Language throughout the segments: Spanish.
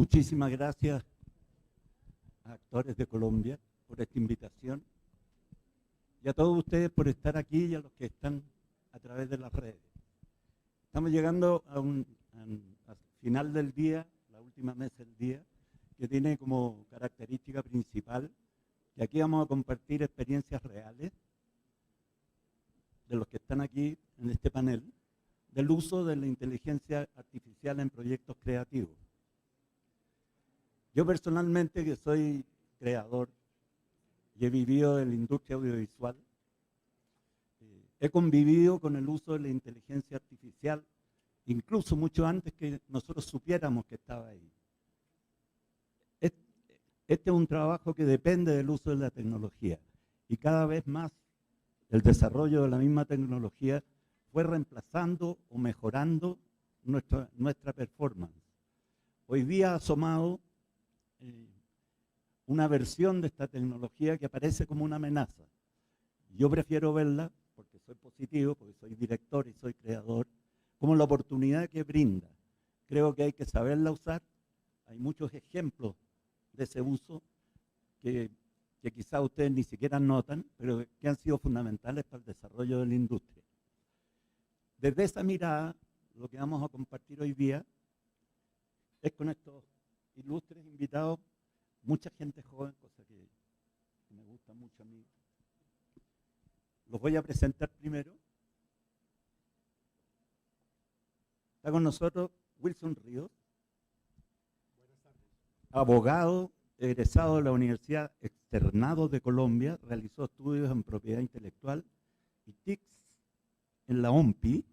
Muchísimas gracias a Actores de Colombia por esta invitación y a todos ustedes por estar aquí y a los que están a través de las redes. Estamos llegando al final del día, la última mesa del día, que tiene como característica principal que aquí vamos a compartir experiencias reales de los que están aquí en este panel, del uso de la inteligencia artificial en proyectos creativos. Yo personalmente, que soy creador y he vivido en la industria audiovisual, he convivido con el uso de la inteligencia artificial, incluso mucho antes que nosotros supiéramos que estaba ahí. Este es un trabajo que depende del uso de la tecnología y cada vez más el desarrollo de la misma tecnología fue reemplazando o mejorando nuestra performance. Hoy día ha asomado una versión de esta tecnología que aparece como una amenaza. Yo prefiero verla, porque soy positivo, porque soy director y soy creador, como la oportunidad que brinda. Creo que hay que saberla usar. Hay muchos ejemplos de ese uso que quizás ustedes ni siquiera notan, pero que han sido fundamentales para el desarrollo de la industria. Desde esa mirada, lo que vamos a compartir hoy día es con estos ilustres invitados, mucha gente joven, cosa que me gusta mucho a mí. Los voy a presentar primero. Está con nosotros Wilson Ríos, abogado, egresado de la Universidad Externado de Colombia, realizó estudios en propiedad intelectual y TICS en la OMPI.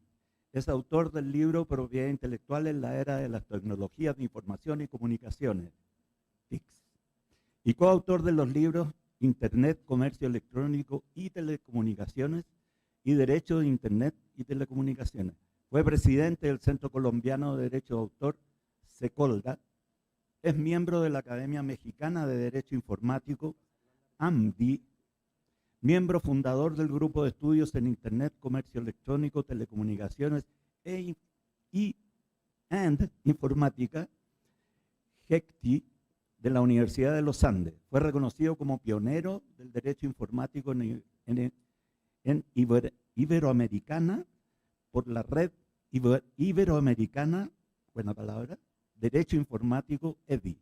Es autor del libro Propiedad Intelectual en la Era de las Tecnologías de Información y Comunicaciones, TICS, y coautor de los libros Internet, Comercio Electrónico y Telecomunicaciones y Derecho de Internet y Telecomunicaciones. Fue presidente del Centro Colombiano de Derecho de Autor, CECOLDA. Es miembro de la Academia Mexicana de Derecho Informático, AMDI, miembro fundador del Grupo de Estudios en Internet, Comercio Electrónico, Telecomunicaciones y Informática, GECTI, de la Universidad de los Andes. Fue reconocido como pionero del derecho informático en Iberoamericana por la red Iberoamericana, buena palabra, Derecho Informático EDI.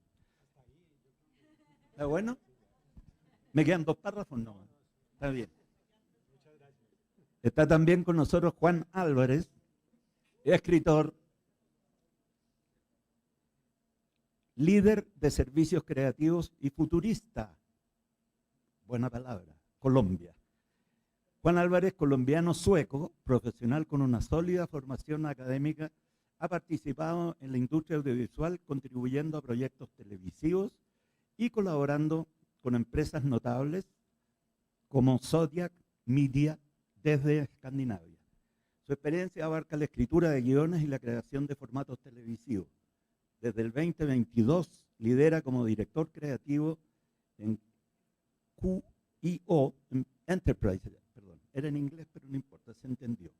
¿Está bueno? ¿Me quedan 2 párrafos? No. Está bien. Está también con nosotros Juan Álvarez, escritor, líder de servicios creativos y futurista. Buena palabra, Colombia. Juan Álvarez, colombiano sueco, profesional con una sólida formación académica, ha participado en la industria audiovisual contribuyendo a proyectos televisivos y colaborando con empresas notables como Zodiac Media desde Escandinavia. Su experiencia abarca la escritura de guiones y la creación de formatos televisivos. Desde el 2022 lidera como director creativo en QIO Enterprise, perdón, era en inglés pero no importa, se entendió,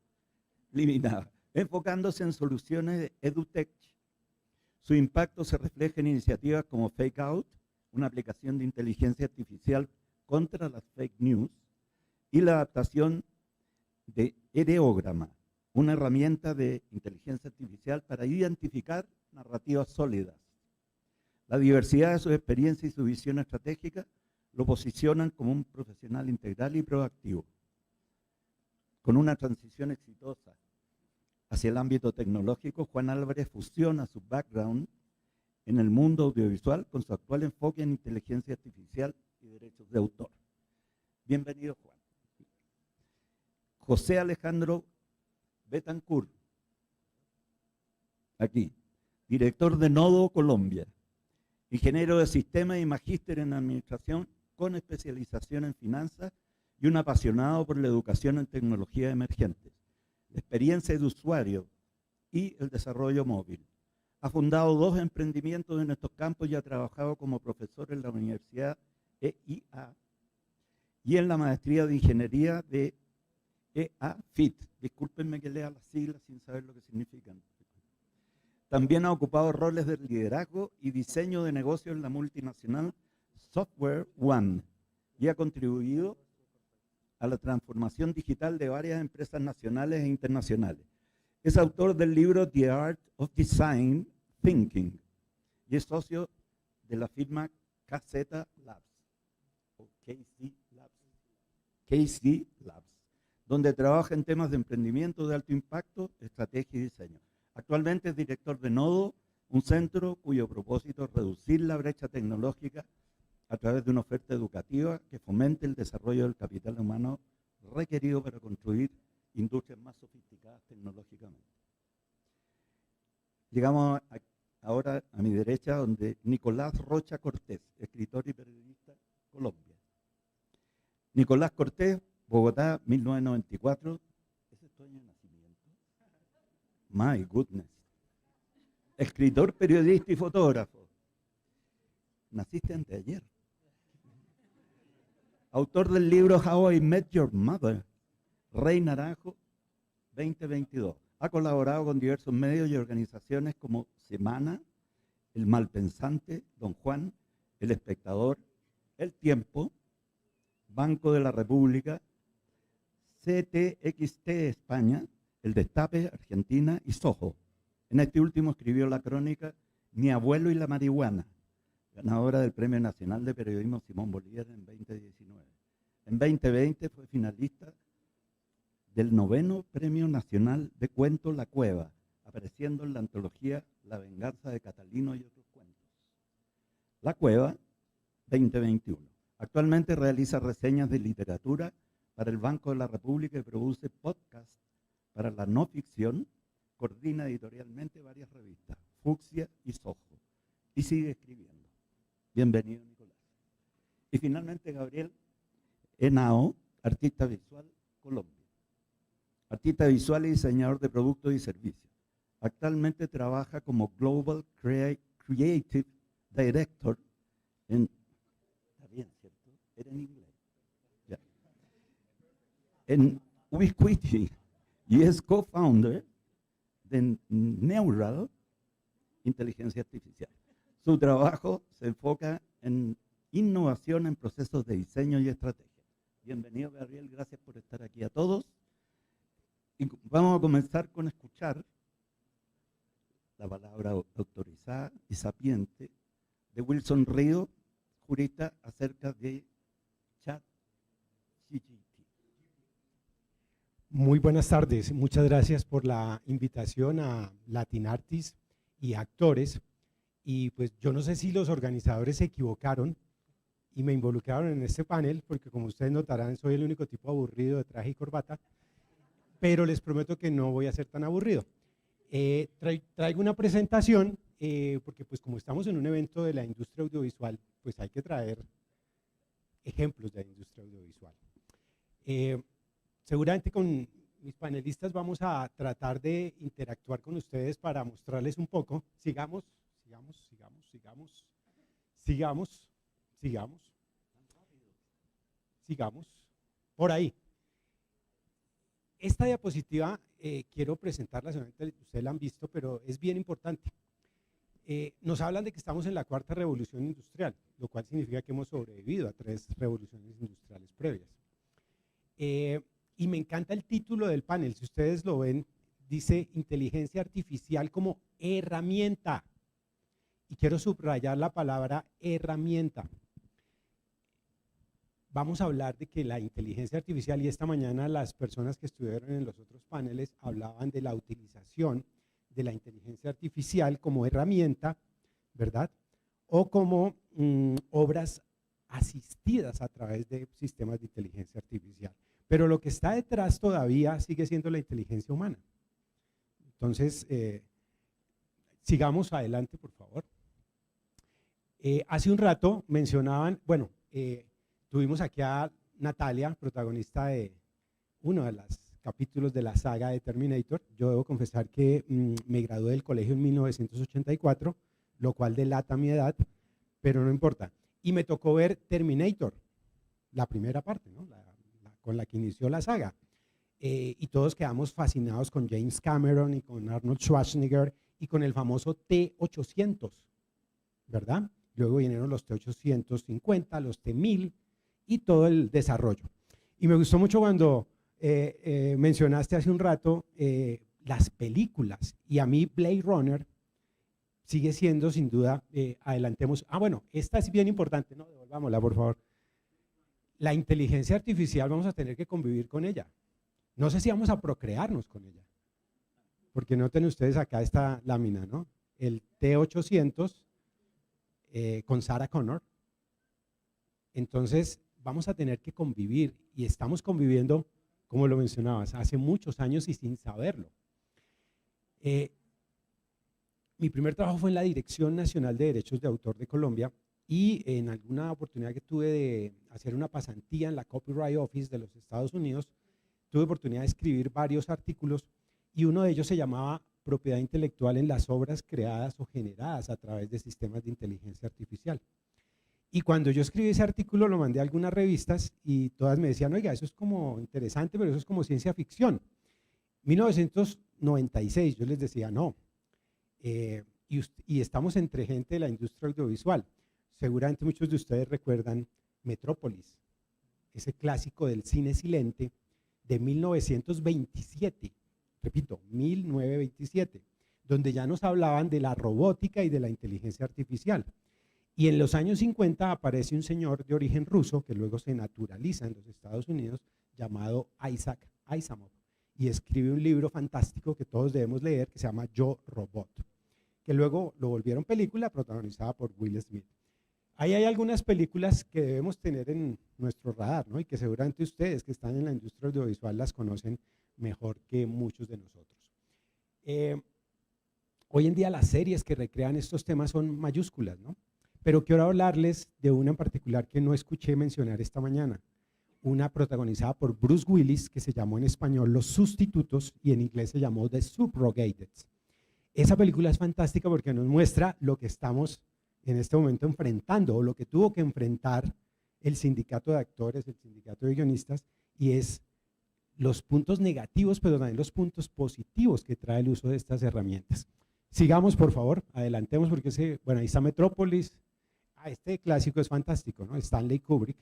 limitada, enfocándose en soluciones de EduTech. Su impacto se refleja en iniciativas como Fake Out, una aplicación de inteligencia artificial contra las fake news, y la adaptación de Ideograma, una herramienta de inteligencia artificial para identificar narrativas sólidas. La diversidad de su experiencia y su visión estratégica lo posicionan como un profesional integral y proactivo. Con una transición exitosa hacia el ámbito tecnológico, Juan Álvarez fusiona su background en el mundo audiovisual con su actual enfoque en inteligencia artificial y derechos de autor. Bienvenido, Juan. José Alejandro Betancourt, aquí, director de Nodo Colombia, ingeniero de sistemas y magíster en administración con especialización en finanzas y un apasionado por la educación en tecnologías emergentes, la experiencia de usuario y el desarrollo móvil. Ha fundado 2 emprendimientos en estos campos y ha trabajado como profesor en la Universidad EIA y en la maestría de ingeniería de EAFIT. Discúlpenme que lea las siglas sin saber lo que significan. También ha ocupado roles de liderazgo y diseño de negocios en la multinacional Software One y ha contribuido a la transformación digital de varias empresas nacionales e internacionales. Es autor del libro The Art of Design Thinking y es socio de la firma KZ Labs, o KC Labs, donde trabaja en temas de emprendimiento de alto impacto, estrategia y diseño. Actualmente es director de Nodo, un centro cuyo propósito es reducir la brecha tecnológica a través de una oferta educativa que fomente el desarrollo del capital humano requerido para construir industrias más sofisticadas tecnológicamente. Llegamos ahora a mi derecha, donde Nicolás Rocha Cortés, escritor y periodista, Colombia. Nicolás Cortés, Bogotá, 1994. ¿Ese es tu año de nacimiento? My goodness. Escritor, periodista y fotógrafo. Naciste antes de ayer. Autor del libro How I Met Your Mother, Rey Naranjo, 2022. Ha colaborado con diversos medios y organizaciones como Semana, El Malpensante, Don Juan, El Espectador, El Tiempo, Banco de la República, CTXT España, El Destape Argentina y Soho. En este último escribió la crónica Mi abuelo y la marihuana, ganadora del Premio Nacional de Periodismo Simón Bolívar en 2019. En 2020 fue finalista del 9º Premio Nacional de Cuento La Cueva, apareciendo en la antología La venganza de Catalino y otros cuentos. La Cueva, 2021. Actualmente realiza reseñas de literatura para el Banco de la República y produce podcasts para la no ficción, coordina editorialmente varias revistas, Fucsia y Soho, y sigue escribiendo. Bienvenido, Nicolás. Y finalmente, Gabriel Henao, artista visual, Colombia. Artista visual y diseñador de productos y servicios. Actualmente trabaja como Global Creative Director en... Está bien, ¿cierto? Era en inglés. Ya. En Ubiquiti y es co-founder de Neural Inteligencia Artificial. Su trabajo se enfoca en innovación en procesos de diseño y estrategia. Bienvenido, Gabriel, gracias por estar aquí a todos. Y vamos a comenzar con escuchar la palabra autorizada y sapiente de Wilson Río, jurista, acerca de ChatGPT. Muy buenas tardes, muchas gracias por la invitación a Latin Artists y actores. Y pues yo no sé si los organizadores se equivocaron y me involucraron en este panel, porque como ustedes notarán soy el único tipo aburrido de traje y corbata, pero les prometo que no voy a ser tan aburrido. Traigo una presentación, porque pues como estamos en un evento de la industria audiovisual, pues hay que traer ejemplos de la industria audiovisual. Seguramente con mis panelistas vamos a tratar de interactuar con ustedes para mostrarles un poco. Sigamos. Por ahí. Esta diapositiva quiero presentarla, seguramente ustedes la han visto, pero es bien importante. Nos hablan de que estamos en la cuarta revolución industrial, lo cual significa que hemos sobrevivido a 3 revoluciones industriales previas. Y me encanta el título del panel, si ustedes lo ven, dice inteligencia artificial como herramienta. Y quiero subrayar la palabra herramienta. Vamos a hablar de que la inteligencia artificial, y esta mañana las personas que estuvieron en los otros paneles hablaban de la utilización de la inteligencia artificial como herramienta, ¿verdad? O como obras asistidas a través de sistemas de inteligencia artificial. Pero lo que está detrás todavía sigue siendo la inteligencia humana. Entonces, sigamos adelante, por favor. Hace un rato mencionaban, bueno, tuvimos aquí a Natalia, protagonista de uno de los capítulos de la saga de Terminator. Yo debo confesar que me gradué del colegio en 1984, lo cual delata mi edad, pero no importa. Y me tocó ver Terminator, la primera parte, ¿no? Con la que inició la saga. Y todos quedamos fascinados con James Cameron y con Arnold Schwarzenegger y con el famoso T800, ¿verdad? Luego vinieron los T850, los T1000 y todo el desarrollo. Y me gustó mucho cuando mencionaste hace un rato las películas, y a mí Blade Runner sigue siendo sin duda, adelantemos, bueno, esta es bien importante, no, devolvámosla por favor. La inteligencia artificial vamos a tener que convivir con ella. No sé si vamos a procrearnos con ella, porque noten ustedes acá esta lámina, ¿no? El T800 con Sarah Connor. Entonces vamos a tener que convivir, y estamos conviviendo, como lo mencionabas, hace muchos años y sin saberlo. Mi primer trabajo fue en la Dirección Nacional de Derechos de Autor de Colombia, y en alguna oportunidad que tuve de hacer una pasantía en la Copyright Office de los Estados Unidos, tuve oportunidad de escribir varios artículos, y uno de ellos se llamaba Propiedad intelectual en las obras creadas o generadas a través de sistemas de inteligencia artificial. Y cuando yo escribí ese artículo lo mandé a algunas revistas y todas me decían, oiga, eso es como interesante, pero eso es como ciencia ficción. 1996 yo les decía, no, y estamos entre gente de la industria audiovisual. Seguramente muchos de ustedes recuerdan Metrópolis, ese clásico del cine silente de 1927, repito, 1927, donde ya nos hablaban de la robótica y de la inteligencia artificial. Y en los años 50 aparece un señor de origen ruso que luego se naturaliza en los Estados Unidos llamado Isaac Asimov, y escribe un libro fantástico que todos debemos leer que se llama Yo, Robot, que luego lo volvieron película protagonizada por Will Smith. Ahí hay algunas películas que debemos tener en nuestro radar, ¿no? Y que seguramente ustedes que están en la industria audiovisual las conocen mejor que muchos de nosotros. Hoy en día las series que recrean estos temas son mayúsculas, ¿no? Pero quiero hablarles de una en particular que no escuché mencionar esta mañana, una protagonizada por Bruce Willis que se llamó en español Los Sustitutos y en inglés se llamó The Subrogated. Esa película es fantástica porque nos muestra lo que estamos en este momento enfrentando, o lo que tuvo que enfrentar el sindicato de actores, el sindicato de guionistas, y es los puntos negativos, pero también los puntos positivos que trae el uso de estas herramientas. Sigamos, por favor, adelantemos, porque bueno, ahí está Metrópolis. Este clásico es fantástico, ¿no? Stanley Kubrick,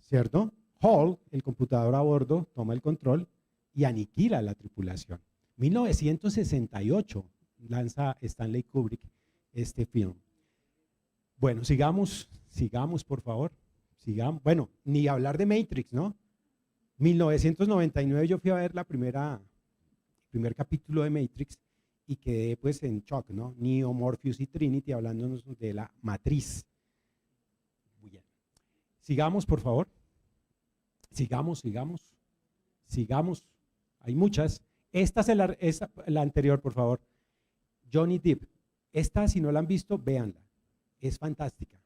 ¿cierto? Hall, el computador a bordo, toma el control y aniquila a la tripulación. 1968 lanza Stanley Kubrick este film. Bueno, sigamos, por favor. Sigamos. Bueno, ni hablar de Matrix, ¿no? 1999 yo fui a ver el primer capítulo de Matrix y quedé pues en shock, ¿no? Neo, Morpheus y Trinity hablándonos de la matriz. Muy bien. Sigamos, por favor. Sigamos. Hay muchas. Esta es la anterior, por favor. Johnny Depp. Esta, si no la han visto, véanla. Es fantástica.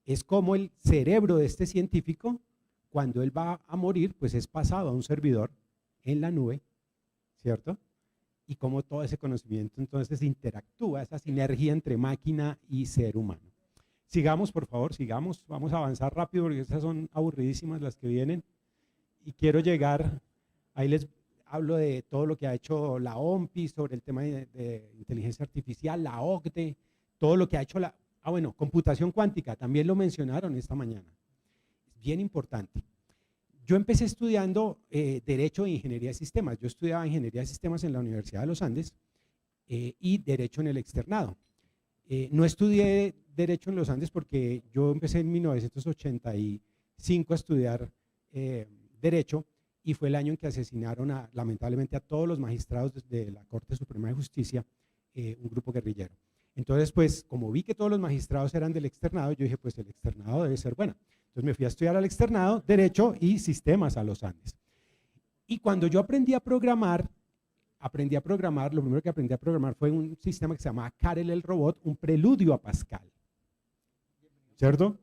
Es como el cerebro de este científico, cuando él va a morir, pues es pasado a un servidor en la nube, ¿cierto? Y cómo todo ese conocimiento entonces interactúa, esa sinergia entre máquina y ser humano. Sigamos, por favor, sigamos. Vamos a avanzar rápido porque estas son aburridísimas las que vienen. Y quiero llegar, ahí les hablo de todo lo que ha hecho la OMPI sobre el tema de inteligencia artificial, la OCDE, todo lo que ha hecho bueno, computación cuántica, también lo mencionaron esta mañana. Es bien importante. Yo empecé estudiando Derecho e Ingeniería de Sistemas. Yo estudiaba Ingeniería de Sistemas en la Universidad de los Andes y Derecho en el externado. No estudié Derecho en los Andes porque yo empecé en 1985 a estudiar Derecho, y fue el año en que asesinaron lamentablemente a todos los magistrados de la Corte Suprema de Justicia, un grupo guerrillero. Entonces, pues, como vi que todos los magistrados eran del externado, yo dije, pues el externado debe ser bueno. Entonces me fui a estudiar al externado, Derecho y Sistemas a los Andes. Y cuando yo aprendí a programar, lo primero que aprendí a programar fue un sistema que se llamaba Karel el Robot, un preludio a Pascal, ¿cierto?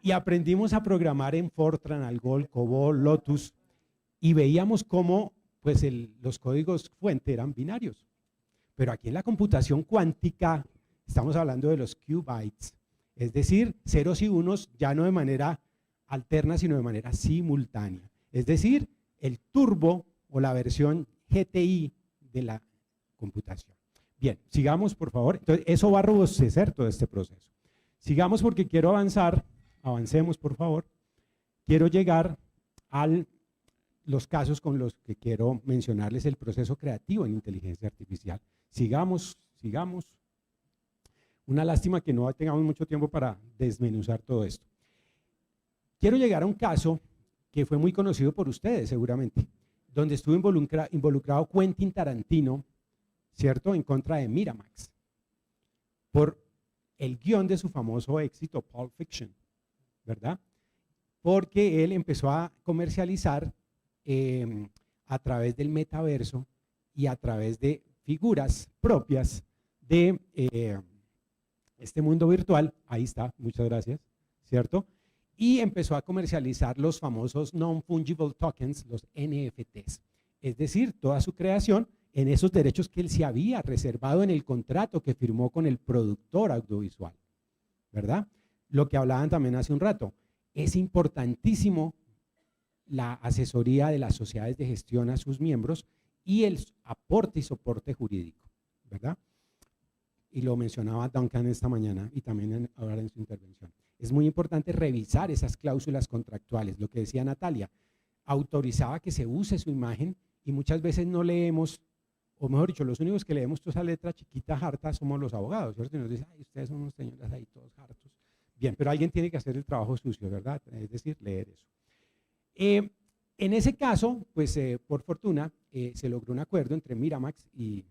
Y aprendimos a programar en Fortran, Algol, COBOL, Lotus, y veíamos cómo pues los códigos fuente eran binarios. Pero aquí en la computación cuántica estamos hablando de los qubits, es decir, ceros y unos ya no de manera alterna, sino de manera simultánea. Es decir, el turbo o la versión GTI de la computación. Bien, sigamos por favor. Entonces, eso va a robustecer todo este proceso. Sigamos porque quiero avanzar, avancemos por favor. Quiero llegar a los casos con los que quiero mencionarles el proceso creativo en inteligencia artificial. Sigamos. Una lástima que no tengamos mucho tiempo para desmenuzar todo esto. Quiero llegar a un caso que fue muy conocido por ustedes seguramente, donde estuvo involucrado Quentin Tarantino, ¿cierto?, en contra de Miramax, por el guión de su famoso éxito Pulp Fiction, ¿verdad? Porque él empezó a comercializar a través del metaverso y a través de figuras propias de este mundo virtual, ahí está, muchas gracias, ¿cierto? Y empezó a comercializar los famosos Non-Fungible Tokens, los NFTs, es decir, toda su creación en esos derechos que él se había reservado en el contrato que firmó con el productor audiovisual, ¿verdad? Lo que hablaban también hace un rato, es importantísimo la asesoría de las sociedades de gestión a sus miembros y el aporte y soporte jurídico, ¿verdad? Y lo mencionaba Duncan esta mañana y también ahora en su intervención. Es muy importante revisar esas cláusulas contractuales, lo que decía Natalia, autorizaba que se use su imagen y muchas veces no leemos, o mejor dicho, los únicos que leemos toda esa letra chiquita harta somos los abogados, ¿cierto? Y nos dicen, ay, ustedes son unos señores ahí todos hartos. Bien, pero alguien tiene que hacer el trabajo sucio, ¿verdad? Es decir, leer eso. En ese caso, pues por fortuna, se logró un acuerdo entre Miramax y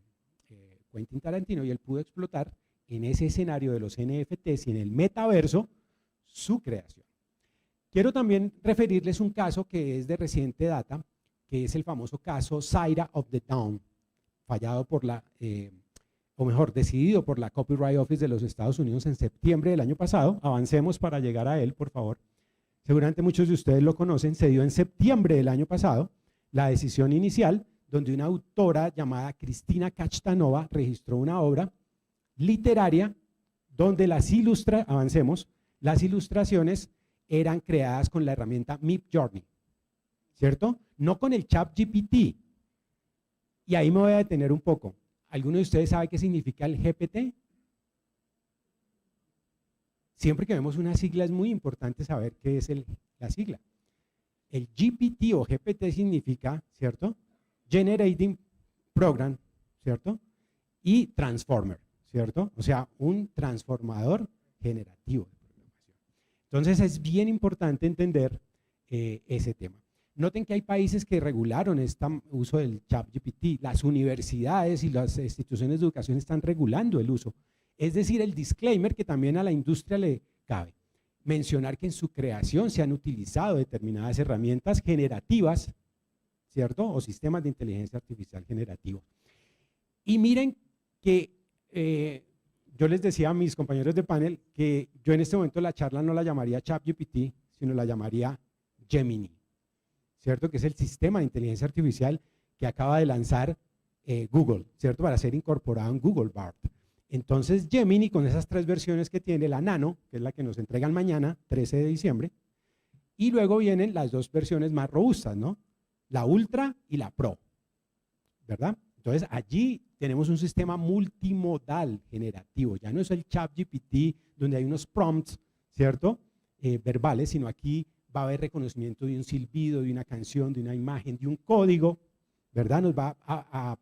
Quentin Tarantino y él pudo explotar en ese escenario de los NFTs y en el metaverso su creación. Quiero también referirles un caso que es de reciente data, que es el famoso caso Zaira of the Dawn, fallado por la, o mejor, decidido por la Copyright Office de los Estados Unidos en septiembre del año pasado. Avancemos para llegar a él, por favor. Seguramente muchos de ustedes lo conocen, se dio en septiembre del año pasado la decisión inicial donde una autora llamada Cristina Kachtanova registró una obra literaria donde las ilustraciones eran creadas con la herramienta Midjourney, ¿cierto? No con el ChatGPT. Y ahí me voy a detener un poco. ¿Alguno de ustedes sabe qué significa el GPT? Siempre que vemos una sigla es muy importante saber qué es la sigla. El GPT o GPT significa, ¿cierto?, Generating Program, ¿cierto? Y Transformer, ¿cierto? O sea, un transformador generativo de programación. Entonces es bien importante entender ese tema. Noten que hay países que regularon este uso del ChatGPT, las universidades y las instituciones de educación están regulando el uso. Es decir, el disclaimer que también a la industria le cabe. Mencionar que en su creación se han utilizado determinadas herramientas generativas, ¿cierto? O sistemas de inteligencia artificial generativos. Y miren que yo les decía a mis compañeros de panel que yo en este momento la charla no la llamaría ChatGPT, sino la llamaría Gemini, ¿cierto? Que es el sistema de inteligencia artificial que acaba de lanzar Google, ¿cierto? Para ser incorporado en Google Bard. Entonces Gemini, con esas 3 versiones que tiene, la Nano, que es la que nos entregan mañana, 13 de diciembre, y luego vienen las 2 versiones más robustas, ¿no? La Ultra y la Pro, ¿verdad? Entonces allí tenemos un sistema multimodal generativo, ya no es el ChatGPT donde hay unos prompts, ¿cierto? Verbales, sino aquí va a haber reconocimiento de un silbido, de una canción, de una imagen, de un código, ¿verdad? Nos va a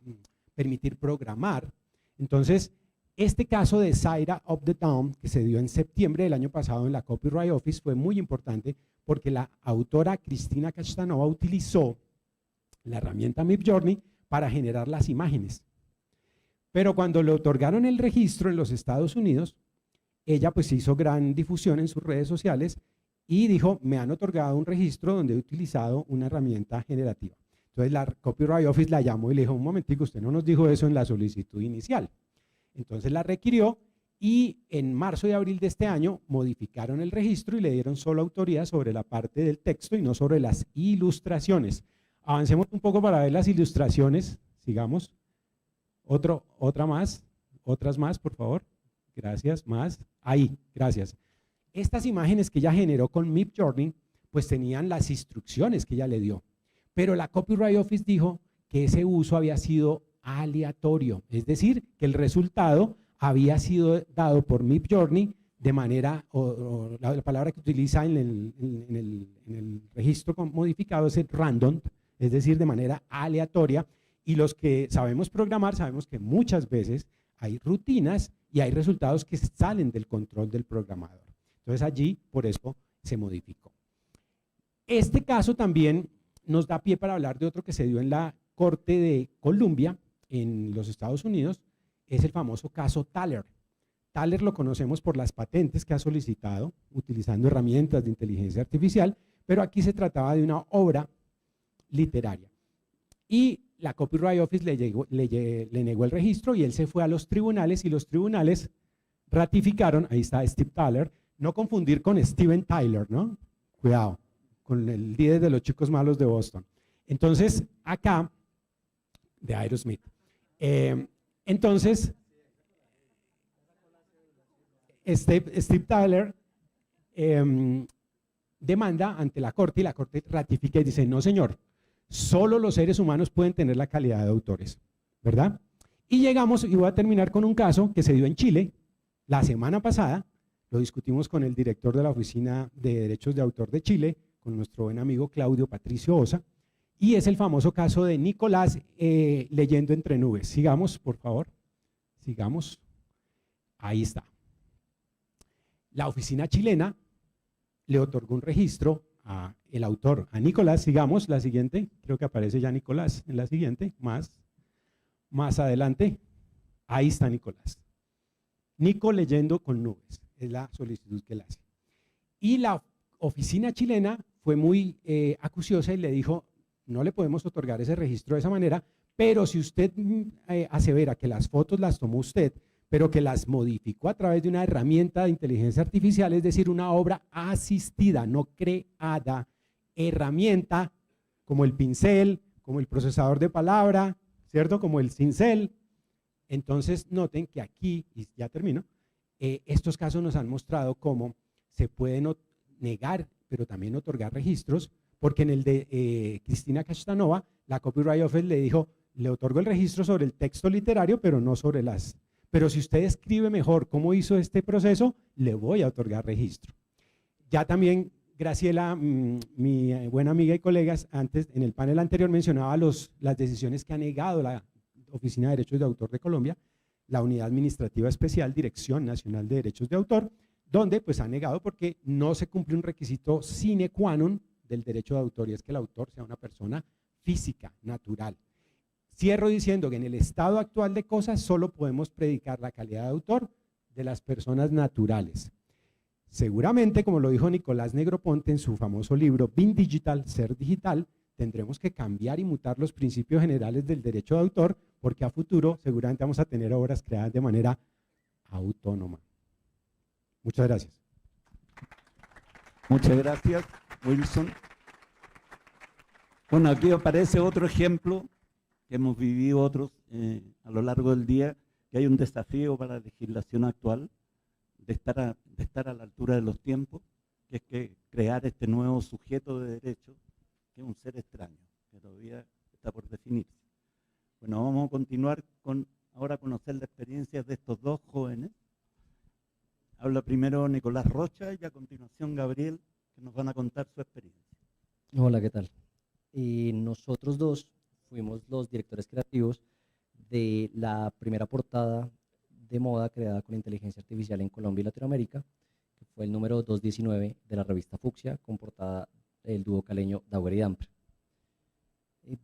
permitir programar. Entonces, este caso de Zaira of the Dawn, que se dio en septiembre del año pasado en la Copyright Office, fue muy importante porque la autora Cristina Kachtanova utilizó la herramienta Midjourney para generar las imágenes. Pero cuando le otorgaron el registro en los Estados Unidos, ella pues hizo gran difusión en sus redes sociales y dijo, me han otorgado un registro donde he utilizado una herramienta generativa. Entonces la Copyright Office la llamó y le dijo, un momentico, usted no nos dijo eso en la solicitud inicial. Entonces la requirió y en marzo y abril de este año modificaron el registro y le dieron solo autoridad sobre la parte del texto y no sobre las ilustraciones. Avancemos un poco para ver las ilustraciones, sigamos. Otras más, por favor. Gracias, más. Ahí, gracias. Estas imágenes que ella generó con Midjourney, pues tenían las instrucciones que ella le dio. Pero la Copyright Office dijo que ese uso había sido aleatorio, es decir, que el resultado había sido dado por Midjourney de manera, o la palabra que utiliza en el registro modificado es random, es decir, de manera aleatoria, y los que sabemos programar sabemos que muchas veces hay rutinas y hay resultados que salen del control del programador. Entonces allí, por eso, se modificó. Este caso también nos da pie para hablar de otro que se dio en la Corte de Columbia, en los Estados Unidos, es el famoso caso Thaler. Thaler lo conocemos por las patentes que ha solicitado utilizando herramientas de inteligencia artificial, pero aquí se trataba de una obra literaria. Y la Copyright Office le negó el registro y él se fue a los tribunales y los tribunales ratificaron, ahí está Steve Thaler, no confundir con Steven Tyler, ¿no? Cuidado, con el líder de los chicos malos de Boston. Entonces, acá, de Aerosmith. Entonces, Steve Tyler demanda ante la Corte y la Corte ratifica y dice, no señor, solo los seres humanos pueden tener la calidad de autores, ¿verdad? Y llegamos, y voy a terminar con un caso que se dio en Chile la semana pasada, lo discutimos con el director de la Oficina de Derechos de Autor de Chile, con nuestro buen amigo Claudio Patricio Osa, y es el famoso caso de Nicolás leyendo entre nubes. Sigamos, por favor, sigamos, ahí está. La oficina chilena le otorgó un registro al autor, a Nicolás. Sigamos, la siguiente, creo que aparece ya Nicolás en la siguiente, más adelante, ahí está Nicolás. Nico leyendo con nubes, es la solicitud que él hace. Y la oficina chilena fue muy acuciosa y le dijo, no le podemos otorgar ese registro de esa manera, pero si usted asevera que las fotos las tomó usted, pero que las modificó a través de una herramienta de inteligencia artificial, es decir, una obra asistida, no creada, herramienta como el pincel, como el procesador de palabra, ¿cierto? Como el cincel. Entonces, noten que aquí, y ya termino, estos casos nos han mostrado cómo se pueden negar, pero también otorgar registros, porque en el de Cristina Castanova, la Copyright Office le dijo, le otorgo el registro sobre el texto literario, pero no sobre las... Pero si usted escribe mejor cómo hizo este proceso, le voy a otorgar registro. Ya también Graciela, mi buena amiga y colegas, antes en el panel anterior mencionaba las decisiones que ha negado la Oficina de Derechos de Autor de Colombia, la Unidad Administrativa Especial, Dirección Nacional de Derechos de Autor, donde pues ha negado porque no se cumple un requisito sine qua non del derecho de autor, y es que el autor sea una persona física, natural. Cierro diciendo que en el estado actual de cosas solo podemos predicar la calidad de autor de las personas naturales. Seguramente, como lo dijo Nicolás Negroponte en su famoso libro Being Digital, Ser Digital, tendremos que cambiar y mutar los principios generales del derecho de autor, porque a futuro seguramente vamos a tener obras creadas de manera autónoma. Muchas gracias. Muchas gracias, Wilson. Bueno, aquí aparece otro ejemplo que hemos vivido otros a lo largo del día, que hay un desafío para la legislación actual de estar a la altura de los tiempos, que es que crear este nuevo sujeto de derecho, que es un ser extraño, que todavía está por definirse. Bueno, vamos a continuar ahora a conocer las experiencias de estos dos jóvenes. Habla primero Nicolás Rocha y a continuación Gabriel, que nos van a contar su experiencia. Hola, ¿qué tal? Nosotros dos fuimos los directores creativos de la primera portada de moda creada con inteligencia artificial en Colombia y Latinoamérica, que fue el número 219 de la revista Fucsia, con portada del dúo caleño Dauer y Damper.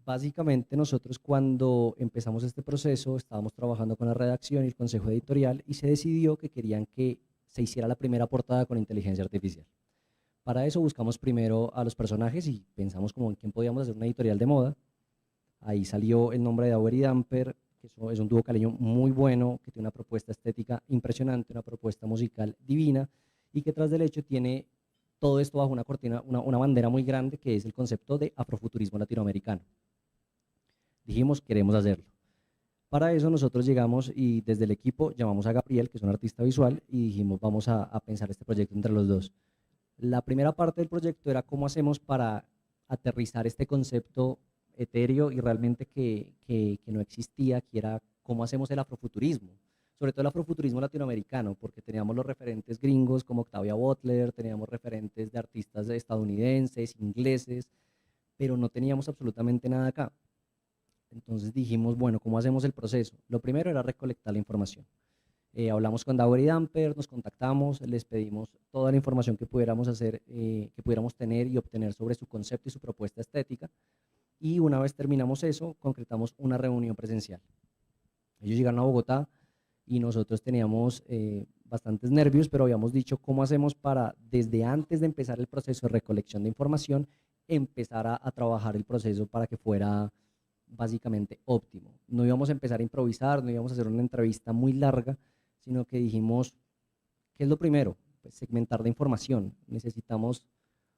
Básicamente nosotros cuando empezamos este proceso estábamos trabajando con la redacción y el consejo editorial y se decidió que querían que se hiciera la primera portada con inteligencia artificial. Para eso buscamos primero a los personajes y pensamos como en quién podíamos hacer una editorial de moda. Ahí salió el nombre de Dauer y Damper, que es un dúo caleño muy bueno, que tiene una propuesta estética impresionante, una propuesta musical divina y que tras del hecho tiene todo esto bajo una cortina, una bandera muy grande que es el concepto de afrofuturismo latinoamericano. Dijimos, queremos hacerlo. Para eso nosotros llegamos y desde el equipo llamamos a Gabriel, que es un artista visual, y dijimos, vamos a pensar este proyecto entre los dos. La primera parte del proyecto era cómo hacemos para aterrizar este concepto etéreo y realmente que no existía, que era cómo hacemos el afrofuturismo, sobre todo el afrofuturismo latinoamericano, porque teníamos los referentes gringos como Octavia Butler, teníamos referentes de artistas estadounidenses, ingleses, pero no teníamos absolutamente nada acá. Entonces dijimos, bueno, ¿cómo hacemos el proceso? Lo primero era recolectar la información. Hablamos con Dauer y Damper, nos contactamos, les pedimos toda la información que pudiéramos hacer, que pudiéramos tener y obtener sobre su concepto y su propuesta estética. Y una vez terminamos eso, concretamos una reunión presencial. Ellos llegaron a Bogotá y nosotros teníamos bastantes nervios, pero habíamos dicho cómo hacemos para, desde antes de empezar el proceso de recolección de información, empezar a trabajar el proceso para que fuera básicamente óptimo. No íbamos a empezar a improvisar, no íbamos a hacer una entrevista muy larga, sino que dijimos, ¿qué es lo primero? Pues segmentar la información. Necesitamos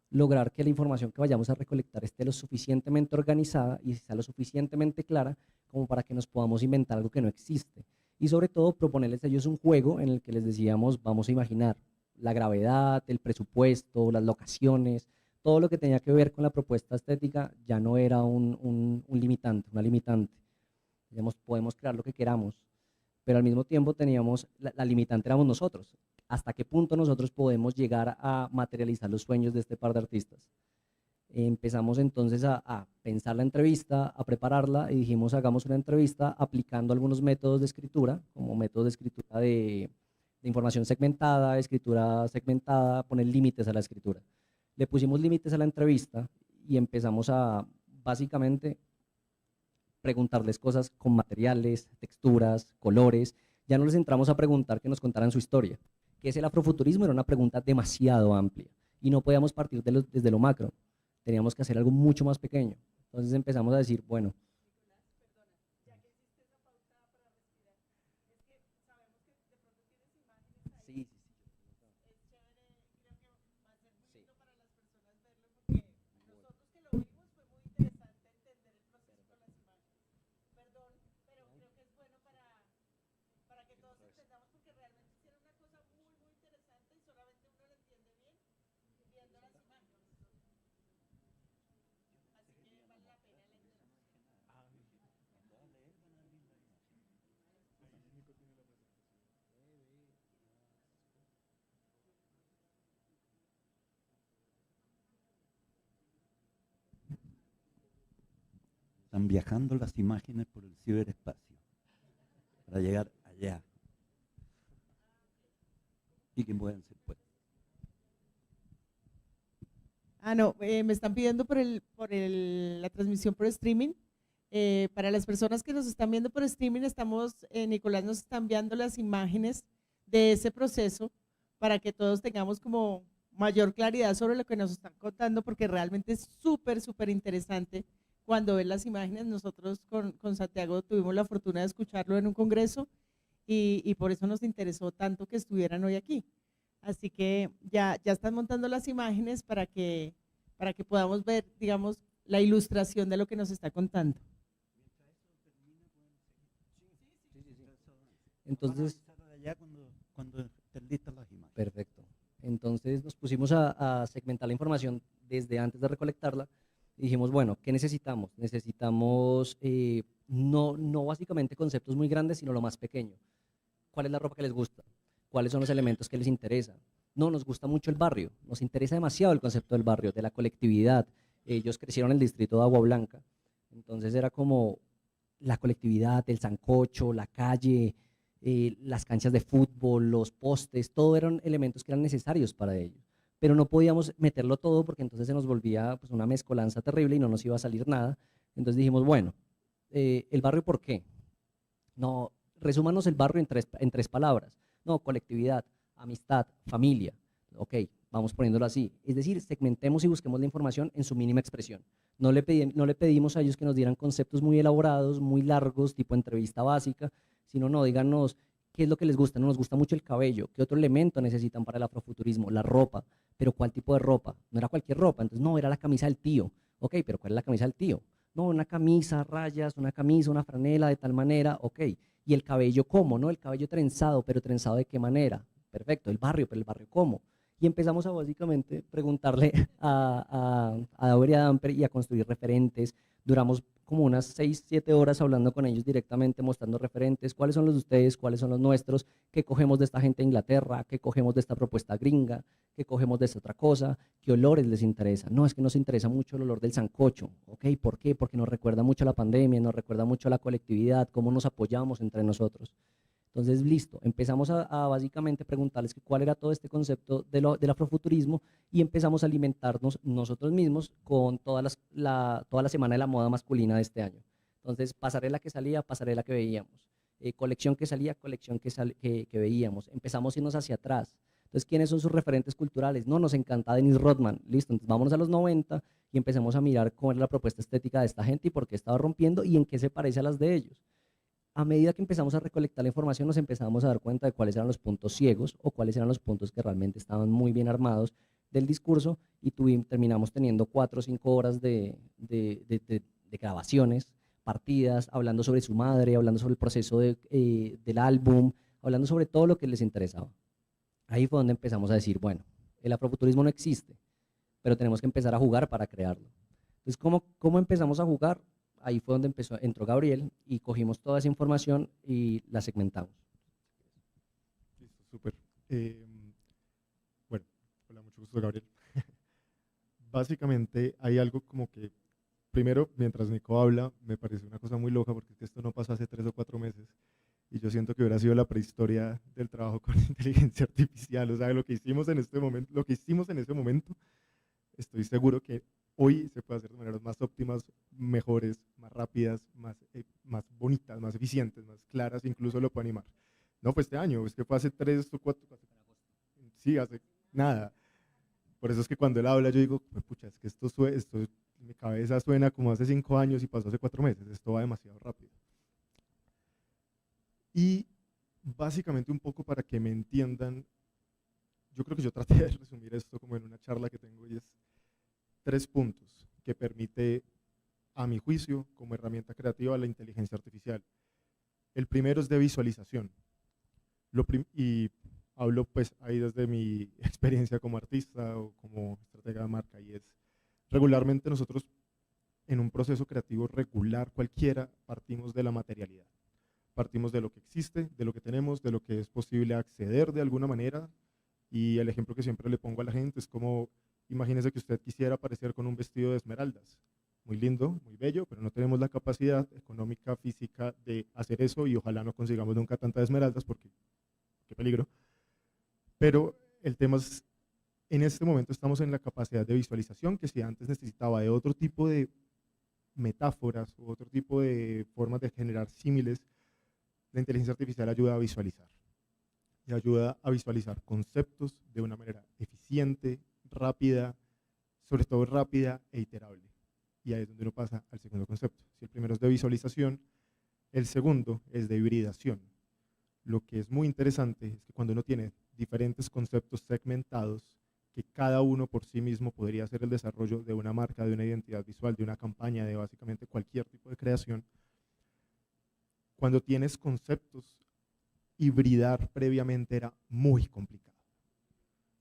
lograr que la información que vayamos a recolectar esté lo suficientemente organizada y sea lo suficientemente clara como para que nos podamos inventar algo que no existe. Y sobre todo proponerles a ellos un juego en el que les decíamos, vamos a imaginar la gravedad, el presupuesto, las locaciones, todo lo que tenía que ver con la propuesta estética ya no era un limitante, una limitante. Digamos, podemos crear lo que queramos, pero al mismo tiempo teníamos, la limitante éramos nosotros. ¿Hasta qué punto nosotros podemos llegar a materializar los sueños de este par de artistas? Empezamos entonces a pensar la entrevista, a prepararla y dijimos, hagamos una entrevista aplicando algunos métodos de escritura, como métodos de escritura de información segmentada, poner límites a la escritura. Le pusimos límites a la entrevista y empezamos a básicamente preguntarles cosas con materiales, texturas, colores. Ya no les entramos a preguntar que nos contaran su historia. ¿Qué es el afrofuturismo? Era una pregunta demasiado amplia y no podíamos partir desde lo macro. Teníamos que hacer algo mucho más pequeño. Entonces empezamos a decir, bueno. Sí, Están viajando las imágenes por el ciberespacio para llegar allá. Y que pueden ser pues. No, me están pidiendo la transmisión por streaming. Para las personas que nos están viendo por streaming, Nicolás nos está enviando las imágenes de ese proceso para que todos tengamos como mayor claridad sobre lo que nos están contando, porque realmente es súper, súper interesante cuando ven las imágenes. Nosotros con Santiago tuvimos la fortuna de escucharlo en un congreso y por eso nos interesó tanto que estuvieran hoy aquí. Así que ya están montando las imágenes para que podamos ver, digamos, la ilustración de lo que nos está contando. Entonces, cuando estén listas las imágenes. perfecto. Entonces nos pusimos a segmentar la información desde antes de recolectarla y dijimos, bueno, ¿qué necesitamos? Necesitamos no básicamente conceptos muy grandes, sino lo más pequeño. ¿Cuál es la ropa que les gusta? ¿Cuáles son los elementos que les interesan? No, nos gusta mucho el barrio, nos interesa demasiado el concepto del barrio, de la colectividad. Ellos crecieron en el distrito de Agua Blanca, entonces era como la colectividad, el sancocho, la calle, las canchas de fútbol, los postes, todo eran elementos que eran necesarios para ellos. Pero no podíamos meterlo todo porque entonces se nos volvía pues, una mezcolanza terrible y no nos iba a salir nada. Entonces dijimos, bueno, ¿el barrio por qué? No, resúmanos el barrio en tres palabras. No, colectividad, amistad, familia. Ok, vamos poniéndolo así. Es decir, segmentemos y busquemos la información en su mínima expresión. No le pedimos a ellos que nos dieran conceptos muy elaborados, muy largos, tipo entrevista básica, sino no, díganos qué es lo que les gusta. No nos gusta mucho el cabello, qué otro elemento necesitan para el afrofuturismo, la ropa, pero ¿cuál tipo de ropa? No era cualquier ropa, entonces no, era la camisa del tío. Ok, pero ¿cuál es la camisa del tío? No, una camisa, rayas, una camisa, una franela de tal manera, ok. ¿Y el cabello cómo? No, el cabello trenzado, pero ¿trenzado de qué manera? Perfecto, el barrio, pero ¿el barrio cómo? Y empezamos a básicamente preguntarle a Dauber y a Damper y a construir referentes. Duramos como unas 6, 7 horas hablando con ellos directamente, mostrando referentes, cuáles son los de ustedes, cuáles son los nuestros, qué cogemos de esta gente de Inglaterra, qué cogemos de esta propuesta gringa, qué cogemos de esta otra cosa, qué olores les interesa. No, es que nos interesa mucho el olor del sancocho. ¿Ok? ¿Por qué? Porque nos recuerda mucho a la pandemia, nos recuerda mucho a la colectividad, cómo nos apoyamos entre nosotros. Entonces, listo, empezamos a básicamente preguntarles que cuál era todo este concepto del afrofuturismo y empezamos a alimentarnos nosotros mismos con toda la semana de la moda masculina de este año. Entonces, pasarela que salía, pasarela que veíamos, colección que salía, colección que veíamos. Empezamos a irnos hacia atrás. Entonces, ¿quiénes son sus referentes culturales? No, nos encanta Dennis Rodman. Listo, entonces vámonos a los 90 y empecemos a mirar cómo era la propuesta estética de esta gente y por qué estaba rompiendo y en qué se parece a las de ellos. A medida que empezamos a recolectar la información, nos empezamos a dar cuenta de cuáles eran los puntos ciegos o cuáles eran los puntos que realmente estaban muy bien armados del discurso y terminamos teniendo 4 o 5 horas de grabaciones, partidas, hablando sobre su madre, hablando sobre el proceso del álbum, hablando sobre todo lo que les interesaba. Ahí fue donde empezamos a decir, bueno, el afrofuturismo no existe, pero tenemos que empezar a jugar para crearlo. Entonces, ¿cómo empezamos a jugar? Ahí fue donde entró Gabriel y cogimos toda esa información y la segmentamos. Listo, súper. Bueno, hola, mucho gusto, Gabriel. Básicamente hay algo como que, primero, mientras Nico habla, me parece una cosa muy loca porque es que esto no pasó hace 3 o 4 meses y yo siento que hubiera sido la prehistoria del trabajo con inteligencia artificial. O sea, lo que hicimos en este momento, estoy seguro que hoy se puede hacer de maneras más óptimas, mejores, más rápidas, más bonitas, más eficientes, más claras, incluso lo puedo animar. No fue este año, es que fue hace 3 o 4, sí, hace nada. Por eso es que cuando él habla yo digo, pucha, es que esto mi cabeza suena como hace 5 años y pasó hace 4 meses, esto va demasiado rápido. Y básicamente un poco para que me entiendan, yo creo que yo traté de resumir esto como en una charla que tengo y es 3 puntos que permite, a mi juicio, como herramienta creativa, la inteligencia artificial. El primero es de visualización. Y hablo pues ahí desde mi experiencia como artista o como estratega de marca, y es regularmente nosotros en un proceso creativo regular cualquiera partimos de la materialidad. Partimos de lo que existe, de lo que tenemos, de lo que es posible acceder de alguna manera, y el ejemplo que siempre le pongo a la gente es como, imagínese que usted quisiera aparecer con un vestido de esmeraldas. Muy lindo, muy bello, pero no tenemos la capacidad económica, física de hacer eso y ojalá no consigamos nunca tantas esmeraldas porque qué peligro. Pero el tema es, en este momento estamos en la capacidad de visualización que si antes necesitaba de otro tipo de metáforas u otro tipo de formas de generar símiles, la inteligencia artificial ayuda a visualizar. Y ayuda a visualizar conceptos de una manera eficiente, rápida, sobre todo rápida e iterable. Y ahí es donde uno pasa al segundo concepto. Si el primero es de visualización, el segundo es de hibridación. Lo que es muy interesante es que cuando uno tiene diferentes conceptos segmentados, que cada uno por sí mismo podría hacer el desarrollo de una marca, de una identidad visual, de una campaña, de básicamente cualquier tipo de creación, cuando tienes conceptos, hibridar previamente era muy complicado.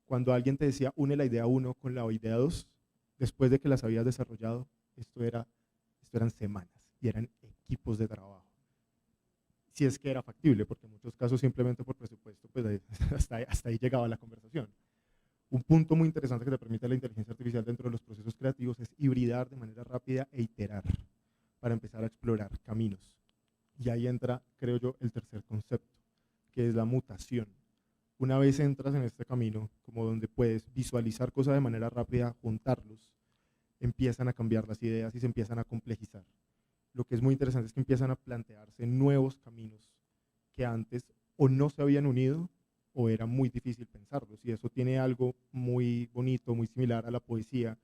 Cuando alguien te decía, une la idea 1 con la idea 2, después de que las habías desarrollado, esto eran semanas y eran equipos de trabajo. Si es que era factible, porque en muchos casos simplemente por presupuesto, pues hasta ahí llegaba la conversación. Un punto muy interesante que te permite la inteligencia artificial dentro de los procesos creativos es hibridar de manera rápida e iterar para empezar a explorar caminos. Y ahí entra, creo yo, el tercer concepto, que es la mutación. Una vez entras en este camino, como donde puedes visualizar cosas de manera rápida, juntarlos, empiezan a cambiar las ideas y se empiezan a complejizar. Lo que es muy interesante es que empiezan a plantearse nuevos caminos que antes o no se habían unido o era muy difícil pensarlos. Y eso tiene algo muy bonito, muy similar a la poesía,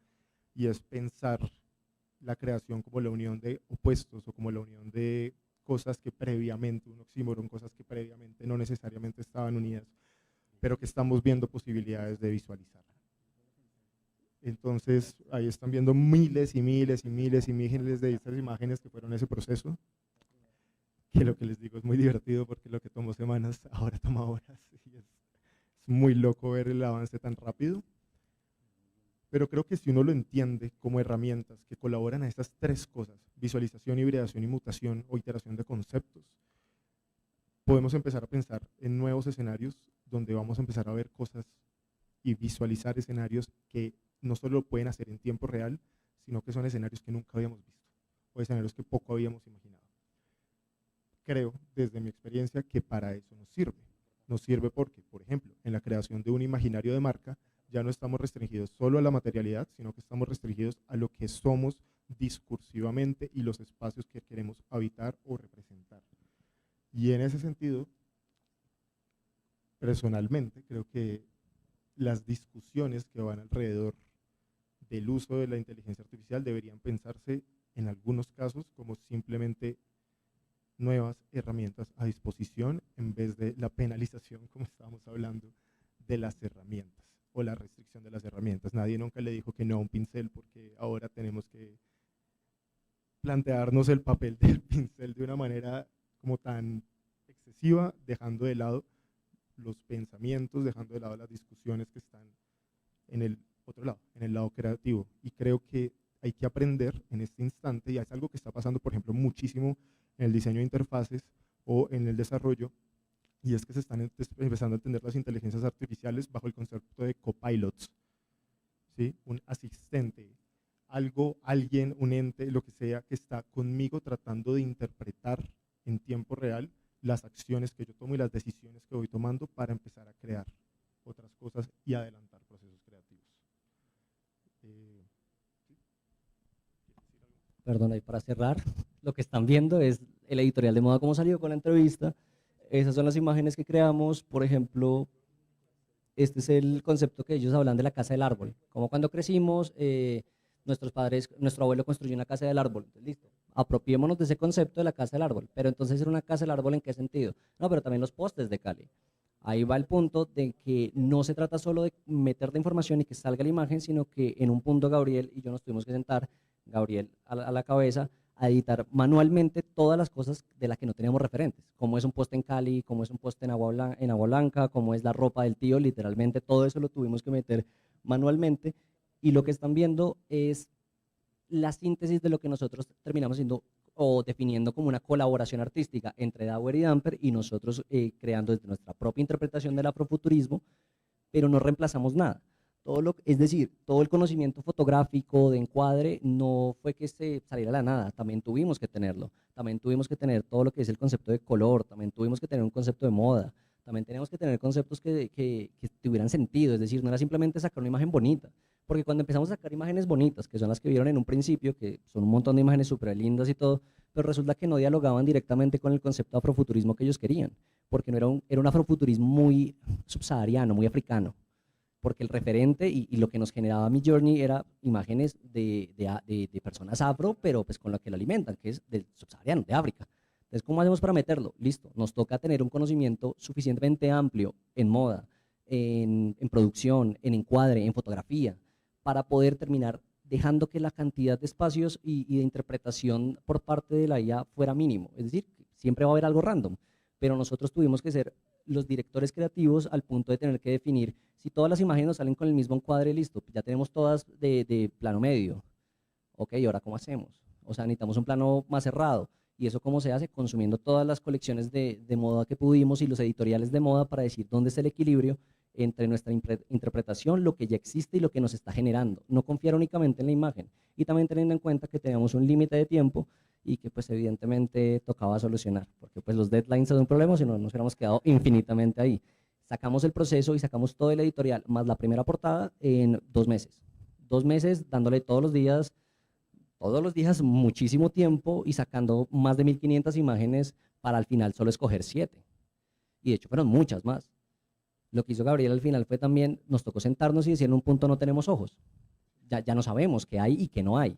y es pensar la creación como la unión de opuestos o como la unión de cosas que previamente, un oxímoron, cosas que previamente no necesariamente estaban unidas, pero que estamos viendo posibilidades de visualizar. Entonces, ahí están viendo miles y miles y miles y miles de estas imágenes que fueron ese proceso, que lo que les digo es muy divertido porque lo que tomó semanas, ahora toma horas, y es muy loco ver el avance tan rápido, pero creo que si uno lo entiende como herramientas que colaboran a estas tres cosas, visualización, hibridación y mutación o iteración de conceptos, podemos empezar a pensar en nuevos escenarios donde vamos a empezar a ver cosas y visualizar escenarios que no solo lo pueden hacer en tiempo real, sino que son escenarios que nunca habíamos visto o escenarios que poco habíamos imaginado. Creo, desde mi experiencia, que para eso nos sirve. Nos sirve porque, por ejemplo, en la creación de un imaginario de marca, ya no estamos restringidos solo a la materialidad, sino que estamos restringidos a lo que somos discursivamente y los espacios que queremos habitar o representar. Y en ese sentido, personalmente, creo que las discusiones que van alrededor del uso de la inteligencia artificial deberían pensarse en algunos casos como simplemente nuevas herramientas a disposición en vez de la penalización, como estábamos hablando, de las herramientas o la restricción de las herramientas. Nadie nunca le dijo que no a un pincel, porque ahora tenemos que plantearnos el papel del pincel de una manera como tan excesiva, dejando de lado los pensamientos, dejando de lado las discusiones que están en el otro lado, en el lado creativo. Y creo que hay que aprender en este instante, y es algo que está pasando, por ejemplo, muchísimo en el diseño de interfaces o en el desarrollo, y es que se están empezando a entender las inteligencias artificiales bajo el concepto de copilots, ¿sí? Un asistente, algo, alguien, un ente, lo que sea, que está conmigo tratando de interpretar en tiempo real las acciones que yo tomo y las decisiones que voy tomando para empezar a crear otras cosas y adelantar procesos creativos. Perdón, ahí para cerrar, lo que están viendo es el editorial de moda como salió con la entrevista. Esas son las imágenes que creamos. Por ejemplo, este es el concepto que ellos hablan de la casa del árbol. Como cuando crecimos, nuestros padres, nuestro abuelo construyó una casa del árbol. Entonces, listo, apropiémonos de ese concepto de la casa del árbol. Pero entonces, ¿era una casa del árbol en qué sentido? No, pero también los postes de Cali. Ahí va el punto de que no se trata solo de meter la información y que salga la imagen, sino que en un punto Gabriel y yo nos tuvimos que sentar, Gabriel a la cabeza, a editar manualmente todas las cosas de las que no teníamos referentes, como es un poste en Cali, como es un poste en Agua Blanca, como es la ropa del tío, literalmente todo eso lo tuvimos que meter manualmente, y lo que están viendo es la síntesis de lo que nosotros terminamos haciendo o definiendo como una colaboración artística entre Dauer y Damper y nosotros creando desde nuestra propia interpretación del afrofuturismo, pero no reemplazamos nada. Es decir, todo el conocimiento fotográfico de encuadre no fue que se saliera de la nada, también tuvimos que tenerlo, también tuvimos que tener todo lo que es el concepto de color, también tuvimos que tener un concepto de moda, también teníamos que tener conceptos que tuvieran sentido, es decir, no era simplemente sacar una imagen bonita, porque cuando empezamos a sacar imágenes bonitas, que son las que vieron en un principio, que son un montón de imágenes súper lindas y todo, pero resulta que no dialogaban directamente con el concepto de afrofuturismo que ellos querían, porque no era un afrofuturismo muy subsahariano, muy africano, porque el referente y lo que nos generaba Midjourney era imágenes de personas afro, pero pues con lo que lo alimentan, que es del subsahariano, de África. Entonces, ¿cómo hacemos para meterlo? Listo, nos toca tener un conocimiento suficientemente amplio en moda, en producción, en encuadre, en fotografía, para poder terminar dejando que la cantidad de espacios y de interpretación por parte de la IA fuera mínimo. Es decir, siempre va a haber algo random, pero nosotros tuvimos que ser los directores creativos al punto de tener que definir si todas las imágenes nos salen con el mismo encuadre, listo, ya tenemos todas de plano medio. Ok, ¿ahora cómo hacemos? O sea, necesitamos un plano más cerrado. ¿Y eso cómo se hace? Consumiendo todas las colecciones de moda que pudimos y los editoriales de moda para decir dónde está el equilibrio entre nuestra interpretación, lo que ya existe y lo que nos está generando. No confiar únicamente en la imagen. Y también teniendo en cuenta que teníamos un límite de tiempo y que pues evidentemente tocaba solucionar, porque pues los deadlines son un problema, si no nos hubiéramos quedado infinitamente ahí. Sacamos el proceso y sacamos todo el editorial más la primera portada en 2 meses. 2 meses dándole todos los días muchísimo tiempo y sacando más de 1500 imágenes para al final solo escoger 7. Y de hecho fueron muchas más. Lo que hizo Gabriel al final fue también, nos tocó sentarnos y decir en un punto no tenemos ojos. Ya no sabemos qué hay y qué no hay.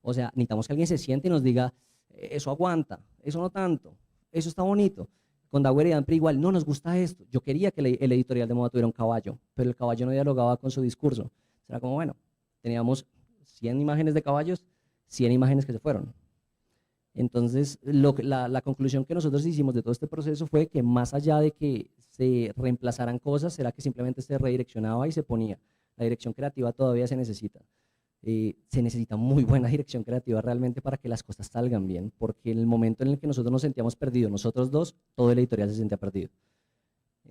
O sea, necesitamos que alguien se siente y nos diga, eso aguanta, eso no tanto, eso está bonito. Con Dauer y Damper igual, no nos gusta esto. Yo quería que el editorial de moda tuviera un caballo, pero el caballo no dialogaba con su discurso. Era como, bueno, teníamos 100 imágenes de caballos, 100 imágenes que se fueron. Entonces, la conclusión que nosotros hicimos de todo este proceso fue que más allá de que se reemplazaran cosas, era que simplemente se redireccionaba y se ponía. La dirección creativa todavía se necesita. Se necesita muy buena dirección creativa realmente para que las cosas salgan bien, porque en el momento en el que nosotros nos sentíamos perdidos, nosotros dos, todo el editorial se sentía perdido.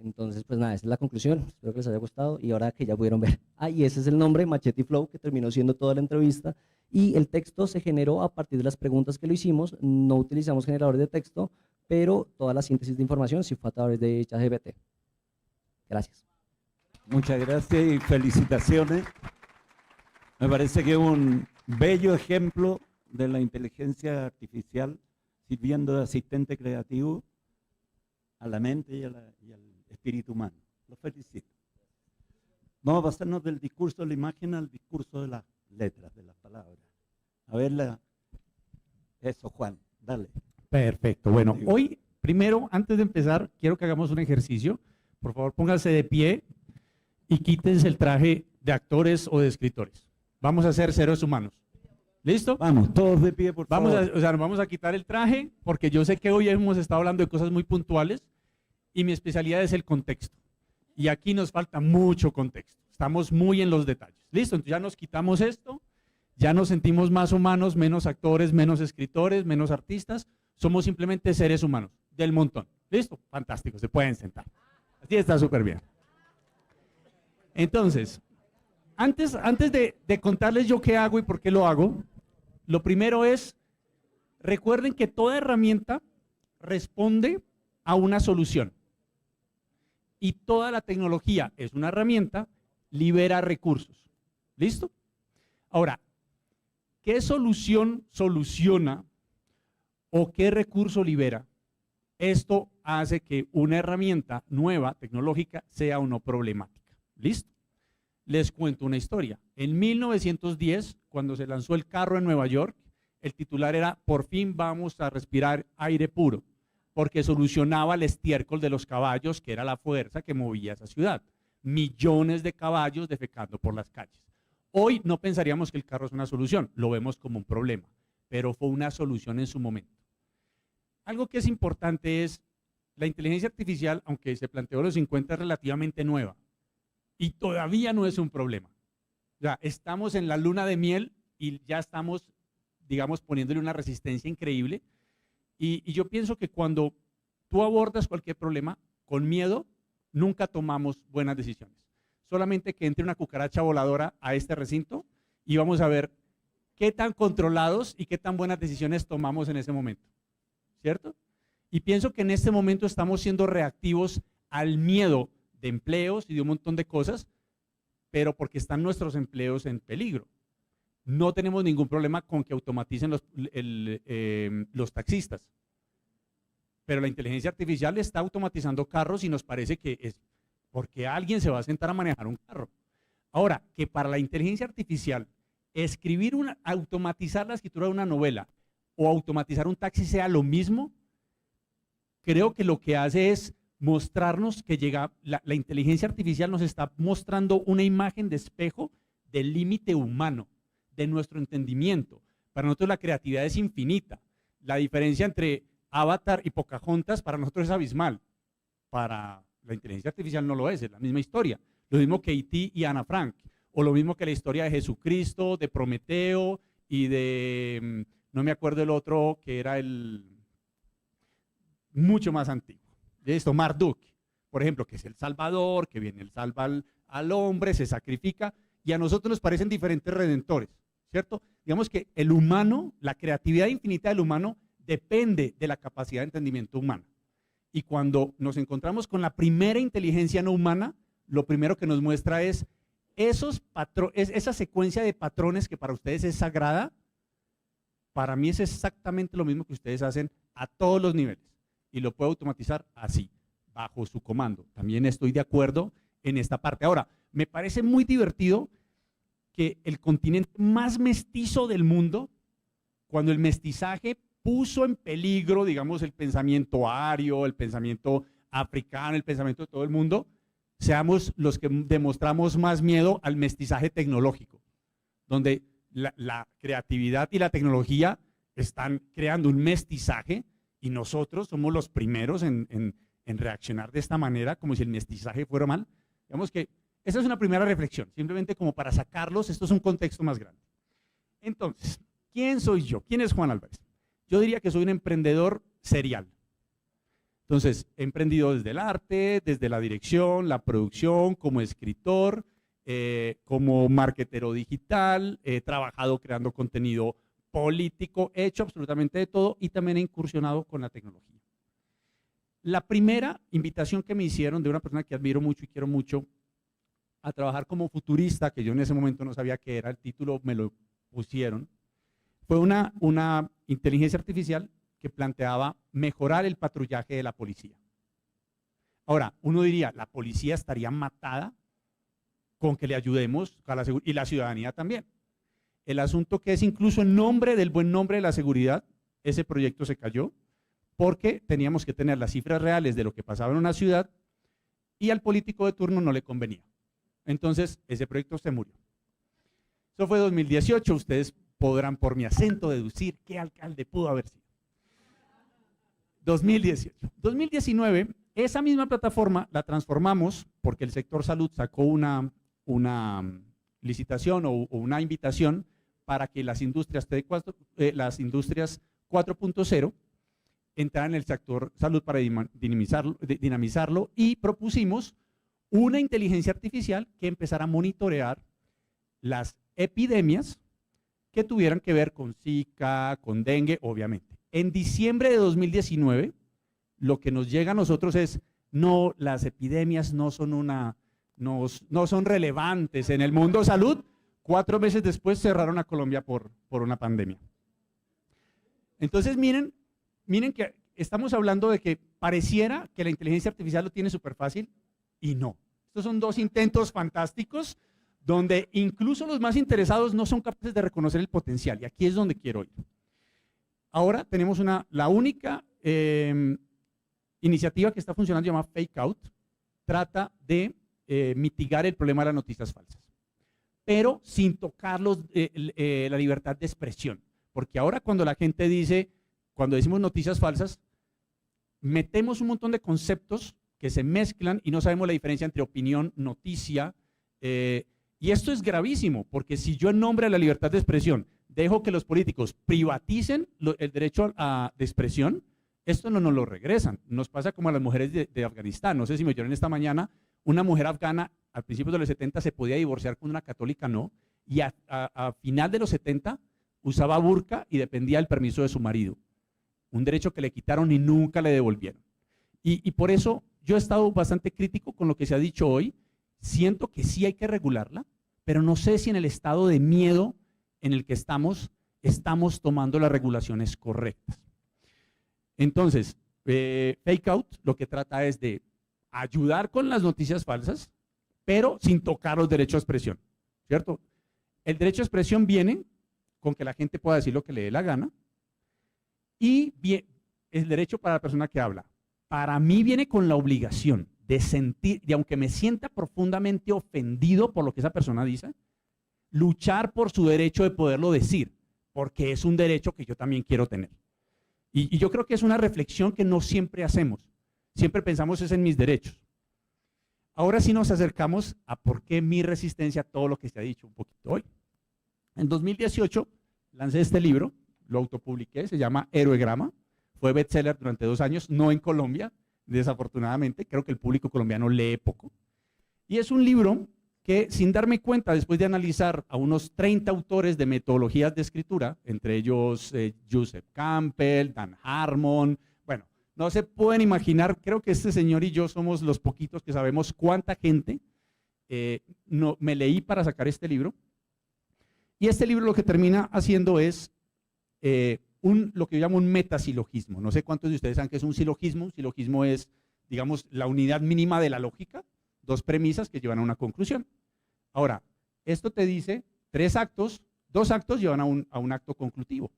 Entonces, pues nada, esa es la conclusión, espero que les haya gustado y ahora que ya pudieron ver. Y ese es el nombre, Machete y Flow, que terminó siendo toda la entrevista y el texto se generó a partir de las preguntas que lo hicimos, no utilizamos generadores de texto, pero toda la síntesis de información sí fue a través de ChatGPT. Gracias. Muchas gracias y felicitaciones. Me parece que es un bello ejemplo de la inteligencia artificial sirviendo de asistente creativo a la mente y al espíritu humano. Los felicito. Vamos a pasarnos del discurso de la imagen al discurso de las letras, de las palabras. A ver, eso, Juan, dale. Perfecto. Bueno, hoy, primero, antes de empezar, quiero que hagamos un ejercicio. Por favor, pónganse de pie y quítense el traje de actores o de escritores. Vamos a ser seres humanos. ¿Listo? Vamos, todos de pie, por favor. Nos vamos a quitar el traje porque yo sé que hoy hemos estado hablando de cosas muy puntuales y mi especialidad es el contexto. Y aquí nos falta mucho contexto. Estamos muy en los detalles. ¿Listo? Entonces ya nos quitamos esto, ya nos sentimos más humanos, menos actores, menos escritores, menos artistas. Somos simplemente seres humanos, del montón. ¿Listo? Fantástico, se pueden sentar. Así está súper bien. Entonces, antes de contarles yo qué hago y por qué lo hago, lo primero es, recuerden que toda herramienta responde a una solución. Y toda la tecnología es una herramienta, libera recursos. ¿Listo? Ahora, ¿qué solución soluciona o qué recurso libera? Esto hace que una herramienta nueva, tecnológica, sea o no problemática. ¿Listo? Les cuento una historia. En 1910, cuando se lanzó el carro en Nueva York, el titular era "Por fin vamos a respirar aire puro", porque solucionaba el estiércol de los caballos, que era la fuerza que movía esa ciudad. Millones de caballos defecando por las calles. Hoy no pensaríamos que el carro es una solución, lo vemos como un problema, pero fue una solución en su momento. Algo que es importante es, la inteligencia artificial, aunque se planteó en los 50, es relativamente nueva y todavía no es un problema. O sea, estamos en la luna de miel y ya estamos, digamos, poniéndole una resistencia increíble. Y yo pienso que cuando tú abordas cualquier problema con miedo, nunca tomamos buenas decisiones. Solamente que entre una cucaracha voladora a este recinto y vamos a ver qué tan controlados y qué tan buenas decisiones tomamos en ese momento. ¿Cierto? Y pienso que en este momento estamos siendo reactivos al miedo de empleos y de un montón de cosas, pero porque están nuestros empleos en peligro. No tenemos ningún problema con que automaticen los taxistas, pero la inteligencia artificial está automatizando carros y nos parece que es porque alguien se va a sentar a manejar un carro. Ahora, que para la inteligencia artificial automatizar la escritura de una novela o automatizar un taxi sea lo mismo, creo que lo que hace es mostrarnos que la inteligencia artificial nos está mostrando una imagen de espejo del límite humano, de nuestro entendimiento. Para nosotros la creatividad es infinita. La diferencia entre Avatar y Pocahontas para nosotros es abismal. Para la inteligencia artificial no lo es la misma historia. Lo mismo que E.T. y Ana Frank, o lo mismo que la historia de Jesucristo, de Prometeo y de, no me acuerdo el otro, que era el mucho más antiguo. Esto, Marduk, por ejemplo, que es el Salvador, que viene, él salva al hombre, se sacrifica, y a nosotros nos parecen diferentes redentores, ¿cierto? Digamos que el humano, la creatividad infinita del humano depende de la capacidad de entendimiento humana. Y cuando nos encontramos con la primera inteligencia no humana, lo primero que nos muestra es esa secuencia de patrones que para ustedes es sagrada, para mí es exactamente lo mismo que ustedes hacen a todos los niveles. Y lo puedo automatizar así, bajo su comando. También estoy de acuerdo en esta parte. Ahora, me parece muy divertido que el continente más mestizo del mundo, cuando el mestizaje puso en peligro, digamos, el pensamiento ario, el pensamiento africano, el pensamiento de todo el mundo, seamos los que demostramos más miedo al mestizaje tecnológico, donde la creatividad y la tecnología están creando un mestizaje y nosotros somos los primeros en reaccionar de esta manera, como si el mestizaje fuera mal. Digamos que esa es una primera reflexión, simplemente como para sacarlos, esto es un contexto más grande. Entonces, ¿quién soy yo? ¿Quién es Juan Álvarez? Yo diría que soy un emprendedor serial. Entonces, he emprendido desde el arte, desde la dirección, la producción, como escritor, como marketero digital, he trabajado creando contenido político, he hecho absolutamente de todo y también he incursionado con la tecnología. La primera invitación que me hicieron de una persona que admiro mucho y quiero mucho a trabajar como futurista, que yo en ese momento no sabía qué era, el título me lo pusieron, fue una inteligencia artificial que planteaba mejorar el patrullaje de la policía. Ahora, uno diría, ¿la policía estaría matada con que le ayudemos a la seguridad? Y la ciudadanía también. El asunto que es incluso en nombre del buen nombre de la seguridad, ese proyecto se cayó porque teníamos que tener las cifras reales de lo que pasaba en una ciudad y al político de turno no le convenía. Entonces, ese proyecto se murió. Eso fue 2018, ustedes podrán por mi acento deducir qué alcalde pudo haber sido. 2018. 2019, esa misma plataforma la transformamos porque el sector salud sacó una licitación o una invitación para que las industrias 4.0 entraran en el sector salud para dinamizarlo y propusimos una inteligencia artificial que empezara a monitorear las epidemias que tuvieran que ver con Zika, con dengue, obviamente. En diciembre de 2019, lo que nos llega a nosotros es, no, las epidemias no son relevantes en el mundo salud. 4 meses después cerraron a Colombia por una pandemia. Entonces miren que estamos hablando de que pareciera que la inteligencia artificial lo tiene súper fácil y no. Estos son 2 intentos fantásticos donde incluso los más interesados no son capaces de reconocer el potencial y aquí es donde quiero ir. Ahora tenemos la única iniciativa que está funcionando, se llama Fake Out, trata de mitigar el problema de las noticias falsas, pero sin tocar la libertad de expresión, porque ahora cuando la gente dice, cuando decimos noticias falsas, metemos un montón de conceptos que se mezclan y no sabemos la diferencia entre opinión, noticia, y esto es gravísimo, porque si yo en nombre de la libertad de expresión dejo que los políticos privaticen el derecho de expresión, esto no nos lo regresan. Nos pasa como a las mujeres de Afganistán. No sé si me oyeron esta mañana, una mujer afgana al principio de los 70 se podía divorciar con una católica, no, y a final de los 70 usaba burka y dependía del permiso de su marido. Un derecho que le quitaron y nunca le devolvieron. Y por eso yo he estado bastante crítico con lo que se ha dicho hoy. Siento que sí hay que regularla, pero no sé si en el estado de miedo en el que estamos tomando las regulaciones correctas. Entonces, Fake Out lo que trata es de ayudar con las noticias falsas, pero sin tocar los derechos de expresión, ¿cierto? El derecho de expresión viene con que la gente pueda decir lo que le dé la gana y el derecho para la persona que habla. Para mí viene con la obligación de sentir, y aunque me sienta profundamente ofendido por lo que esa persona dice, luchar por su derecho de poderlo decir, porque es un derecho que yo también quiero tener. Y yo creo que es una reflexión que no siempre hacemos. Siempre pensamos es en mis derechos. Ahora sí nos acercamos a por qué mi resistencia a todo lo que se ha dicho un poquito hoy. En 2018 lancé este libro, lo autopubliqué, se llama Heroegrama. Fue bestseller durante 2 años, no en Colombia, desafortunadamente. Creo que el público colombiano lee poco. Y es un libro que, sin darme cuenta, después de analizar a unos 30 autores de metodologías de escritura, entre ellos Joseph Campbell, Dan Harmon, bueno, no se pueden imaginar, creo que este señor y yo somos los poquitos que sabemos cuánta gente me leí para sacar este libro. Y este libro lo que termina haciendo es lo que yo llamo un metasilogismo. No sé cuántos de ustedes saben qué es un silogismo. Un silogismo es, digamos, la unidad mínima de la lógica, 2 premisas que llevan a una conclusión. Ahora, esto te dice 3 actos, 2 actos llevan a un acto conclutivo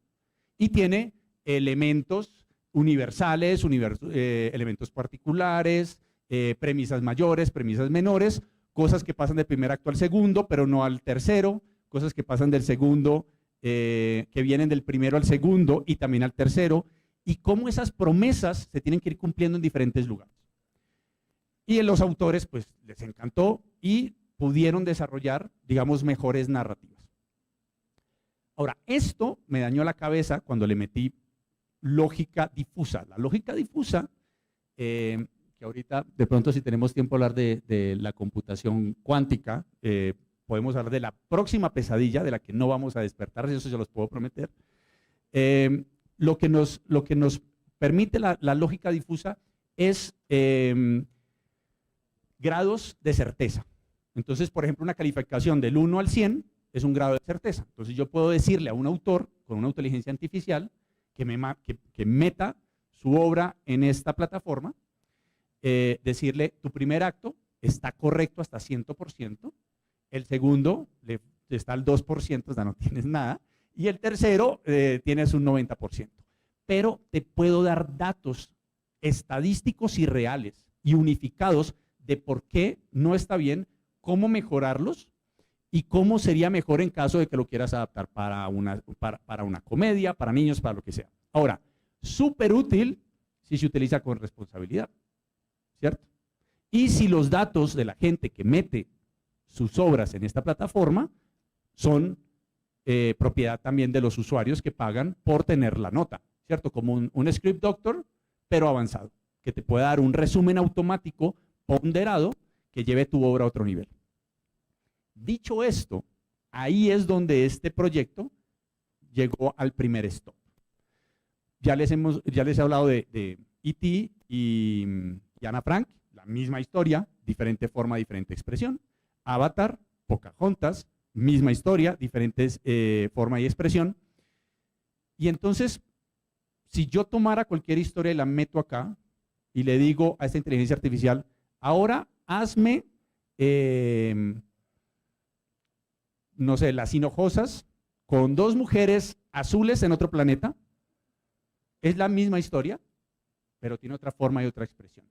y tiene elementos universales, elementos particulares, premisas mayores, premisas menores, cosas que pasan del primer acto al segundo, pero no al tercero, cosas que pasan del segundo que vienen del primero al segundo y también al tercero, y cómo esas promesas se tienen que ir cumpliendo en diferentes lugares. Y a los autores pues les encantó y pudieron desarrollar, digamos, mejores narrativas. Ahora, esto me dañó la cabeza cuando le metí lógica difusa. La lógica difusa, que ahorita de pronto si tenemos tiempo hablar de la computación cuántica, podemos hablar de la próxima pesadilla de la que no vamos a despertar, eso se los puedo prometer. Lo que nos permite la lógica difusa es grados de certeza. Entonces, por ejemplo, una calificación del 1 al 100 es un grado de certeza. Entonces, yo puedo decirle a un autor con una inteligencia artificial que meta su obra en esta plataforma, decirle, tu primer acto está correcto hasta 100%, el segundo está al 2%, o sea, no tienes nada, y el tercero tienes un 90%. Pero te puedo dar datos estadísticos y reales y unificados de por qué no está bien, cómo mejorarlos y cómo sería mejor en caso de que lo quieras adaptar para una comedia, para niños, para lo que sea. Ahora, súper útil si se utiliza con responsabilidad, ¿cierto? Y si los datos de la gente que mete sus obras en esta plataforma son propiedad también de los usuarios que pagan por tener la nota, ¿cierto? Como un script doctor, pero avanzado, que te puede dar un resumen automático ponderado que lleve tu obra a otro nivel. Dicho esto, ahí es donde este proyecto llegó al primer stop. Ya les he hablado de E.T. y Ana Frank, la misma historia, diferente forma, diferente expresión. Avatar, Pocahontas, misma historia, diferentes forma y expresión. Y entonces, si yo tomara cualquier historia y la meto acá y le digo a esta inteligencia artificial, ahora hazme, no sé, Las Hinojosas con dos mujeres azules en otro planeta, es la misma historia, pero tiene otra forma y otra expresión.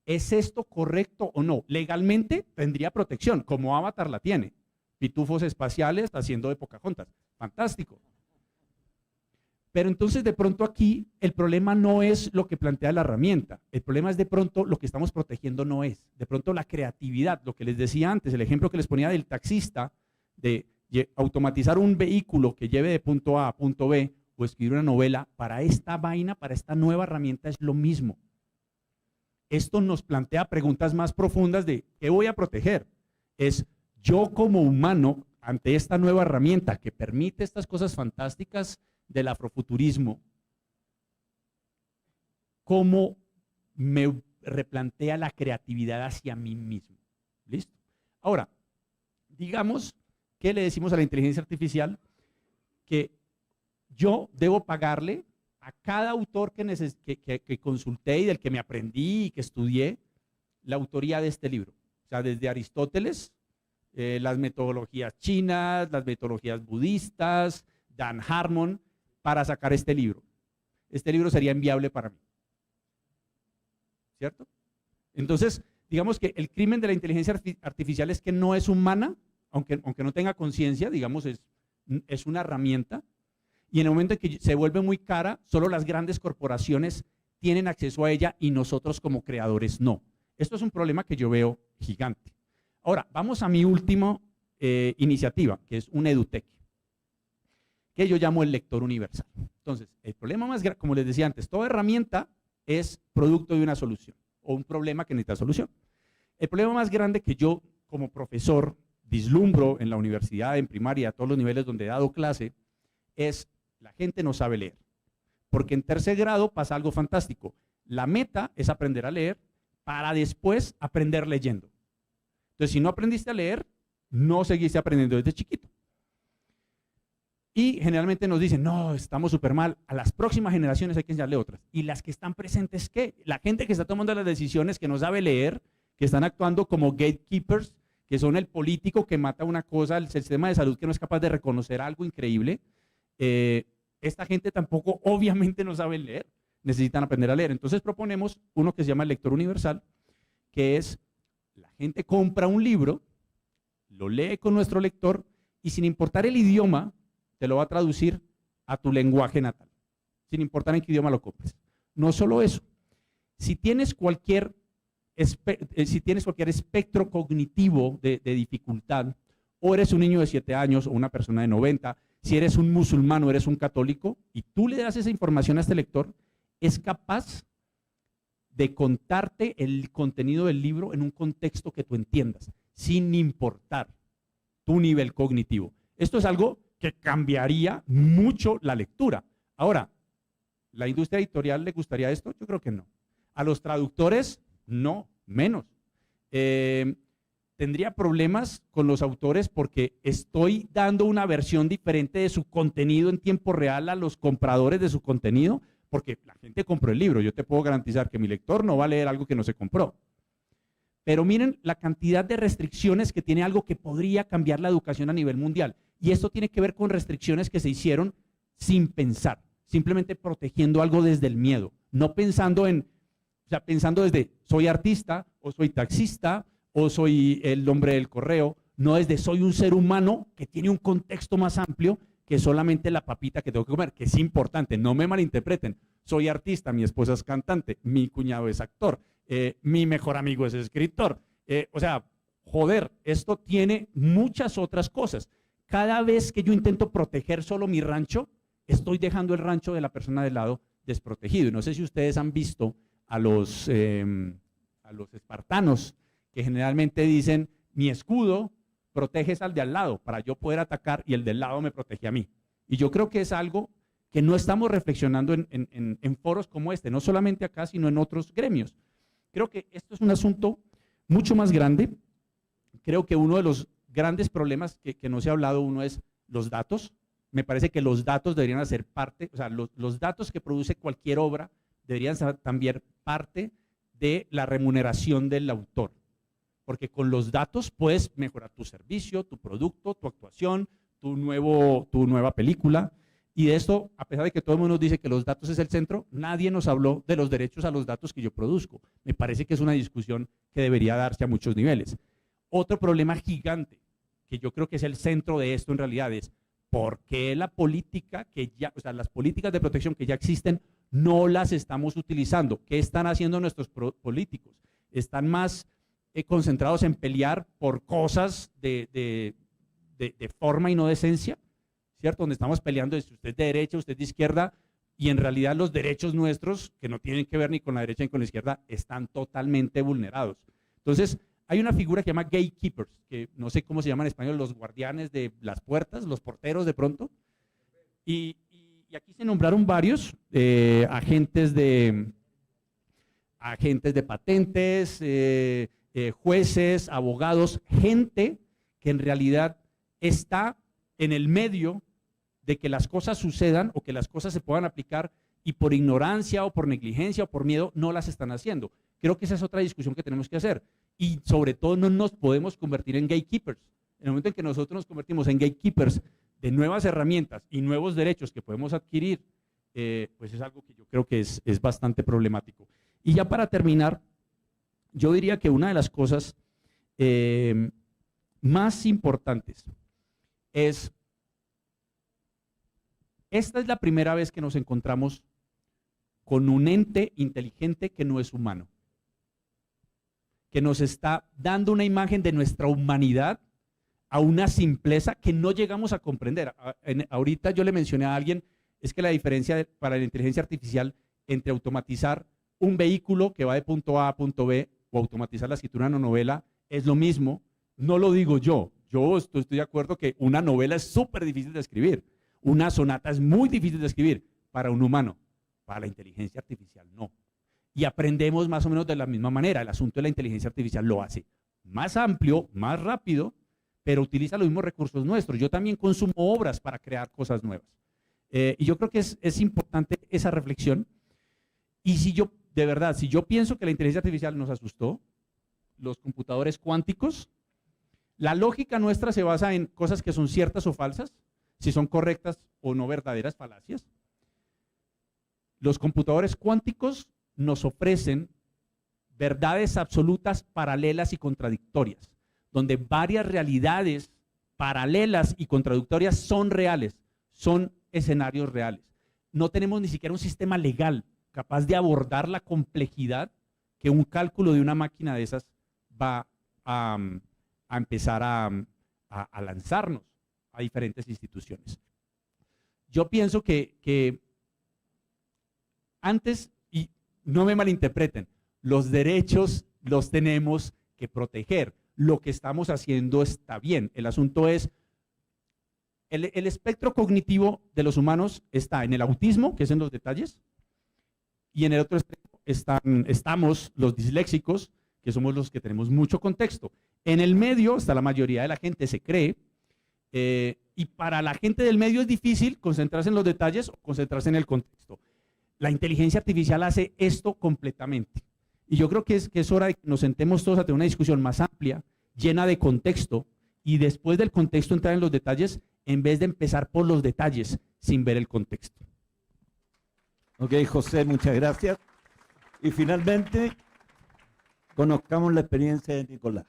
¿Es esto correcto o no? Legalmente tendría protección, como Avatar la tiene. Pitufos espaciales haciendo de Pocahontas. Fantástico. Pero entonces de pronto aquí el problema no es lo que plantea la herramienta. El problema es de pronto lo que estamos protegiendo no es. De pronto la creatividad, lo que les decía antes, el ejemplo que les ponía del taxista, de automatizar un vehículo que lleve de punto A a punto B o escribir una novela, para esta vaina, para esta nueva herramienta es lo mismo. Esto nos plantea preguntas más profundas de ¿qué voy a proteger? Es yo como humano, ante esta nueva herramienta que permite estas cosas fantásticas del afrofuturismo, ¿cómo me replantea la creatividad hacia mí mismo? ¿Listo? Ahora, digamos que le decimos a la inteligencia artificial que yo debo pagarle a cada autor que consulté y del que me aprendí y que estudié la autoría de este libro. O sea, desde Aristóteles, las metodologías chinas, las metodologías budistas, Dan Harmon, para sacar este libro. Este libro sería inviable para mí. ¿Cierto? Entonces, digamos que el crimen de la inteligencia artificial es que no es humana, aunque no tenga conciencia, digamos, es una herramienta. Y en el momento en que se vuelve muy cara, solo las grandes corporaciones tienen acceso a ella y nosotros como creadores no. Esto es un problema que yo veo gigante. Ahora, vamos a mi última iniciativa, que es un EduTech, que yo llamo el lector universal. Entonces, el problema más grande, como les decía antes, toda herramienta es producto de una solución o un problema que necesita solución. El problema más grande que yo como profesor vislumbro en la universidad, en primaria, a todos los niveles donde he dado clase, es la gente no sabe leer. Porque en tercer grado pasa algo fantástico. La meta es aprender a leer para después aprender leyendo. Entonces, si no aprendiste a leer, no seguiste aprendiendo desde chiquito. Y generalmente nos dicen, no, estamos súper mal, a las próximas generaciones hay que enseñarle otras. ¿Y las que están presentes qué? La gente que está tomando las decisiones, que no sabe leer, que están actuando como gatekeepers, que son el político que mata una cosa, el sistema de salud que no es capaz de reconocer algo increíble. Esta gente tampoco obviamente no sabe leer, necesitan aprender a leer. Entonces proponemos uno que se llama el lector universal, que es la gente compra un libro, lo lee con nuestro lector y sin importar el idioma, te lo va a traducir a tu lenguaje natal, sin importar en qué idioma lo compres. No solo eso, si tienes cualquier espectro cognitivo de dificultad, o eres un niño de 7 años o una persona de 90, si eres un musulmán o eres un católico, y tú le das esa información a este lector, es capaz de contarte el contenido del libro en un contexto que tú entiendas, sin importar tu nivel cognitivo. Esto es algo que cambiaría mucho la lectura. Ahora, ¿la industria editorial le gustaría esto? Yo creo que no. A los traductores, no, menos. Tendría problemas con los autores porque estoy dando una versión diferente de su contenido en tiempo real a los compradores de su contenido, porque la gente compró el libro. Yo te puedo garantizar que mi lector no va a leer algo que no se compró. Pero miren la cantidad de restricciones que tiene algo que podría cambiar la educación a nivel mundial. Y esto tiene que ver con restricciones que se hicieron sin pensar, simplemente protegiendo algo desde el miedo, no pensando pensando desde soy artista o soy taxista o soy el hombre del correo, no desde soy un ser humano que tiene un contexto más amplio que solamente la papita que tengo que comer, que es importante, no me malinterpreten. Soy artista, mi esposa es cantante, mi cuñado es actor, mi mejor amigo es escritor. O sea, joder, esto tiene muchas otras cosas. Cada vez que yo intento proteger solo mi rancho, estoy dejando el rancho de la persona del lado desprotegido. Y no sé si ustedes han visto a los espartanos, que generalmente dicen, mi escudo protege al de al lado para yo poder atacar y el del lado me protege a mí. Y yo creo que es algo que no estamos reflexionando en foros como este, no solamente acá, sino en otros gremios. Creo que esto es un asunto mucho más grande. Creo que uno de los grandes problemas que no se ha hablado, uno es los datos. Me parece que los datos deberían hacer parte, o sea, los datos que produce cualquier obra deberían ser también parte de la remuneración del autor. Porque con los datos puedes mejorar tu servicio, tu producto, tu actuación, tu nueva película. Y de esto, a pesar de que todo el mundo nos dice que los datos es el centro, nadie nos habló de los derechos a los datos que yo produzco. Me parece que es una discusión que debería darse a muchos niveles. Otro problema gigante, que yo creo que es el centro de esto en realidad, es por qué la política las políticas de protección que ya existen no las estamos utilizando. ¿Qué están haciendo nuestros políticos? Están más concentrados en pelear por cosas de forma y no de esencia, ¿cierto? Donde estamos peleando de si usted es de derecha, usted es de izquierda, y en realidad los derechos nuestros, que no tienen que ver ni con la derecha ni con la izquierda, están totalmente vulnerados. Entonces, hay una figura que se llama gatekeepers, que no sé cómo se llama en español, los guardianes de las puertas, los porteros de pronto, y aquí se nombraron varios agentes de patentes, jueces, abogados, gente que en realidad está en el medio de que las cosas sucedan o que las cosas se puedan aplicar y por ignorancia o por negligencia o por miedo no las están haciendo. Creo que esa es otra discusión que tenemos que hacer y sobre todo no nos podemos convertir en gatekeepers. En el momento en que nosotros nos convertimos en gatekeepers de nuevas herramientas y nuevos derechos que podemos adquirir, pues es algo que yo creo que es bastante problemático. Y ya para terminar, yo diría que una de las cosas más importantes es, esta es la primera vez que nos encontramos con un ente inteligente que no es humano, que nos está dando una imagen de nuestra humanidad a una simpleza que no llegamos a comprender. Ahorita yo le mencioné a alguien, es que la diferencia para la inteligencia artificial entre automatizar un vehículo que va de punto A a punto B o automatizar la escritura de una novela es lo mismo. No lo digo yo estoy de acuerdo que una novela es súper difícil de escribir, una sonata es muy difícil de escribir para un humano, para la inteligencia artificial no. Y aprendemos más o menos de la misma manera. El asunto de la inteligencia artificial lo hace más amplio, más rápido, pero utiliza los mismos recursos nuestros. Yo también consumo obras para crear cosas nuevas. Y yo creo que es importante esa reflexión. Y si yo pienso que la inteligencia artificial nos asustó, los computadores cuánticos, la lógica nuestra se basa en cosas que son ciertas o falsas, si son correctas o no verdaderas falacias. Los computadores cuánticos nos ofrecen verdades absolutas, paralelas y contradictorias, donde varias realidades paralelas y contradictorias son reales, son escenarios reales. No tenemos ni siquiera un sistema legal capaz de abordar la complejidad que un cálculo de una máquina de esas va a empezar a lanzarnos a diferentes instituciones. Yo pienso que antes, y no me malinterpreten, los derechos los tenemos que proteger. Lo que estamos haciendo está bien. El asunto es, el espectro cognitivo de los humanos está en el autismo, que es en los detalles, y en el otro extremo estamos los disléxicos, que somos los que tenemos mucho contexto. En el medio está la mayoría de la gente, se cree, y para la gente del medio es difícil concentrarse en los detalles o concentrarse en el contexto. La inteligencia artificial hace esto completamente. Y yo creo que es hora de que nos sentemos todos a tener una discusión más amplia, llena de contexto, y después del contexto entrar en los detalles, en vez de empezar por los detalles sin ver el contexto. Ok, José, muchas gracias. Y finalmente, conozcamos la experiencia de Nicolás.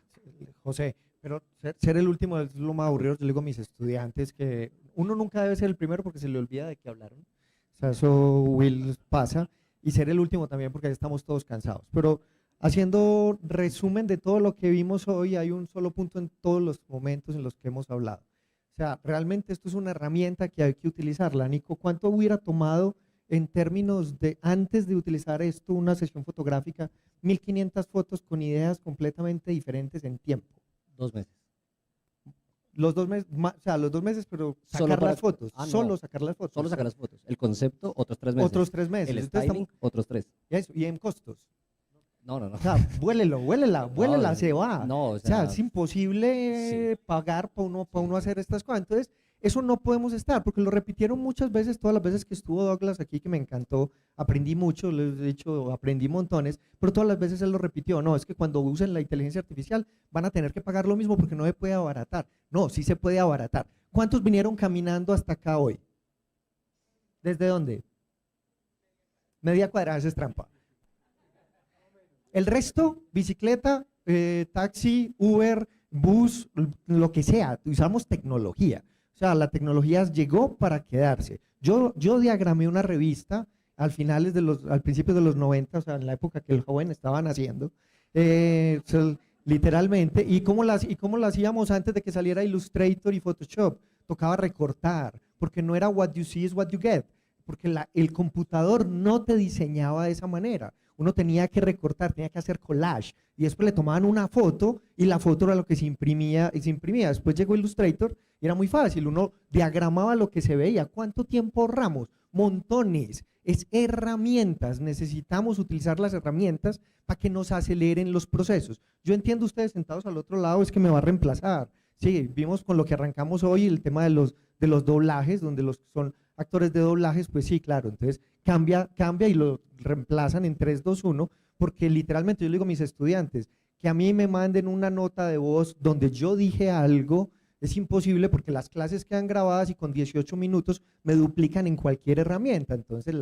José, pero ser el último es lo más aburrido. Yo le digo a mis estudiantes que uno nunca debe ser el primero porque se le olvida de qué hablaron. O sea, eso Will pasa. Y ser el último también porque estamos todos cansados. Pero haciendo resumen de todo lo que vimos hoy, hay un solo punto en todos los momentos en los que hemos hablado. O sea, realmente esto es una herramienta que hay que utilizarla. Nico, ¿cuánto hubiera tomado en términos de antes de utilizar esto una sesión fotográfica? 1500 fotos con ideas completamente diferentes en tiempo. 2 meses. Los 2 meses, o sea, los 2 meses, pero Solo sacar para- las fotos, Ah, no. solo sacar las fotos. Solo sacar las fotos. El concepto, otros 3 meses. Otros 3 meses. El Entonces styling, otros 3. eso, y en costos. No. O sea, vuélela, No, se va. No, O sea, es imposible pagar para uno hacer estas cosas. Entonces, eso no podemos estar, porque lo repitieron muchas veces, todas las veces que estuvo Douglas aquí, que me encantó, aprendí mucho, les he dicho, aprendí montones, pero todas las veces él lo repitió. No, es que cuando usen la inteligencia artificial van a tener que pagar lo mismo porque no se puede abaratar. No, sí se puede abaratar. ¿Cuántos vinieron caminando hasta acá hoy? ¿Desde dónde? Media cuadra, esa es trampa. El resto, bicicleta, taxi, Uber, bus, lo que sea, usamos tecnología. O sea, la tecnología llegó para quedarse. Yo diagramé una revista al principio de los 90, o sea, en la época que el joven estaban haciendo, literalmente, y cómo la hacíamos antes de que saliera Illustrator y Photoshop. Tocaba recortar, porque no era what you see is what you get, porque el computador no te diseñaba de esa manera. Uno tenía que recortar, tenía que hacer collage, y después le tomaban una foto, y la foto era lo que se imprimía, y se imprimía. Después llegó Illustrator, y era muy fácil, uno diagramaba lo que se veía. ¿Cuánto tiempo ahorramos? Montones. Es herramientas, necesitamos utilizar las herramientas para que nos aceleren los procesos. Yo entiendo ustedes sentados al otro lado, es que me va a reemplazar. Sí, vimos con lo que arrancamos hoy el tema de los doblajes, donde los que son actores de doblajes, pues sí, claro, entonces cambia y lo reemplazan en 3, 2, 1, porque literalmente yo le digo a mis estudiantes que a mí me manden una nota de voz donde yo dije algo, es imposible porque las clases quedan grabadas y con 18 minutos me duplican en cualquier herramienta, entonces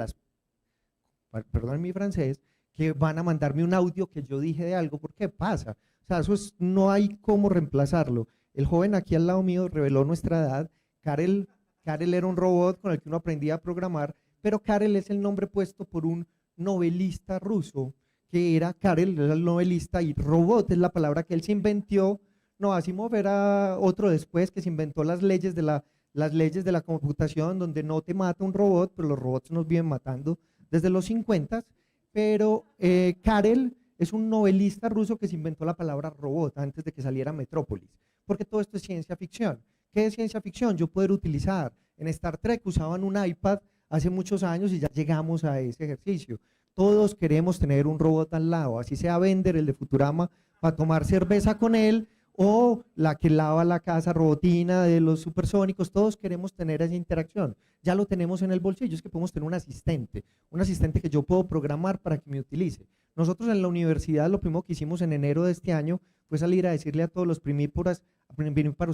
perdón mi francés, que van a mandarme un audio que yo dije de algo, ¿por qué pasa? O sea, no hay cómo reemplazarlo. El joven aquí al lado mío reveló nuestra edad. Karel era un robot con el que uno aprendía a programar, pero Karel es el nombre puesto por un novelista ruso, que era Karel, era el novelista, y robot es la palabra que él se inventó. No, Asimov era otro después que se inventó las leyes de la computación, donde no te mata un robot, pero los robots nos vienen matando desde los 50, pero Karel es un novelista ruso que se inventó la palabra robot antes de que saliera Metrópolis, porque todo esto es ciencia ficción. ¿Qué es ciencia ficción? Yo poder utilizar, en Star Trek usaban un iPad hace muchos años y ya llegamos a ese ejercicio. Todos queremos tener un robot al lado, así sea Bender, el de Futurama, para tomar cerveza con él, o la que lava la casa, Robotina de los supersónicos. Todos queremos tener esa interacción. Ya lo tenemos en el bolsillo, es que podemos tener un asistente que yo puedo programar para que me utilice. Nosotros en la universidad lo primero que hicimos en enero de este año fue salir a decirle a todos los primíparos,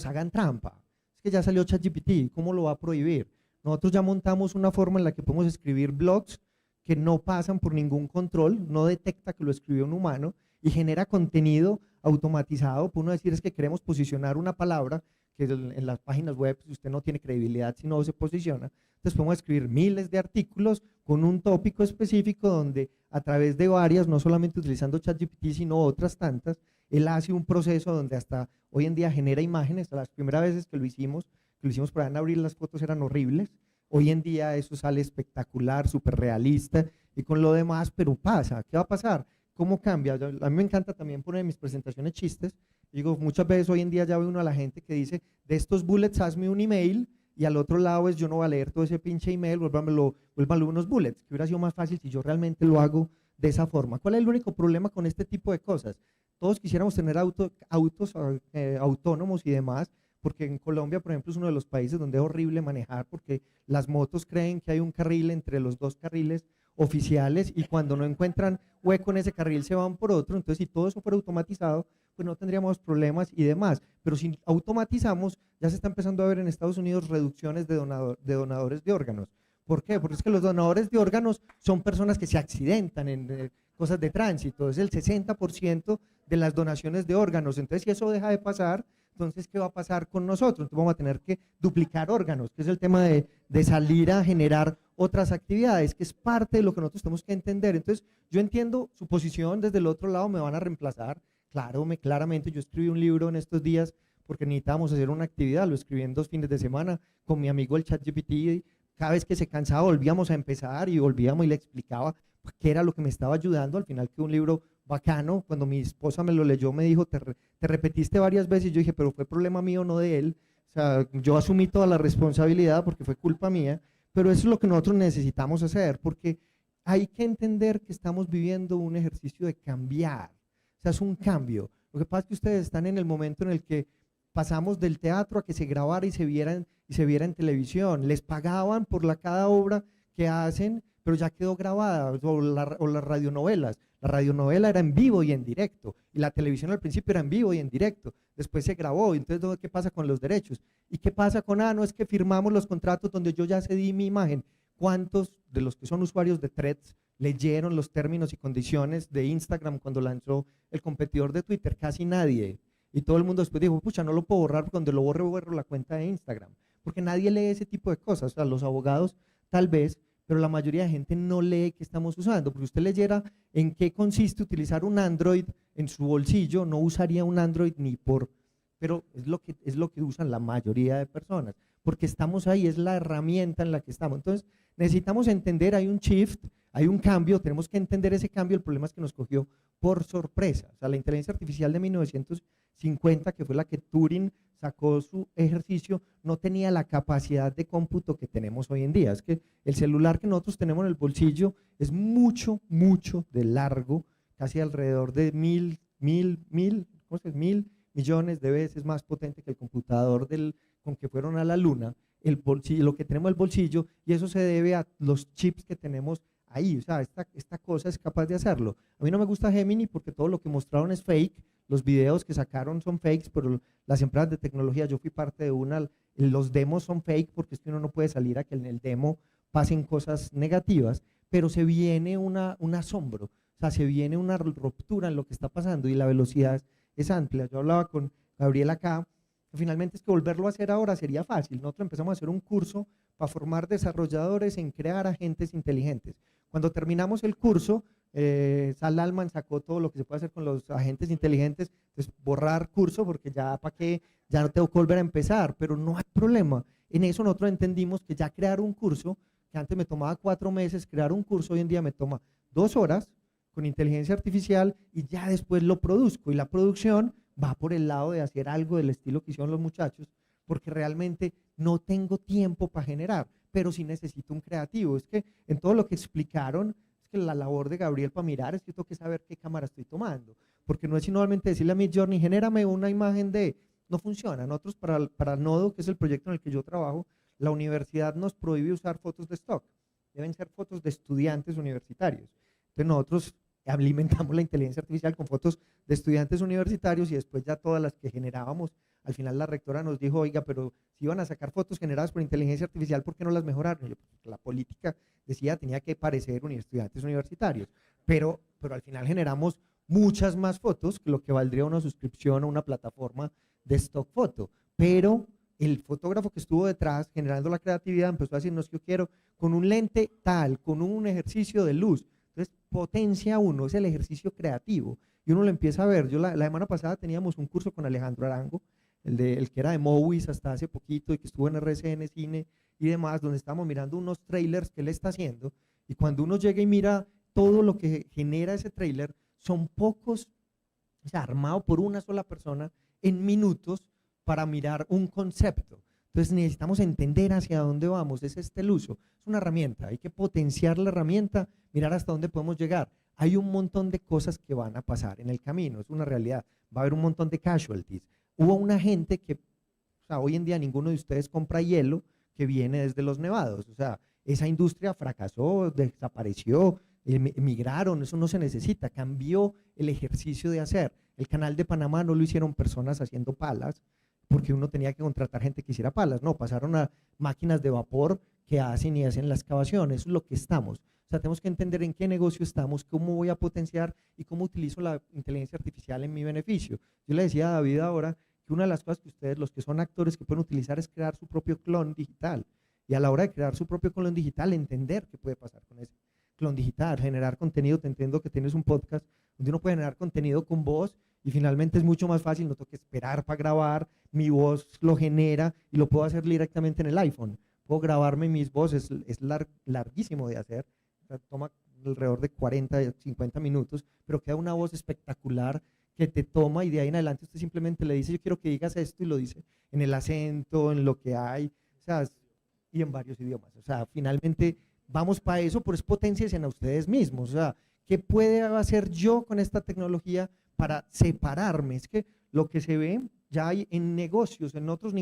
hagan trampa. Es que ya salió ChatGPT, ¿cómo lo va a prohibir? Nosotros ya montamos una forma en la que podemos escribir blogs que no pasan por ningún control, no detecta que lo escribió un humano y genera contenido automatizado. Por uno decir es que queremos posicionar una palabra que en las páginas web usted no tiene credibilidad si no se posiciona. Entonces podemos escribir miles de artículos con un tópico específico donde a través de varias, no solamente utilizando ChatGPT, sino otras tantas, él hace un proceso donde hasta hoy en día genera imágenes. Las primeras veces que lo hicimos por allá en abril, las fotos eran horribles. Hoy en día eso sale espectacular, súper realista y con lo demás, pero pasa. ¿Qué va a pasar? ¿Cómo cambia? A mí me encanta también poner en mis presentaciones chistes. Digo, muchas veces hoy en día ya ve uno a la gente que dice, de estos bullets hazme un email, y al otro lado es yo no voy a leer todo ese pinche email, vuélvalo unos bullets, que hubiera sido más fácil si yo realmente lo hago de esa forma. ¿Cuál es el único problema con este tipo de cosas? Todos quisiéramos tener autos autónomos y demás, porque en Colombia, por ejemplo, es uno de los países donde es horrible manejar, porque las motos creen que hay un carril entre los dos carriles oficiales y cuando no encuentran hueco en ese carril se van por otro. Entonces, si todo eso fuera automatizado, pues no tendríamos problemas y demás. Pero si automatizamos, ya se está empezando a ver en Estados Unidos reducciones de donadores de órganos. ¿Por qué? Porque es que los donadores de órganos son personas que se accidentan en cosas de tránsito. Es el 60% de las donaciones de órganos. Entonces, si eso deja de pasar, entonces, ¿qué va a pasar con nosotros? Entonces, vamos a tener que duplicar órganos, que es el tema de salir a generar otras actividades, que es parte de lo que nosotros tenemos que entender. Entonces, yo entiendo su posición, desde el otro lado me van a reemplazar. Claro, claramente, yo escribí un libro en estos días porque necesitábamos hacer una actividad, lo escribí en 2 fines de semana con mi amigo el ChatGPT. Cada vez que se cansaba volvíamos a empezar y volvíamos y le explicaba qué era lo que me estaba ayudando. Al final quedó un libro bacano. Cuando mi esposa me lo leyó me dijo, te repetiste varias veces. Yo dije, pero fue problema mío, no de él. O sea, yo asumí toda la responsabilidad porque fue culpa mía, pero eso es lo que nosotros necesitamos hacer, porque hay que entender que estamos viviendo un ejercicio de cambiar. O sea, es un cambio. Lo que pasa es que ustedes están en el momento en el que pasamos del teatro a que se grabara y se viera en televisión. Les pagaban por cada obra que hacen, pero ya quedó grabada, o las radionovelas. La radionovela era en vivo y en directo, y la televisión al principio era en vivo y en directo, después se grabó. Entonces, ¿qué pasa con los derechos? ¿Y qué pasa con, no es que firmamos los contratos donde yo ya cedí mi imagen? ¿Cuántos de los que son usuarios de Threads leyeron los términos y condiciones de Instagram cuando lanzó el competidor de Twitter? Casi nadie. Y todo el mundo después dijo, pucha, no lo puedo borrar, porque cuando lo borro la cuenta de Instagram. Porque nadie lee ese tipo de cosas. O sea, los abogados tal vez, pero la mayoría de gente no lee qué estamos usando. Porque usted leyera en qué consiste utilizar un Android en su bolsillo, no usaría un Android ni por, pero es lo que usan la mayoría de personas. Porque estamos ahí, es la herramienta en la que estamos. Entonces, necesitamos entender, hay un shift, hay un cambio, tenemos que entender ese cambio. El problema es que nos cogió por sorpresa. O sea, la inteligencia artificial de 1950, que fue la que Turing sacó su ejercicio, no tenía la capacidad de cómputo que tenemos hoy en día. Es que el celular que nosotros tenemos en el bolsillo es mucho, mucho de largo, casi alrededor de mil millones de veces más potente que el computador con que fueron a la luna. El bolsillo, lo que tenemos en el bolsillo, y eso se debe a los chips que tenemos ahí. O sea, esta cosa es capaz de hacerlo. A mí no me gusta Gemini porque todo lo que mostraron es fake. Los videos que sacaron son fakes, pero las empresas de tecnología, yo fui parte de una, los demos son fake porque es que uno no puede salir a que en el demo pasen cosas negativas, pero se viene un asombro, o sea, se viene una ruptura en lo que está pasando y la velocidad es amplia. Yo hablaba con Gabriel acá, que finalmente es que volverlo a hacer ahora sería fácil. Nosotros empezamos a hacer un curso para formar desarrolladores en crear agentes inteligentes. Cuando terminamos el curso, Sal Altman sacó todo lo que se puede hacer con los agentes inteligentes, entonces borrar curso porque ya para qué, ya no tengo que volver a empezar, pero no hay problema. En eso nosotros entendimos que ya crear un curso, que antes me tomaba 4 meses, crear un curso hoy en día me toma 2 horas con inteligencia artificial y ya después lo produzco, y la producción va por el lado de hacer algo del estilo que hicieron los muchachos, porque realmente no tengo tiempo para generar, pero sí necesito un creativo. Es que en todo lo que explicaron, es que la labor de Gabriel para mirar es que tengo que saber qué cámara estoy tomando, porque no es simplemente decirle a Midjourney, genérame una imagen no funciona. Nosotros para Nodo, que es el proyecto en el que yo trabajo, la universidad nos prohíbe usar fotos de stock, deben ser fotos de estudiantes universitarios. Entonces nosotros alimentamos la inteligencia artificial con fotos de estudiantes universitarios y después ya todas las que generábamos, al final la rectora nos dijo, oiga, pero si iban a sacar fotos generadas por inteligencia artificial, ¿por qué no las mejoraron? Y yo, pues, la política decía tenía que parecer estudiantes universitarios, pero al final generamos muchas más fotos que lo que valdría una suscripción a una plataforma de stock foto. pero el fotógrafo que estuvo detrás generando la creatividad empezó a decirnos que yo quiero con un lente tal, con un ejercicio de luz. Entonces potencia uno, es el ejercicio creativo y uno lo empieza a ver. Yo la semana pasada teníamos un curso con Alejandro Arango, el que era de Movies hasta hace poquito y que estuvo en RCN Cine y demás, donde estábamos mirando unos trailers que él está haciendo, y cuando uno llega y mira todo lo que genera ese trailer, son pocos, o sea, armado por una sola persona en minutos para mirar un concepto. Entonces necesitamos entender hacia dónde vamos, es el uso, es una herramienta, hay que potenciar la herramienta, mirar hasta dónde podemos llegar. Hay un montón de cosas que van a pasar en el camino, es una realidad, va a haber un montón de casualties. Hubo una gente que, o sea, hoy en día ninguno de ustedes compra hielo que viene desde los nevados, o sea, esa industria fracasó, desapareció, emigraron, eso no se necesita, cambió el ejercicio de hacer. El canal de Panamá no lo hicieron personas haciendo palas, porque uno tenía que contratar gente que hiciera palas, no, pasaron a máquinas de vapor que hacen y hacen la excavación, eso es lo que estamos. O sea, tenemos que entender en qué negocio estamos, cómo voy a potenciar y cómo utilizo la inteligencia artificial en mi beneficio. Yo le decía a David ahora que una de las cosas que ustedes, los que son actores, que pueden utilizar es crear su propio clon digital. Y a la hora de crear su propio clon digital, entender qué puede pasar con ese clon digital, generar contenido. Te entiendo que tienes un podcast donde uno puede generar contenido con voz y finalmente es mucho más fácil, no tengo que esperar para grabar, mi voz lo genera y lo puedo hacer directamente en el iPhone. Puedo grabarme mis voces, es larguísimo de hacer, o sea, toma alrededor de 40, 50 minutos, pero queda una voz espectacular que te toma y de ahí en adelante usted simplemente le dice, yo quiero que digas esto y lo dice en el acento, en lo que hay, o sea, y en varios idiomas. O sea, finalmente vamos para eso, pero es potencia en ustedes mismos. O sea, ¿qué puede hacer yo con esta tecnología para separarme? Es que lo que se ve ya hay en negocios, en otros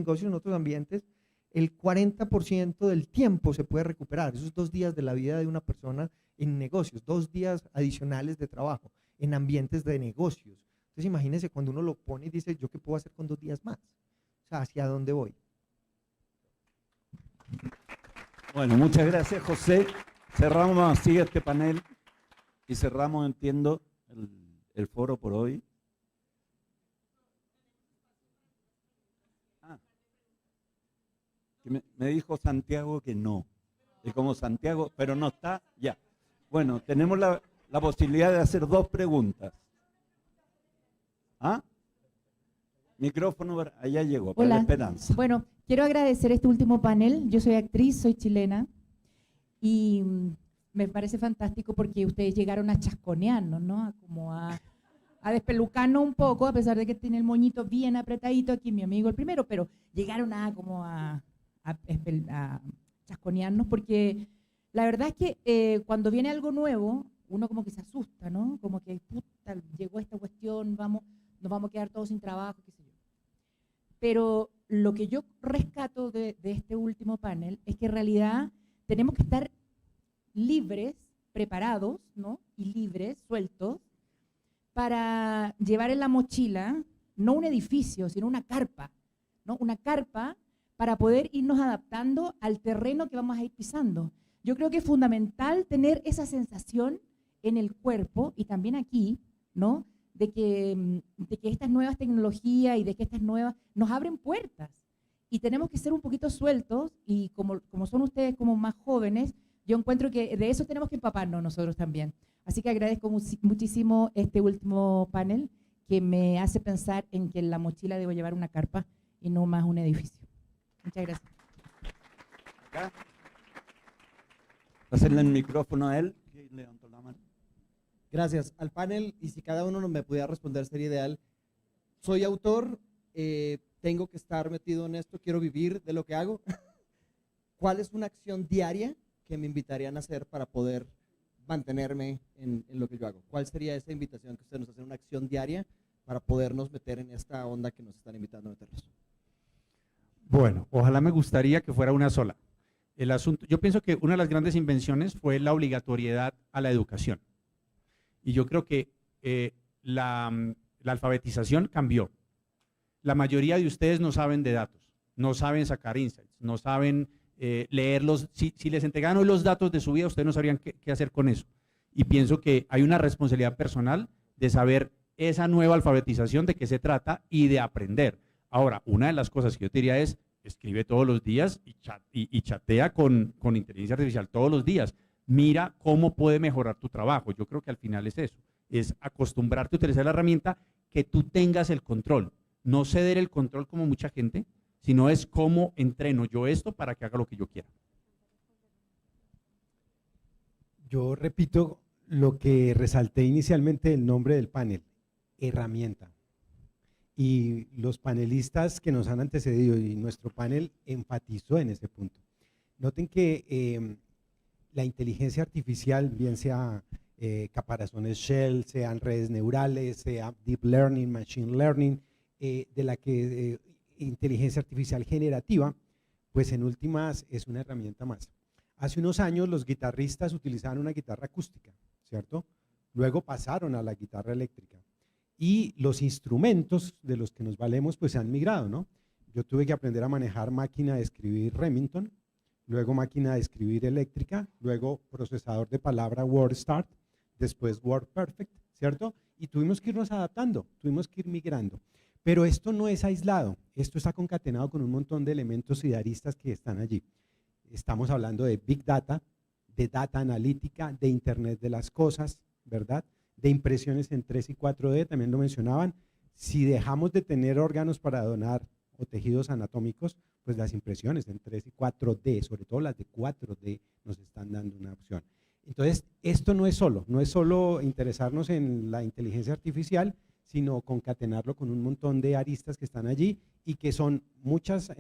ambientes, el 40% del tiempo se puede recuperar. Esos 2 días de la vida de una persona en negocios, 2 días adicionales de trabajo en ambientes de negocios. Entonces imagínense cuando uno lo pone y dice, ¿yo qué puedo hacer con 2 días más? O sea, ¿hacia dónde voy? Bueno, muchas gracias, José. Cerramos así este panel y cerramos, entiendo, el foro por hoy. Me dijo Santiago que no. Y como Santiago, pero no está, ya. Bueno, tenemos la posibilidad de hacer 2 preguntas. ¿Ah? Micrófono, allá llegó, para la esperanza. Bueno, quiero agradecer este último panel. Yo soy actriz, soy chilena y me parece fantástico porque ustedes llegaron a chasconearnos, ¿no? A despelucarnos un poco, a pesar de que tiene el moñito bien apretadito aquí mi amigo el primero, pero llegaron a chasconearnos porque la verdad es que cuando viene algo nuevo, uno como que se asusta, ¿no? Como que, puta, llegó esta cuestión, nos vamos a quedar todos sin trabajo, qué sé yo. Pero lo que yo rescato de este último panel es que en realidad tenemos que estar libres, preparados, ¿no? Y libres, sueltos, para llevar en la mochila, no un edificio, sino una carpa, ¿no? Una carpa para poder irnos adaptando al terreno que vamos a ir pisando. Yo creo que es fundamental tener esa sensación en el cuerpo y también aquí, ¿no? De que estas nuevas tecnologías y de que estas nuevas nos abren puertas y tenemos que ser un poquito sueltos y como son ustedes como más jóvenes, yo encuentro que de eso tenemos que empaparnos nosotros también. Así que agradezco muchísimo este último panel que me hace pensar en que en la mochila debo llevar una carpa y no más un edificio. Muchas gracias. Acá. Hacerle el micrófono a él. Levantó la mano. Gracias al panel, y si cada uno me pudiera responder sería ideal. Soy autor, tengo que estar metido en esto, quiero vivir de lo que hago. ¿Cuál es una acción diaria que me invitarían a hacer para poder mantenerme en lo que yo hago? ¿Cuál sería esa invitación que ustedes nos hacen, una acción diaria para podernos meter en esta onda que nos están invitando a meternos? Bueno, ojalá me gustaría que fuera una sola. El asunto, yo pienso que una de las grandes invenciones fue la obligatoriedad a la educación. Y yo creo que la alfabetización cambió. La mayoría de ustedes no saben de datos, no saben sacar insights, no saben leerlos. Si les entregaran hoy los datos de su vida, ustedes no sabrían qué hacer con eso. Y pienso que hay una responsabilidad personal de saber esa nueva alfabetización, de qué se trata y de aprender. Ahora, una de las cosas que yo te diría es, escribe todos los días y chatea con inteligencia artificial todos los días. Mira cómo puede mejorar tu trabajo. Yo creo que al final es eso, es acostumbrarte a utilizar la herramienta, que tú tengas el control. No ceder el control como mucha gente, sino es cómo entreno yo esto para que haga lo que yo quiera. Yo repito lo que resalté inicialmente del nombre del panel, herramienta. Y los panelistas que nos han antecedido y nuestro panel enfatizó en ese punto. Noten que la inteligencia artificial, bien sea caparazones Shell, sean redes neurales, sea Deep Learning, Machine Learning, de la que inteligencia artificial generativa, pues en últimas es una herramienta más. Hace unos años los guitarristas utilizaban una guitarra acústica, ¿cierto? Luego pasaron a la guitarra eléctrica. Y los instrumentos de los que nos valemos pues se han migrado, ¿no? Yo tuve que aprender a manejar máquina de escribir Remington, luego máquina de escribir eléctrica, luego procesador de palabra WordStart, después WordPerfect, ¿cierto? Y tuvimos que irnos adaptando, tuvimos que ir migrando. Pero esto no es aislado, esto está concatenado con un montón de elementos y de aristas que están allí. Estamos hablando de Big Data, de Data Analítica, de Internet de las Cosas, ¿verdad? De impresiones en 3 y 4D, también lo mencionaban. Si dejamos de tener órganos para donar o tejidos anatómicos, pues las impresiones en 3 y 4D, sobre todo las de 4D, nos están dando una opción. Entonces, esto no es solo interesarnos en la inteligencia artificial, sino concatenarlo con un montón de aristas que están allí y que son muchas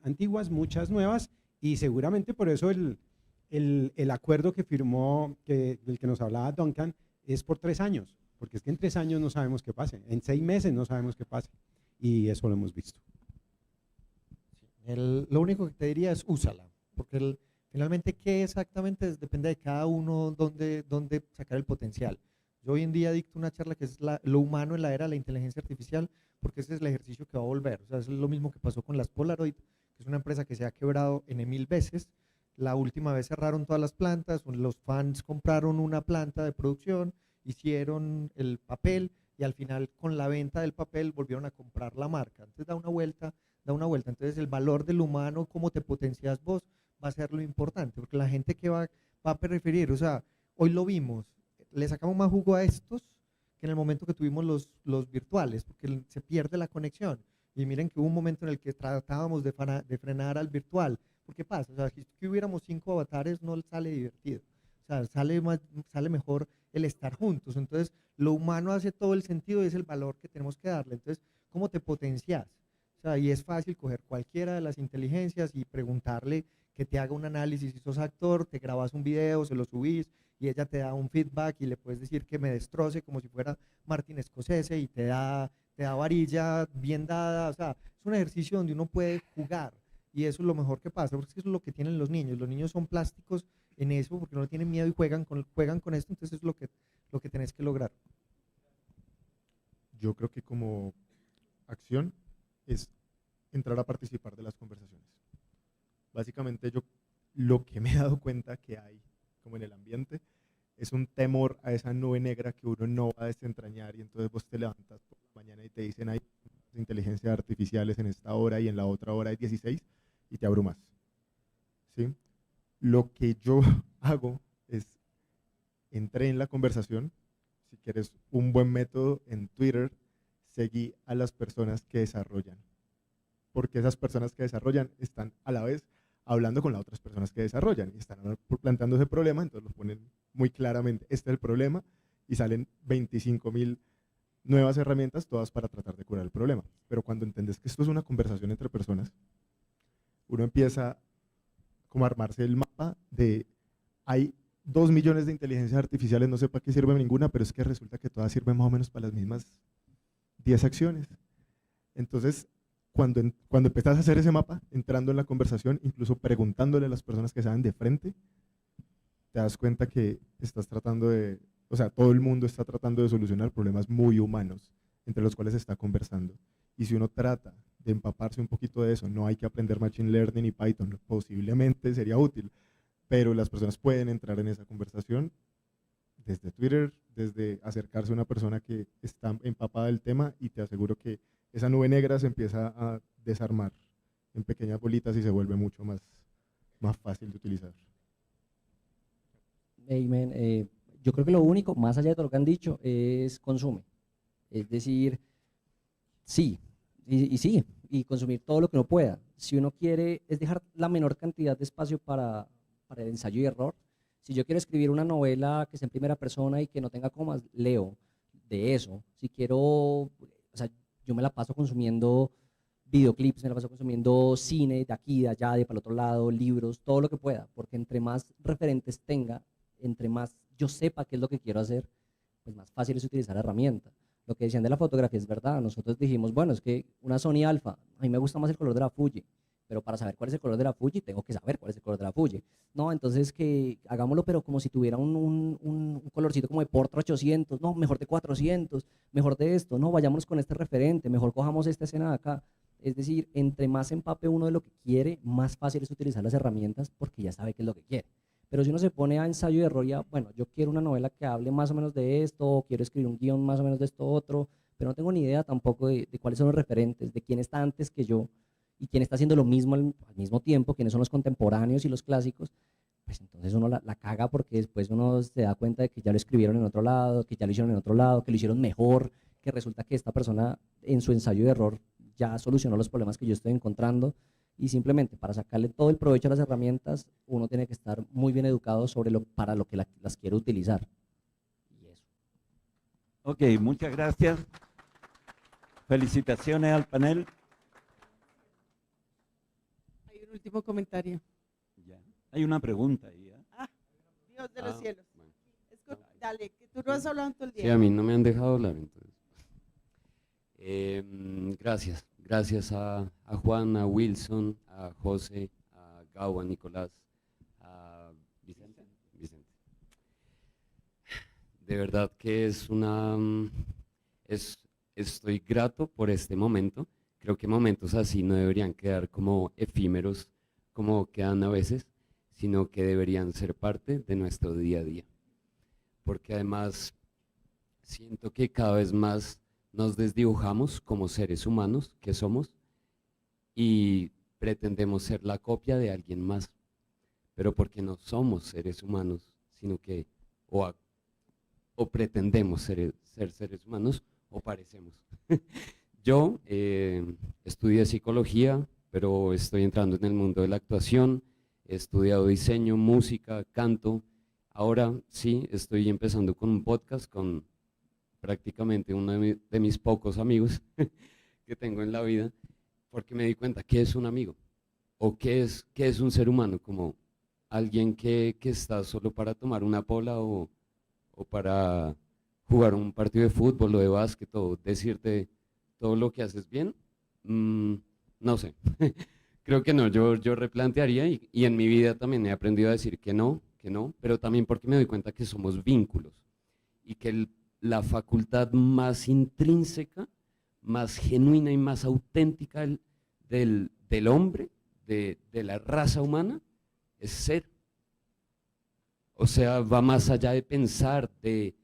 antiguas, muchas nuevas, y seguramente por eso el acuerdo que firmó, del que nos hablaba Duncan, es por 3 años, porque es que en 3 años no sabemos qué pase, en 6 meses no sabemos qué pase, y eso lo hemos visto. Lo único que te diría es úsala, porque finalmente qué exactamente depende de cada uno dónde sacar el potencial. Yo hoy en día dicto una charla que es lo humano en la era de la inteligencia artificial, porque ese es el ejercicio que va a volver. O sea, es lo mismo que pasó con las Polaroid, que es una empresa que se ha quebrado N 1000 veces. La última vez cerraron todas las plantas, los fans compraron una planta de producción, hicieron el papel y al final con la venta del papel volvieron a comprar la marca. Entonces da una vuelta. Entonces el valor del humano, cómo te potencias vos, va a ser lo importante, porque la gente que va a preferir, o sea, hoy lo vimos, le sacamos más jugo a estos que en el momento que tuvimos los virtuales, porque se pierde la conexión. Y miren que hubo un momento en el que tratábamos de frenar al virtual. ¿Por qué pasa? O sea, si hubiéramos 5 avatares no sale divertido. O sea, sale mejor el estar juntos. Entonces, lo humano hace todo el sentido y es el valor que tenemos que darle. Entonces, ¿cómo te potencias? O sea, y es fácil coger cualquiera de las inteligencias y preguntarle que te haga un análisis. Si sos actor, te grabas un video, se lo subís y ella te da un feedback y le puedes decir que me destroce como si fuera Martin Scorsese y te da varilla bien dada. O sea, es un ejercicio donde uno puede jugar y eso es lo mejor que pasa, porque eso es lo que tienen los niños. Los niños son plásticos en eso porque no tienen miedo y juegan con esto, entonces es lo que tenés que lograr. Yo creo que como acción es entrar a participar de las conversaciones. Básicamente yo lo que me he dado cuenta que hay como en el ambiente es un temor a esa nube negra que uno no va a desentrañar y entonces vos te levantas por la mañana y te dicen hay inteligencias artificiales en esta hora y en la otra hora hay 16 y te abrumas. ¿Sí? Lo que yo hago es entré en la conversación. Si quieres un buen método en Twitter, seguí a las personas que desarrollan, porque esas personas que desarrollan están a la vez hablando con las otras personas que desarrollan y están planteando ese problema, entonces lo ponen muy claramente, este es el problema, y salen 25.000 nuevas herramientas, todas para tratar de curar el problema. Pero cuando entendés que esto es una conversación entre personas, uno empieza como a armarse el mapa de hay 2 millones de inteligencias artificiales, no sé para qué sirve ninguna, pero es que resulta que todas sirven más o menos para las mismas 10 acciones. Entonces, cuando empezás a hacer ese mapa, entrando en la conversación, incluso preguntándole a las personas que saben de frente, te das cuenta que estás tratando de, o sea, todo el mundo está tratando de solucionar problemas muy humanos, entre los cuales se está conversando. Y si uno trata de empaparse un poquito de eso, no hay que aprender Machine Learning y Python, posiblemente sería útil, pero las personas pueden entrar en esa conversación desde Twitter, desde acercarse a una persona que está empapada del tema, y te aseguro que esa nube negra se empieza a desarmar en pequeñas bolitas y se vuelve mucho más fácil de utilizar. Amen. Yo creo que lo único, más allá de todo lo que han dicho, es consume. Es decir, sí, y sí, y consumir todo lo que uno pueda. Si uno quiere, es dejar la menor cantidad de espacio para el ensayo y error. Si yo quiero escribir una novela que sea en primera persona y que no tenga comas, leo de eso. Si quiero, o sea, yo me la paso consumiendo videoclips, me la paso consumiendo cine de aquí, de allá, de para el otro lado, libros, todo lo que pueda, porque entre más referentes tenga, entre más yo sepa qué es lo que quiero hacer, pues más fácil es utilizar la herramienta. Lo que decían de la fotografía es verdad. Nosotros dijimos, bueno, es que una Sony Alpha, a mí me gusta más el color de la Fuji, pero para saber cuál es el color de la Fuji, tengo que saber cuál es el color de la Fuji. No, entonces que hagámoslo, pero como si tuviera un colorcito como de Portra 800, no, mejor de 400, mejor de esto, no, vayámonos con este referente, mejor cojamos esta escena de acá. Es decir, entre más empape uno de lo que quiere, más fácil es utilizar las herramientas porque ya sabe qué es lo que quiere. Pero si uno se pone a ensayo y error, ya, bueno, yo quiero una novela que hable más o menos de esto, o quiero escribir un guión más o menos de esto otro, pero no tengo ni idea tampoco de cuáles son los referentes, de quién está antes que yo y quién está haciendo lo mismo al mismo tiempo, quiénes son los contemporáneos y los clásicos, pues entonces uno la caga porque después uno se da cuenta de que ya lo escribieron en otro lado, que ya lo hicieron en otro lado, que lo hicieron mejor, que resulta que esta persona en su ensayo de error ya solucionó los problemas que yo estoy encontrando. Y simplemente para sacarle todo el provecho a las herramientas, uno tiene que estar muy bien educado sobre para lo que las quiere utilizar. Y eso. Ok, muchas gracias. Felicitaciones al panel. Hay un último comentario. Ya. Hay una pregunta ahí. Ah, Dios de los cielos. Dale, que tú no has hablado en todo el día. Sí, a mí no me han dejado hablar, entonces. Gracias a Juan, a Wilson, a José, a Gau, a Nicolás, a Vicente. De verdad que estoy grato por este momento. Creo que momentos así no deberían quedar como efímeros, como quedan a veces, sino que deberían ser parte de nuestro día a día. Porque además siento que cada vez más nos desdibujamos como seres humanos que somos y pretendemos ser la copia de alguien más, pero porque no somos seres humanos, sino que o pretendemos ser seres humanos o parecemos. Yo estudié psicología, pero estoy entrando en el mundo de la actuación, he estudiado diseño, música, canto. Ahora sí, estoy empezando con un podcast con prácticamente uno de mis pocos amigos que tengo en la vida, porque me di cuenta que es un amigo, o qué es un ser humano, como alguien que está solo para tomar una pola o para jugar un partido de fútbol o de básquet o decirte todo lo que haces bien. No sé, creo que no, yo replantearía y en mi vida también he aprendido a decir que no, pero también porque me doy cuenta que somos vínculos y que la facultad más intrínseca, más genuina y más auténtica del hombre, de la raza humana, es ser. O sea, va más allá de pensar, de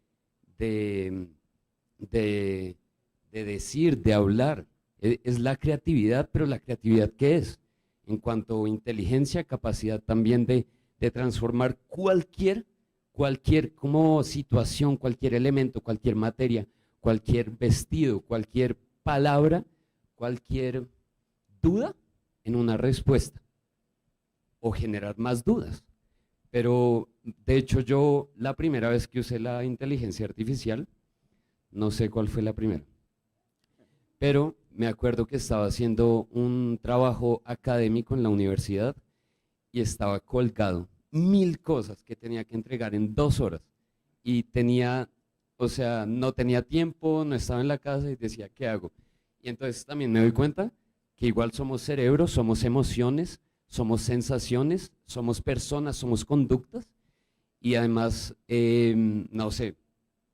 decir, de hablar. Es la creatividad, pero la creatividad ¿qué es? En cuanto a inteligencia, capacidad también de transformar cualquier como situación, cualquier elemento, cualquier materia, cualquier vestido, cualquier palabra, cualquier duda en una respuesta o generar más dudas. Pero de hecho yo la primera vez que usé la inteligencia artificial, no sé cuál fue la primera, pero me acuerdo que estaba haciendo un trabajo académico en la universidad y estaba colgado 1000 cosas que tenía que entregar en 2 horas y no tenía tiempo, no estaba en la casa y decía, ¿qué hago? Y entonces también me doy cuenta que igual somos cerebros, somos emociones, somos sensaciones, somos personas, somos conductas y además, no sé,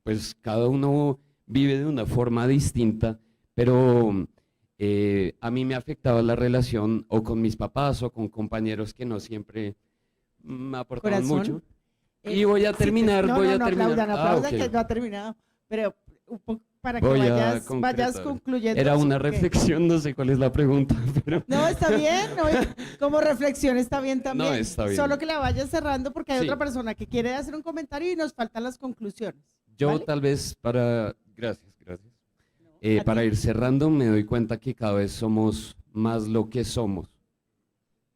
pues cada uno vive de una forma distinta, pero a mí me afectaba la relación o con mis papás o con compañeros que no siempre me aportaban mucho. Y voy a terminar, no, voy a no, terminar. Aplaudan, okay. Que no ha terminado. Pero para que Voy a vayas concretar. concluyendo. Era una Ok. reflexión, no sé cuál es la pregunta, pero No, está bien, no, como reflexión está bien también. No, está bien. Solo que la vayas cerrando porque hay Sí. otra persona que quiere hacer un comentario y nos faltan las conclusiones. yo ¿vale? tal vez gracias. a Para ti. ir cerrando, me doy cuenta que cada vez somos más lo que somos.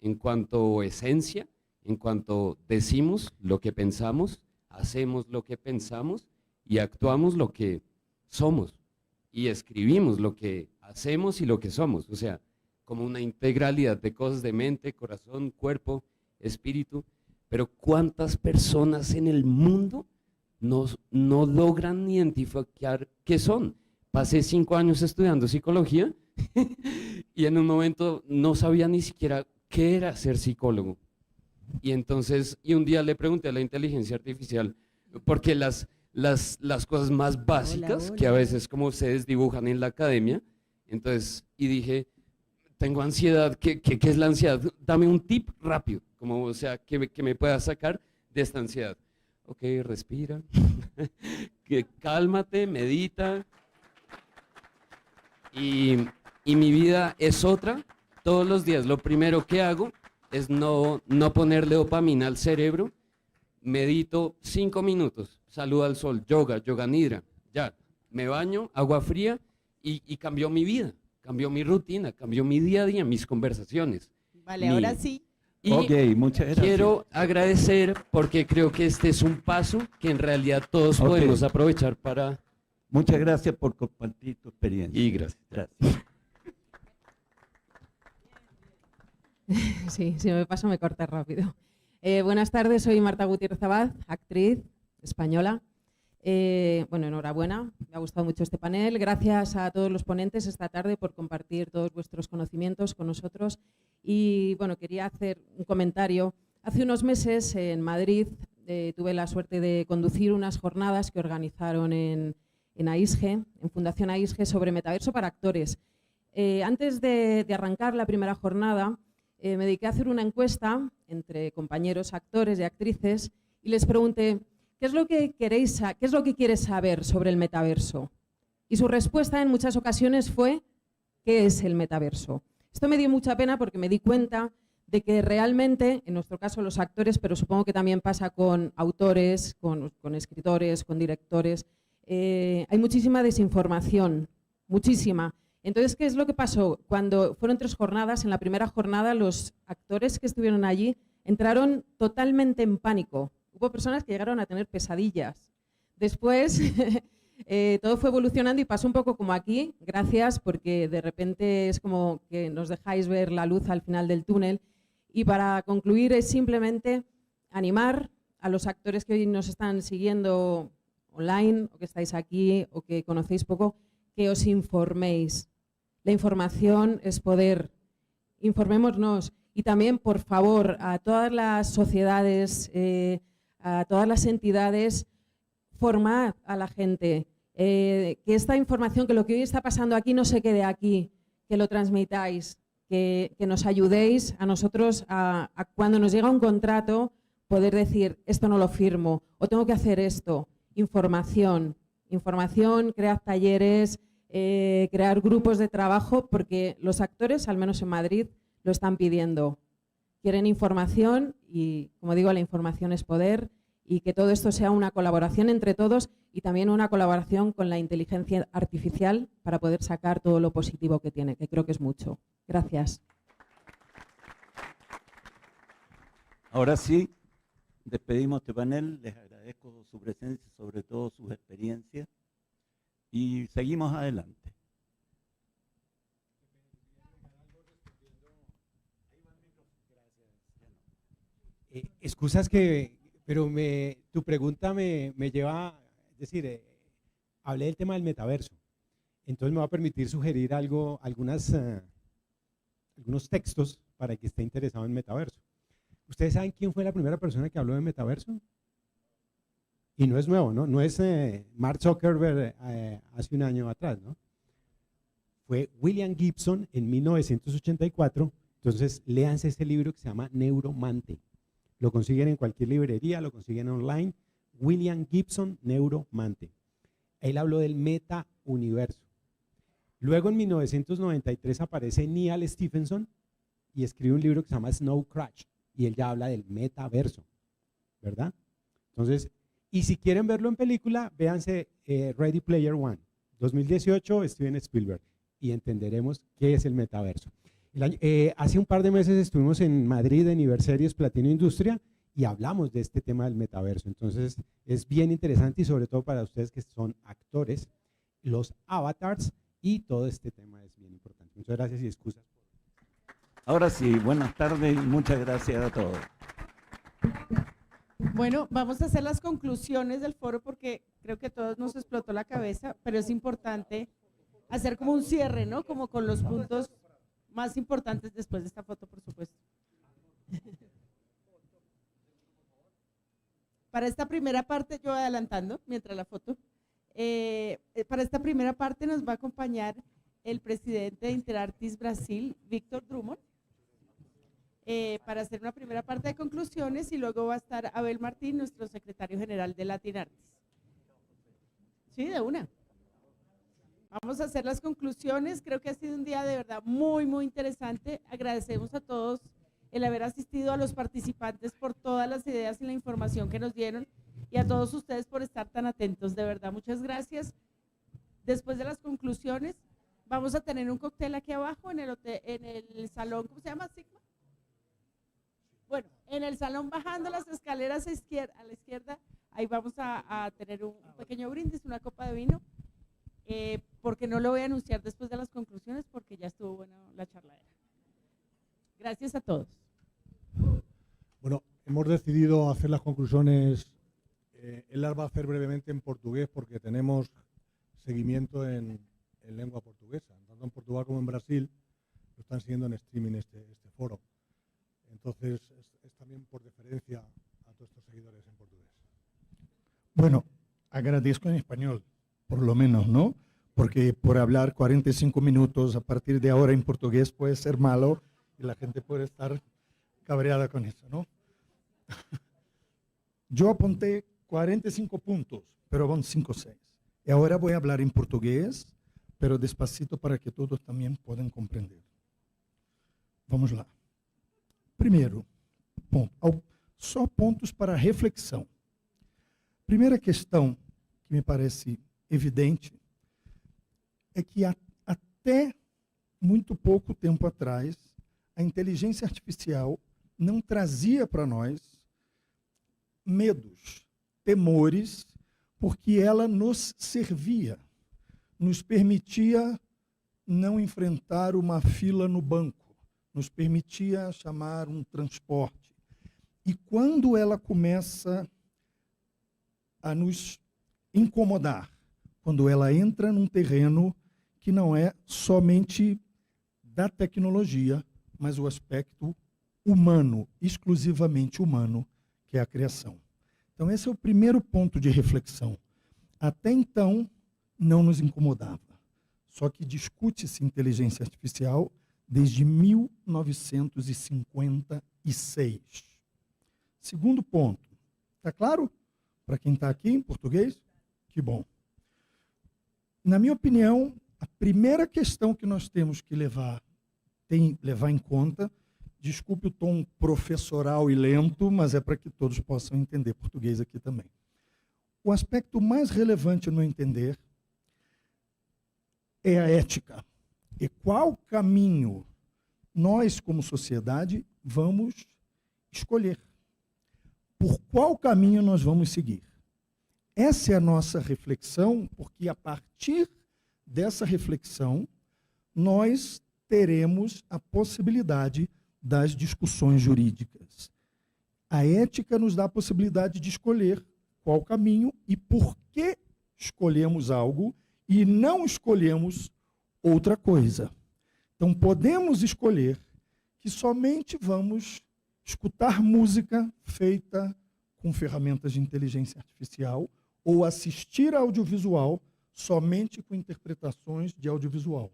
En cuanto a esencia, en cuanto decimos lo que pensamos, hacemos lo que pensamos y actuamos lo que somos. Y escribimos lo que hacemos y lo que somos. O sea, como una integralidad de cosas de mente, corazón, cuerpo, espíritu. Pero ¿cuántas personas en el mundo no logran identificar qué son? Pasé 5 años estudiando psicología y en un momento no sabía ni siquiera qué era ser psicólogo. Y entonces, un día le pregunté a la inteligencia artificial, porque las cosas más básicas que a veces como se desdibujan en la academia, entonces, y dije, tengo ansiedad, ¿qué es la ansiedad? Dame un tip rápido, como, o sea, que me pueda sacar de esta ansiedad. Ok, respira, cálmate, medita. Y mi vida es otra. Todos los días lo primero que hago es no ponerle dopamina al cerebro. Medito 5 minutos, saludo al sol, yoga nidra, ya. Me baño, agua fría y cambió mi vida, cambió mi rutina, cambió mi día a día, mis conversaciones. Vale, ahora sí. Y Ok, muchas gracias. quiero agradecer porque creo que este es un paso que en realidad todos Ok. podemos aprovechar para... Muchas gracias por compartir tu experiencia. Y gracias. Gracias. Sí, si me paso me corta rápido. Buenas tardes, soy Marta Gutiérrez Abad, actriz española. Bueno, enhorabuena, me ha gustado mucho este panel. Gracias a todos los ponentes esta tarde por compartir todos vuestros conocimientos con nosotros. Y bueno, quería hacer un comentario. Hace unos meses en Madrid tuve la suerte de conducir unas jornadas que organizaron en AISGE, en Fundación AISGE, sobre metaverso para actores. Antes de arrancar la primera jornada, me dediqué a hacer una encuesta entre compañeros actores y actrices y les pregunté, ¿qué es lo que quieres saber sobre el metaverso? Y su respuesta en muchas ocasiones fue, ¿qué es el metaverso? Esto me dio mucha pena porque me di cuenta de que realmente, en nuestro caso los actores, pero supongo que también pasa con autores, con escritores, con directores, hay muchísima desinformación, muchísima. Entonces, ¿qué es lo que pasó? Cuando fueron 3 jornadas, en la primera jornada los actores que estuvieron allí entraron totalmente en pánico. Hubo personas que llegaron a tener pesadillas. Después, todo fue evolucionando y pasó un poco como aquí, gracias, porque de repente es como que nos dejáis ver la luz al final del túnel. Y para concluir es simplemente animar a los actores que hoy nos están siguiendo online, o que estáis aquí, o que conocéis poco, que os informéis. La información es poder. Informémonos. Y también, por favor, a todas las sociedades, a todas las entidades, formad a la gente. Que esta información, que lo que hoy está pasando aquí no se quede aquí, que lo transmitáis, que nos ayudéis a nosotros a cuando nos llega un contrato poder decir, esto no lo firmo, o tengo que hacer esto. Información, cread talleres, crear grupos de trabajo, porque los actores, al menos en Madrid, lo están pidiendo. Quieren información y, como digo, la información es poder, y que todo esto sea una colaboración entre todos y también una colaboración con la inteligencia artificial para poder sacar todo lo positivo que tiene, que creo que es mucho. Gracias. Ahora sí, despedimos este panel. Les agradezco su presencia, sobre todo sus experiencias. Y seguimos adelante. Excusas pero tu pregunta me lleva, es decir, hablé del tema del metaverso. Entonces me va a permitir sugerir algunos textos para el que esté interesado en metaverso. ¿Ustedes saben quién fue la primera persona que habló de metaverso? Y no es nuevo, ¿no? No es Mark Zuckerberg hace un año atrás, ¿no? Fue William Gibson en 1984. Entonces, léanse este libro que se llama Neuromante. Lo consiguen en cualquier librería, lo consiguen online. William Gibson, Neuromante. Él habló del meta-universo. Luego en 1993 aparece Neal Stephenson y escribe un libro que se llama Snow Crash y él ya habla del metaverso, ¿verdad? Entonces, y si quieren verlo en película, véanse Ready Player One, 2018, Steven Spielberg, y entenderemos qué es el metaverso. Hace un par de meses estuvimos en Madrid en Iberseries Platino Industria y hablamos de este tema del metaverso. Entonces, es bien interesante y sobre todo para ustedes que son actores, los avatars y todo este tema es bien importante. Muchas gracias y excusas. Ahora sí, buenas tardes y muchas gracias a todos. Bueno, vamos a hacer las conclusiones del foro porque creo que a todos nos explotó la cabeza, pero es importante hacer como un cierre, ¿no? Como con los puntos más importantes después de esta foto, por supuesto. Para esta primera parte, yo adelantando, mientras la foto, para esta primera parte nos va a acompañar el presidente de Interartis Brasil, Víctor Drummond, para hacer una primera parte de conclusiones y luego va a estar Abel Martín, nuestro secretario general de Latinartis. Sí, de una. Vamos a hacer las conclusiones. Creo que ha sido un día de verdad muy, muy interesante. Agradecemos a todos el haber asistido, a los participantes por todas las ideas y la información que nos dieron y a todos ustedes por estar tan atentos. De verdad, muchas gracias. Después de las conclusiones, vamos a tener un cóctel aquí abajo en el salón, ¿cómo se llama? ¿Sigma? Bueno, en el salón bajando las escaleras a la izquierda, ahí vamos a tener un pequeño brindis, una copa de vino, porque no lo voy a anunciar después de las conclusiones porque ya estuvo buena la charladera. Gracias a todos. Bueno, hemos decidido hacer las conclusiones, él las va a hacer brevemente en portugués porque tenemos seguimiento en lengua portuguesa, tanto en Portugal como en Brasil, lo están siguiendo en streaming este foro. Entonces, es también por deferencia a todos estos seguidores en portugués. Bueno, agradezco en español, por lo menos, ¿no? Porque por hablar 45 minutos a partir de ahora en portugués puede ser malo y la gente puede estar cabreada con eso, ¿no? Yo apunté 45 puntos, pero van 5 o 6. Y ahora voy a hablar en portugués, pero despacito para que todos también puedan comprender. Vamos lá. Primeiro ponto, só pontos para reflexão. Primeira questão que me parece evidente é que até muito pouco tempo atrás, a inteligência artificial não trazia para nós medos, temores, porque ela nos servia, nos permitia não enfrentar uma fila no banco, nos permitia chamar um transporte. E quando ela começa a nos incomodar, quando ela entra num terreno que não é somente da tecnologia, mas o aspecto humano, exclusivamente humano, que é a criação. Então, esse é o primeiro ponto de reflexão. Até então, não nos incomodava. Só que discute-se inteligência artificial desde 1956. Segundo ponto. Está claro? Para quem está aqui em português? Que bom. Na minha opinião, a primeira questão que nós temos que levar em conta, desculpe o tom professoral e lento, mas é para que todos possam entender português aqui também. O aspecto mais relevante no entender é a ética. E qual caminho nós, como sociedade, vamos escolher? Por qual caminho nós vamos seguir? Essa é a nossa reflexão, porque a partir dessa reflexão, nós teremos a possibilidade das discussões jurídicas. A ética nos dá a possibilidade de escolher qual caminho e por que escolhemos algo e não escolhemos outra coisa. Então, podemos escolher que somente vamos escutar música feita com ferramentas de inteligência artificial ou assistir audiovisual somente com interpretações de audiovisual.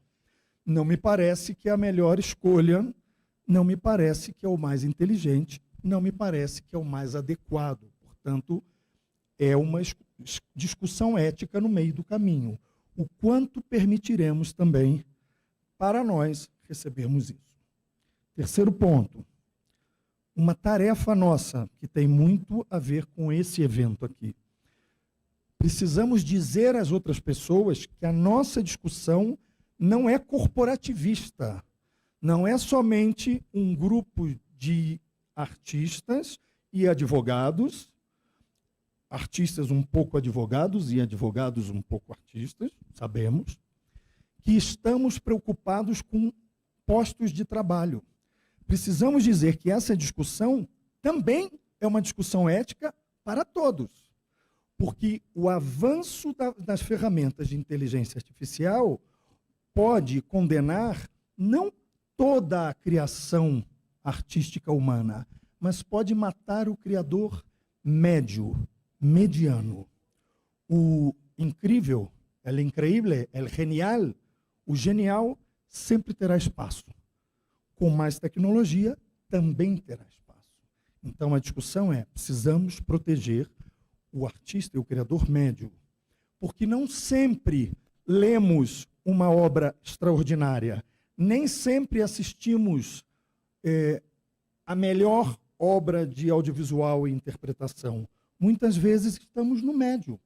Não me parece que é a melhor escolha, não me parece que é o mais inteligente, não me parece que é o mais adequado. Portanto, é uma discussão ética no meio do caminho. O quanto permitiremos também para nós recebermos isso. Terceiro ponto, uma tarefa nossa, que tem muito a ver com esse evento aqui. Precisamos dizer às outras pessoas que a nossa discussão não é corporativista, não é somente um grupo de artistas e advogados, artistas um pouco advogados e advogados um pouco artistas, sabemos, que estamos preocupados com postos de trabalho. Precisamos dizer que essa discussão também é uma discussão ética para todos, porque o avanço das ferramentas de inteligência artificial pode condenar não toda a criação artística humana, mas pode matar o criador médio, mediano. O incrível, el increíble, el genial, o genial sempre terá espaço. Com mais tecnologia, também terá espaço. Então, a discussão é, precisamos proteger o artista e o criador médio, porque não sempre lemos uma obra extraordinária, nem sempre assistimos a melhor obra de audiovisual e interpretação. Muitas vezes estamos no médio.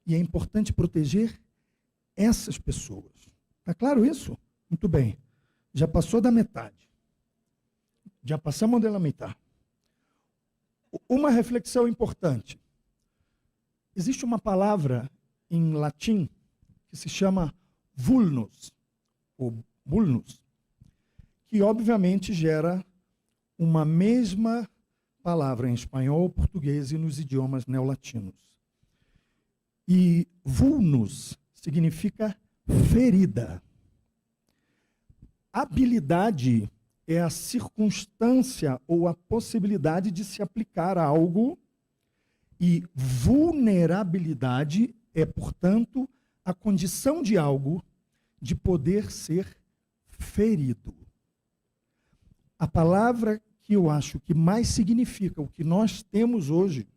E é importante proteger essas pessoas. Está claro isso? Muito bem. Já passou da metade. Já passamos da metade. Uma reflexão importante. Existe uma palavra em latim que se chama vulnus, ou vulnus, que obviamente gera uma mesma palavra em espanhol, português e nos idiomas neolatinos. E vulnus significa ferida. Habilidade é a circunstância ou a possibilidade de se aplicar a algo, e vulnerabilidade é, portanto, a condição de algo de poder ser ferido. A palavra que eu acho que mais significa o que nós temos hoje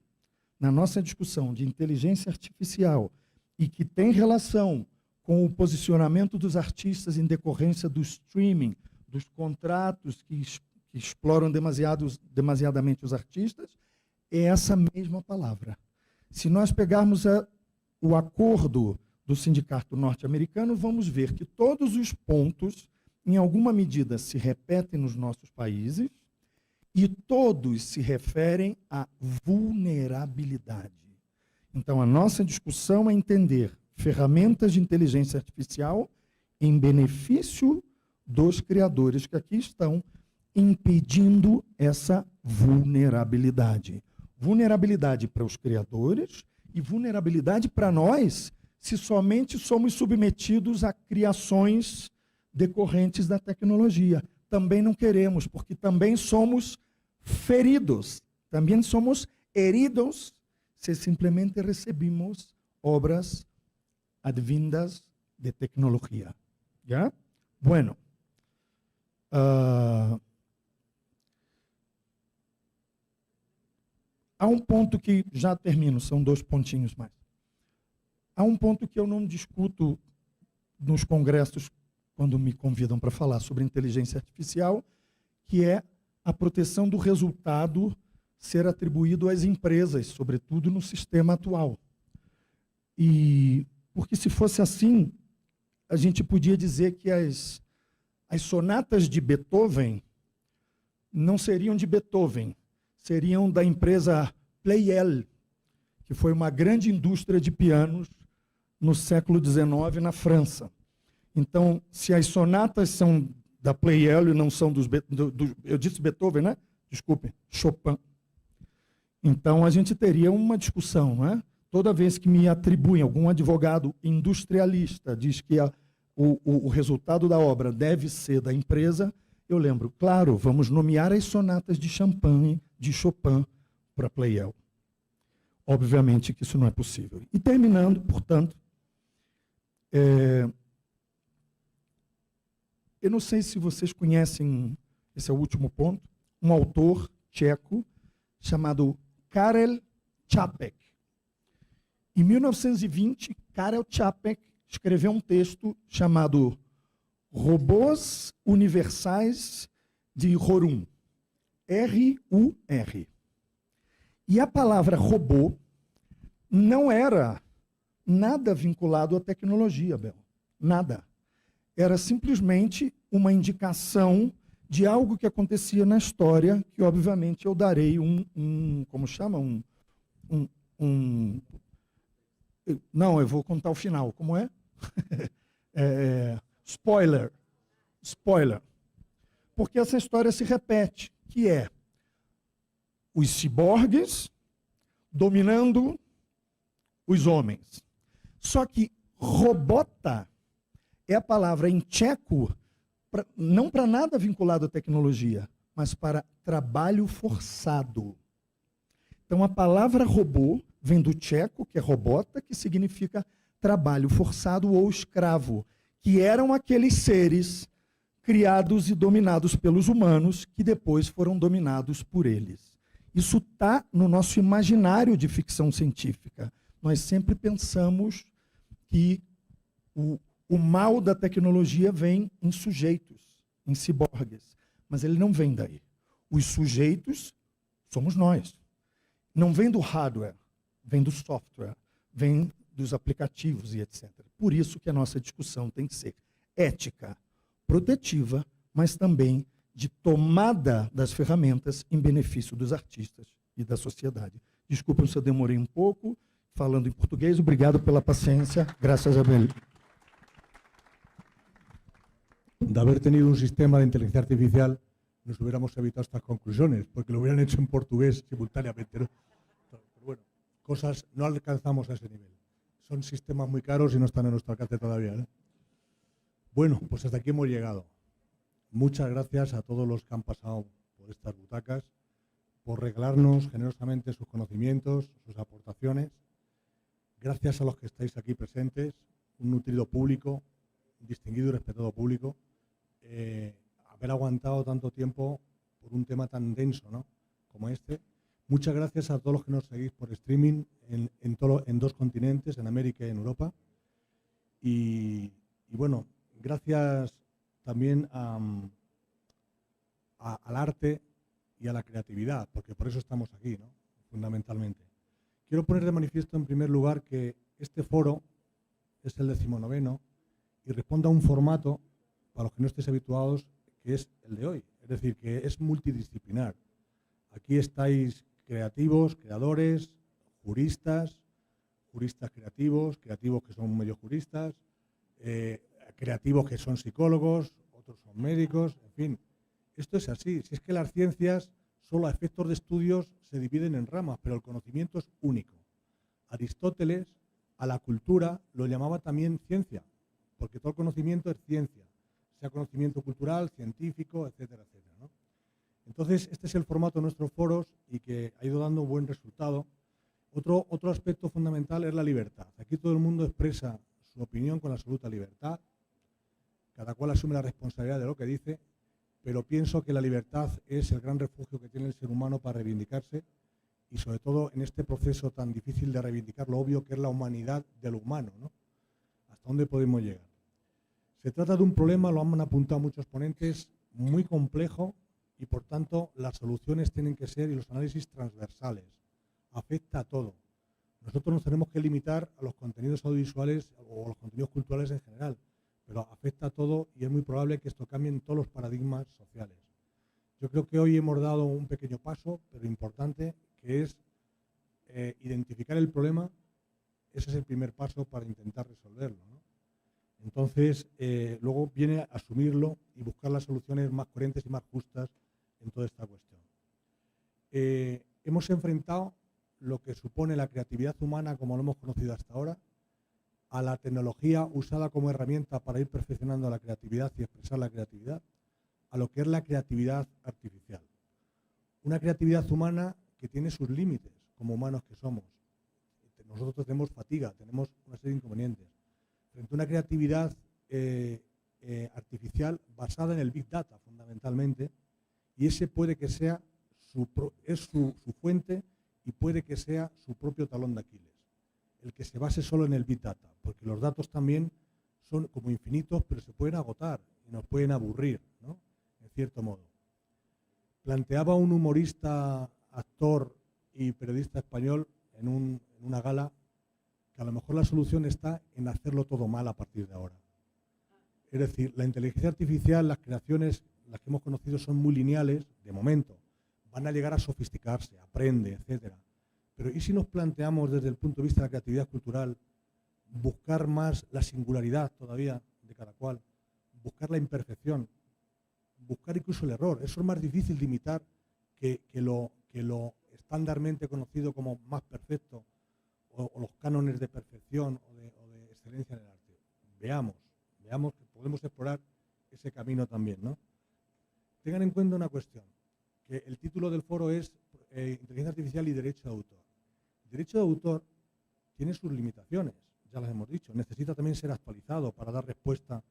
na nossa discussão de inteligência artificial e que tem relação com o posicionamento dos artistas em decorrência do streaming, dos contratos que exploram demasiadamente os artistas, é essa mesma palavra. Se nós pegarmos o acordo do sindicato norte-americano, vamos ver que todos os pontos, em alguma medida, se repetem nos nossos países e todos se referem à vulnerabilidade. Então, a nossa discussão é entender ferramentas de inteligência artificial em benefício dos criadores que aqui estão, impedindo essa vulnerabilidade. Vulnerabilidade para os criadores e vulnerabilidade para nós, se somente somos submetidos a criações decorrentes da tecnologia. Também não queremos, porque também somos feridos, também somos heridos se simplesmente recebemos obras advindas de tecnologia. ¿Ya? Bueno. Há um ponto que, já termino, são 2 pontinhos mais. Há um ponto que eu não discuto nos congressos, quando me convidam para falar sobre inteligência artificial, que é a proteção do resultado ser atribuído às empresas, sobretudo no sistema atual. E porque se fosse assim, a gente podia dizer que as sonatas de Beethoven não seriam de Beethoven, seriam da empresa Pleyel, que foi uma grande indústria de pianos no século XIX na França. Então, se as sonatas são da Pleyel e não são eu disse Beethoven, né? Desculpe, Chopin. Então, a gente teria uma discussão, né? Toda vez que me atribuem, algum advogado industrialista diz que o resultado da obra deve ser da empresa, eu lembro, claro, vamos nomear as sonatas de Champagne, de Chopin, para Pleyel. Obviamente que isso não é possível. E terminando, portanto, eu não sei se vocês conhecem, esse é o último ponto, um autor tcheco chamado Karel Čapek. Em 1920, Karel Čapek escreveu um texto chamado Robôs Universais de Rorun, R-U-R. E a palavra robô não era nada vinculado à tecnologia, Bel. Nada. Era simplesmente uma indicação de algo que acontecia na história, que obviamente eu darei como chama? Não, eu vou contar o final. Como é? Spoiler. Spoiler. Porque essa história se repete, que é os ciborgues dominando os homens. Só que robota é a palavra em tcheco, não para nada vinculado à tecnologia, mas para trabalho forçado. Então a palavra robô vem do tcheco, que é robota, que significa trabalho forçado ou escravo, que eram aqueles seres criados e dominados pelos humanos, que depois foram dominados por eles. Isso está no nosso imaginário de ficção científica. Nós sempre pensamos que o mal da tecnologia vem em sujeitos, em ciborgues, mas ele não vem daí. Os sujeitos somos nós. Não vem do hardware, vem do software, vem dos aplicativos e etc. Por isso que a nossa discussão tem que ser ética, protetiva, mas também de tomada das ferramentas em benefício dos artistas e da sociedade. Desculpem se eu demorei um pouco, falando em português. Obrigado pela paciência. Graças a Deus. De haber tenido un sistema de inteligencia artificial, nos hubiéramos evitado estas conclusiones, porque lo hubieran hecho en portugués simultáneamente, ¿no? Pero bueno, cosas, no alcanzamos a ese nivel. Son sistemas muy caros y no están en nuestro alcance todavía, ¿no? Bueno, pues hasta aquí hemos llegado. Muchas gracias a todos los que han pasado por estas butacas, por regalarnos generosamente sus conocimientos, sus aportaciones. Gracias a los que estáis aquí presentes, un nutrido público, un distinguido y respetado público, haber aguantado tanto tiempo por un tema tan denso, ¿no?, como este. Muchas gracias a todos los que nos seguís por streaming en 2 continentes, en América y en Europa. Y bueno, gracias también al arte y a la creatividad, porque por eso estamos aquí, ¿no?, fundamentalmente. Quiero poner de manifiesto en primer lugar que este foro es el 19º y responde a un formato, para los que no estéis habituados, que es el de hoy. Es decir, que es multidisciplinar. Aquí estáis creativos, creadores, juristas, juristas creativos, creativos que son medio juristas, creativos que son psicólogos, otros son médicos, en fin. Esto es así. Si es que las ciencias, solo a efectos de estudios, se dividen en ramas, pero el conocimiento es único. Aristóteles a la cultura lo llamaba también ciencia, porque todo el conocimiento es ciencia, sea conocimiento cultural, científico, etcétera, etcétera, ¿no? Entonces, este es el formato de nuestros foros y que ha ido dando buen resultado. Otro aspecto fundamental es la libertad. Aquí todo el mundo expresa su opinión con absoluta libertad, cada cual asume la responsabilidad de lo que dice, pero pienso que la libertad es el gran refugio que tiene el ser humano para reivindicarse y sobre todo en este proceso tan difícil de reivindicar lo obvio que es la humanidad de lo humano, ¿no? ¿Hasta dónde podemos llegar? Se trata de un problema, lo han apuntado muchos ponentes, muy complejo y por tanto las soluciones tienen que ser y los análisis transversales. Afecta a todo. Nosotros nos tenemos que limitar a los contenidos audiovisuales o a los contenidos culturales en general, pero afecta a todo y es muy probable que esto cambie en todos los paradigmas sociales. Yo creo que hoy hemos dado un pequeño paso, pero importante, que es identificar el problema. Ese es el primer paso para intentar resolverlo, ¿no? Entonces, luego viene a asumirlo y buscar las soluciones más coherentes y más justas en toda esta cuestión. Hemos enfrentado lo que supone la creatividad humana como lo hemos conocido hasta ahora, a la tecnología usada como herramienta para ir perfeccionando la creatividad y expresar la creatividad, a lo que es la creatividad artificial. Una creatividad humana que tiene sus límites, como humanos que somos. Nosotros tenemos fatiga, tenemos una serie de inconvenientes. Frente a una creatividad artificial basada en el Big Data, fundamentalmente, y ese puede que sea su fuente y puede que sea su propio talón de Aquiles. el que se base solo en el Big Data, porque los datos también son como infinitos, pero se pueden agotar y nos pueden aburrir, ¿no? En cierto modo. Planteaba un humorista, actor y periodista español en una gala que a lo mejor la solución está en hacerlo todo mal a partir de ahora. Es decir, la inteligencia artificial, las creaciones, las que hemos conocido son muy lineales, de momento. Van a llegar a sofisticarse, aprende, etcétera. Pero ¿y si nos planteamos desde el punto de vista de la creatividad cultural buscar más la singularidad todavía de cada cual, buscar la imperfección, buscar incluso el error? Eso es más difícil de imitar que lo estándarmente conocido como más perfecto o los cánones de perfección o de excelencia en el arte. Veamos que podemos explorar ese camino también, ¿no? Tengan en cuenta una cuestión, que el título del foro es Inteligencia Artificial y Derecho de Autor. El derecho de autor tiene sus limitaciones, ya las hemos dicho. Necesita también ser actualizado para dar respuesta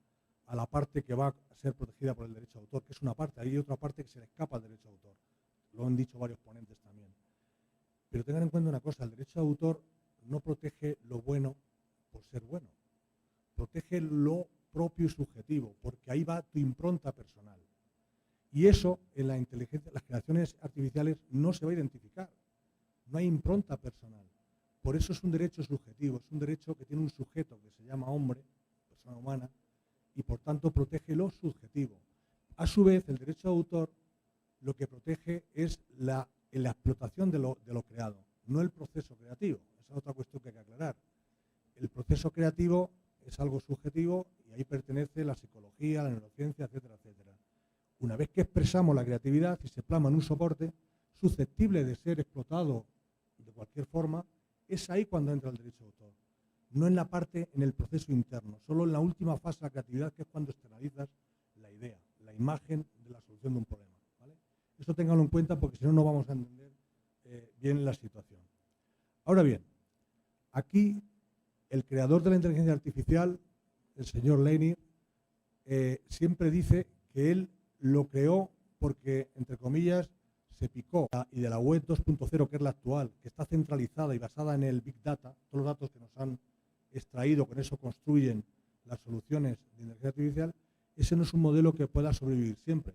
a la parte que va a ser protegida por el derecho de autor, que es una parte. Hay otra parte que se le escapa al derecho de autor. Lo han dicho varios ponentes también. Pero tengan en cuenta una cosa, el derecho de autor no protege lo bueno por ser bueno. Protege lo propio y subjetivo, porque ahí va tu impronta personal. Y eso en la inteligencia, las creaciones artificiales no se va a identificar. No hay impronta personal. Por eso es un derecho subjetivo, es un derecho que tiene un sujeto que se llama hombre, persona humana, y por tanto protege lo subjetivo. A su vez, el derecho de autor lo que protege es la explotación de lo creado, no el proceso creativo. Esa es otra cuestión que hay que aclarar. El proceso creativo es algo subjetivo y ahí pertenece la psicología, la neurociencia, etcétera, etcétera. Una vez que expresamos la creatividad y se plasma en un soporte susceptible de ser explotado de cualquier forma, es ahí cuando entra el derecho de autor. No en la parte, en el proceso interno, solo en la última fase de la creatividad, que es cuando externalizas la idea, la imagen de la solución de un problema, ¿vale? Eso ténganlo en cuenta porque si no, no vamos a entender bien la situación. Ahora bien, aquí el creador de la inteligencia artificial, el señor Leiner, siempre dice que él lo creó porque, entre comillas, se picó. Y de la web 2.0, que es la actual, que está centralizada y basada en el Big Data, todos los datos que nos han extraído, con eso construyen las soluciones de inteligencia artificial, ese no es un modelo que pueda sobrevivir siempre.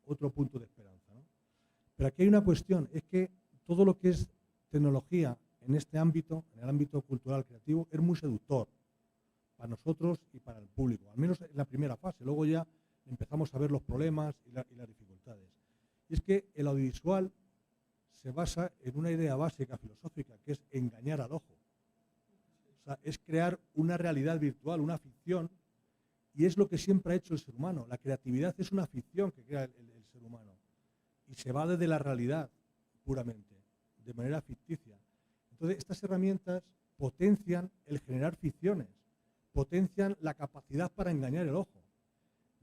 Otro punto de esperanza, ¿no? Pero aquí hay una cuestión, es que todo lo que es tecnología en este ámbito, en el ámbito cultural creativo, es muy seductor para nosotros y para el público, al menos en la primera fase. Luego ya empezamos a ver los problemas y las dificultades. Y es que el audiovisual se basa en una idea básica filosófica, que es engañar al ojo. O sea, es crear una realidad virtual, una ficción, y es lo que siempre ha hecho el ser humano. La creatividad es una ficción que crea el ser humano, y se va desde la realidad puramente, de manera ficticia. Entonces, estas herramientas potencian el generar ficciones, potencian la capacidad para engañar el ojo.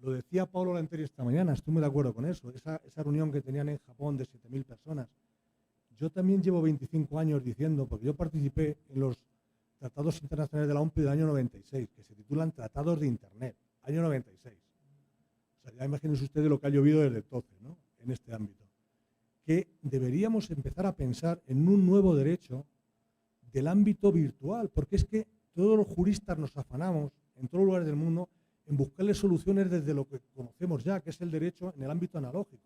Lo decía Paulo Lanteri esta mañana, estoy muy de acuerdo con eso, esa reunión que tenían en Japón de 7.000 personas. Yo también llevo 25 años diciendo, porque yo participé en los tratados internacionales de la OMPI del año 96, que se titulan Tratados de Internet, año 96. O sea, ya imagínense ustedes lo que ha llovido desde entonces, ¿no?, en este ámbito. Que deberíamos empezar a pensar en un nuevo derecho del ámbito virtual, porque es que todos los juristas nos afanamos en todos los lugares del mundo en buscarle soluciones desde lo que conocemos ya, que es el derecho en el ámbito analógico.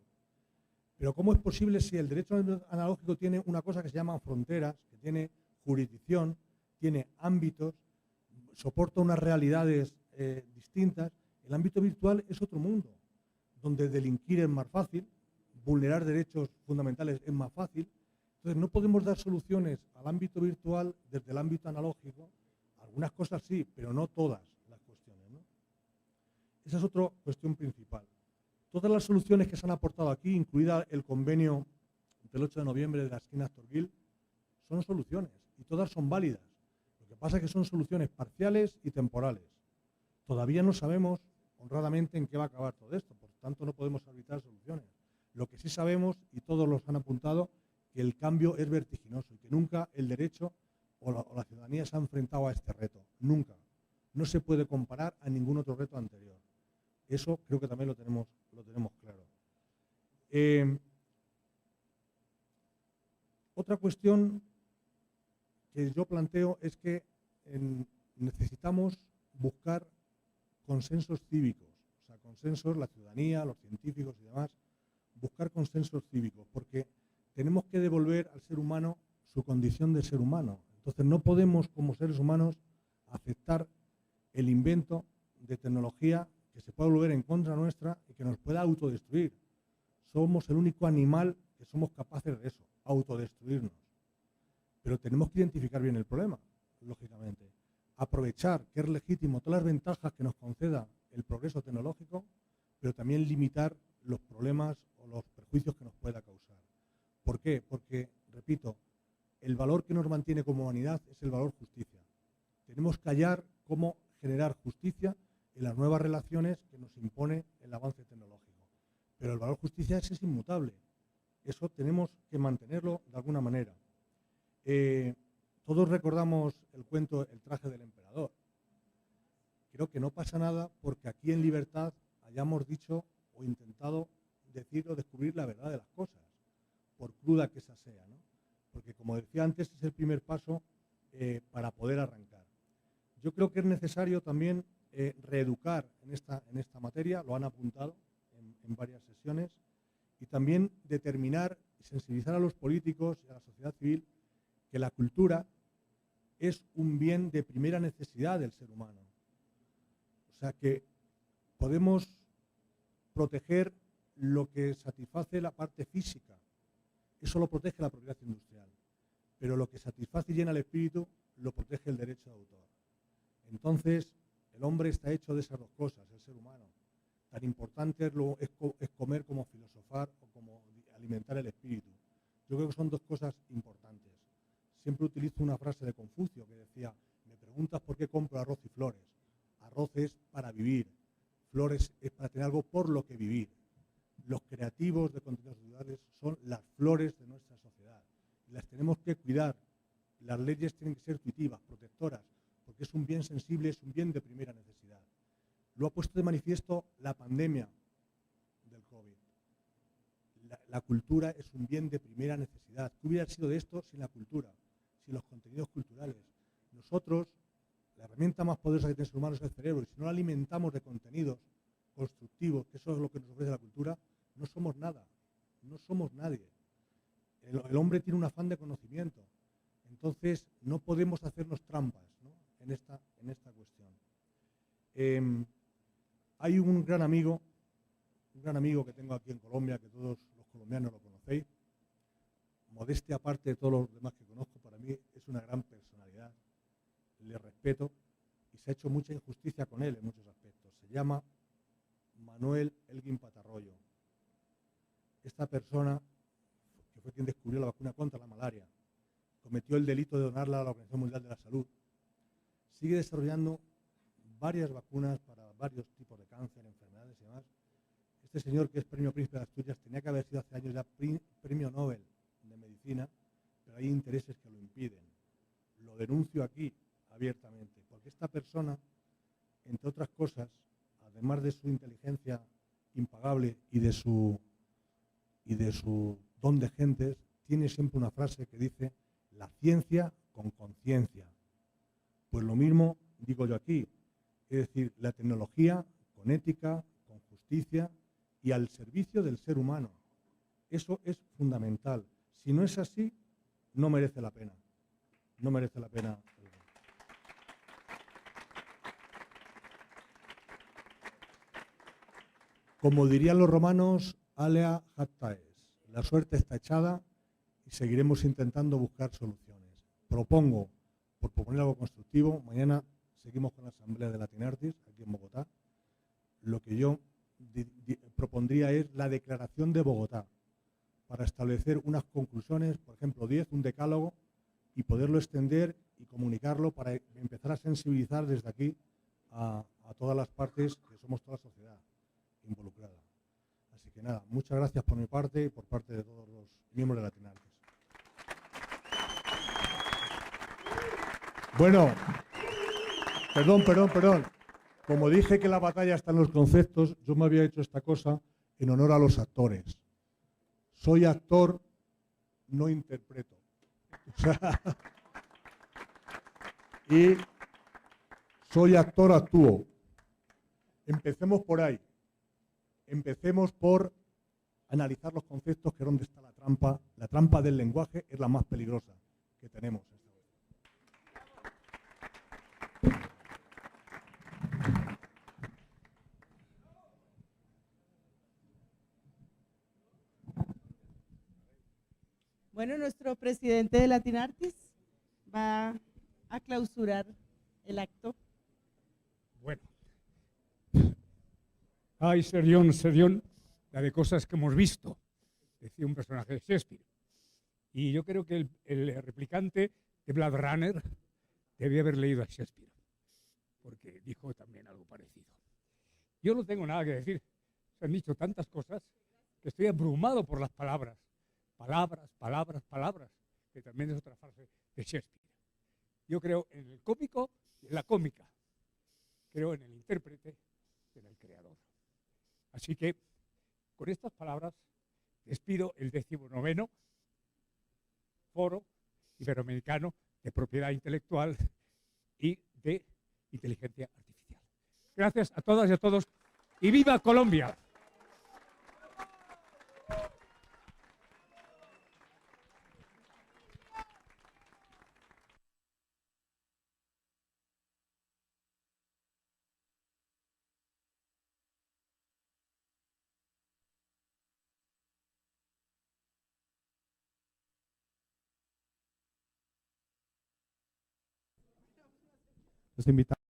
Pero ¿cómo es posible si el derecho analógico tiene una cosa que se llama fronteras, que tiene jurisdicción, tiene ámbitos, soporta unas realidades distintas? El ámbito virtual es otro mundo, donde delinquir es más fácil, vulnerar derechos fundamentales es más fácil. Entonces no podemos dar soluciones al ámbito virtual desde el ámbito analógico. Algunas cosas sí, pero no todas las cuestiones, ¿no? Esa es otra cuestión principal. Todas las soluciones que se han aportado aquí, incluida el convenio del 8 de noviembre de la esquina Astor Guild, son soluciones y todas son válidas. Lo que pasa es que son soluciones parciales y temporales. Todavía no sabemos honradamente en qué va a acabar todo esto, por tanto no podemos arbitrar soluciones. Lo que sí sabemos, y todos los han apuntado, que el cambio es vertiginoso y que nunca el derecho o la ciudadanía se ha enfrentado a este reto. Nunca. No se puede comparar a ningún otro reto anterior. Eso creo que también lo tenemos claro. Otra cuestión que yo planteo es que necesitamos buscar consensos cívicos, o sea, consensos, la ciudadanía, los científicos y demás, buscar consensos cívicos, porque tenemos que devolver al ser humano su condición de ser humano. Entonces no podemos, como seres humanos, aceptar el invento de tecnología que se pueda volver en contra nuestra y que nos pueda autodestruir. Somos el único animal que somos capaces de eso, autodestruirnos. Pero tenemos que identificar bien el problema, lógicamente. Aprovechar, que es legítimo, todas las ventajas que nos conceda el progreso tecnológico, pero también limitar los problemas o los perjuicios que nos pueda causar. ¿Por qué? Porque, repito, el valor que nos mantiene como humanidad es el valor justicia. Tenemos que hallar cómo generar justicia en las nuevas relaciones que nos impone el avance tecnológico. Pero el valor justicia es inmutable. Eso tenemos que mantenerlo de alguna manera. Todos recordamos el cuento El traje del emperador. Creo que no pasa nada porque aquí en libertad hayamos dicho o intentado decir o descubrir la verdad de las cosas, por cruda que esa sea, ¿no? Porque, como decía antes, es el primer paso para poder arrancar. Yo creo que es necesario también reeducar en esta materia, lo han apuntado en varias sesiones, y también determinar y sensibilizar a los políticos y a la sociedad civil que la cultura es un bien de primera necesidad del ser humano. O sea que podemos proteger lo que satisface la parte física. Eso lo protege la propiedad industrial. Pero lo que satisface y llena el espíritu lo protege el derecho de autor. Entonces, el hombre está hecho de esas dos cosas, el ser humano. Tan importante es comer como filosofar o como alimentar el espíritu. Yo creo que son dos cosas importantes. Siempre utilizo una frase de Confucio que decía, me preguntas por qué compro arroz y flores. Arroz es para vivir, flores es para tener algo por lo que vivir. Los creativos de contenidos culturales son las flores de nuestra sociedad. Y las tenemos que cuidar. Las leyes tienen que ser intuitivas, protectoras, porque es un bien sensible, es un bien de primera necesidad. Lo ha puesto de manifiesto la pandemia del COVID. La cultura es un bien de primera necesidad. ¿Qué hubiera sido de esto sin la cultura, sin los contenidos culturales? Nosotros, la herramienta más poderosa que tiene el ser humano es el cerebro, y si no la alimentamos de contenidos constructivos, que eso es lo que nos ofrece la cultura, no somos nada, no somos nadie. El hombre tiene un afán de conocimiento, entonces no podemos hacernos trampas, ¿no? en esta cuestión. Hay un gran amigo que tengo aquí en Colombia, que todos los colombianos lo conocéis. Modestia aparte de todos los demás que conozco, para mí es una gran personalidad. Le respeto y se ha hecho mucha injusticia con él en muchos aspectos. Se llama Manuel Elguín Patarroyo. Esta persona, que fue quien descubrió la vacuna contra la malaria, cometió el delito de donarla a la Organización Mundial de la Salud. Sigue desarrollando varias vacunas para varios tipos de cáncer, enfermedades y demás. Este señor, que es Premio Príncipe de Asturias, tenía que haber sido hace años ya Premio Nobel de Medicina, pero hay intereses que lo impiden. Lo denuncio aquí abiertamente, porque esta persona, entre otras cosas, además de su inteligencia impagable y de su don de gentes, tiene siempre una frase que dice, la ciencia con conciencia. Pues lo mismo digo yo aquí, es decir, la tecnología con ética, con justicia y al servicio del ser humano. Eso es fundamental. Si no es así, no merece la pena. No merece la pena. Como dirían los romanos, alea jactaes. La suerte está echada y seguiremos intentando buscar soluciones. Propongo, por proponer algo constructivo, mañana seguimos con la Asamblea de Latinartis, aquí en Bogotá. Lo que yo propondría es la declaración de Bogotá, para establecer unas conclusiones, por ejemplo 10, un decálogo, y poderlo extender y comunicarlo para empezar a sensibilizar desde aquí a todas las partes, que somos toda la sociedad involucrada. Así que nada, muchas gracias por mi parte y por parte de todos los miembros de Latinartis. Bueno, perdón. Como dije que la batalla está en los conceptos, yo me había hecho esta cosa en honor a los actores. Soy actor, no interpreto. O sea, y soy actor, actúo. Empecemos por ahí. Empecemos por analizar los conceptos, que es donde está la trampa. La trampa del lenguaje es la más peligrosa que tenemos. Bueno, nuestro presidente de Latinartis va a clausurar el acto. Bueno. Ay, Serión, la de cosas que hemos visto, decía un personaje de Shakespeare. Y yo creo que el replicante de Blade Runner debía haber leído a Shakespeare, porque dijo también algo parecido. Yo no tengo nada que decir. Se han dicho tantas cosas que estoy abrumado por las palabras. Palabras, que también es otra frase de Shakespeare. Yo creo en el cómico y en la cómica. Creo en el intérprete y en el creador. Así que, con estas palabras, despido el 19º Foro Iberoamericano de Propiedad Intelectual y de Inteligencia Artificial. Gracias a todas y a todos y ¡viva Colombia! Los invitamos.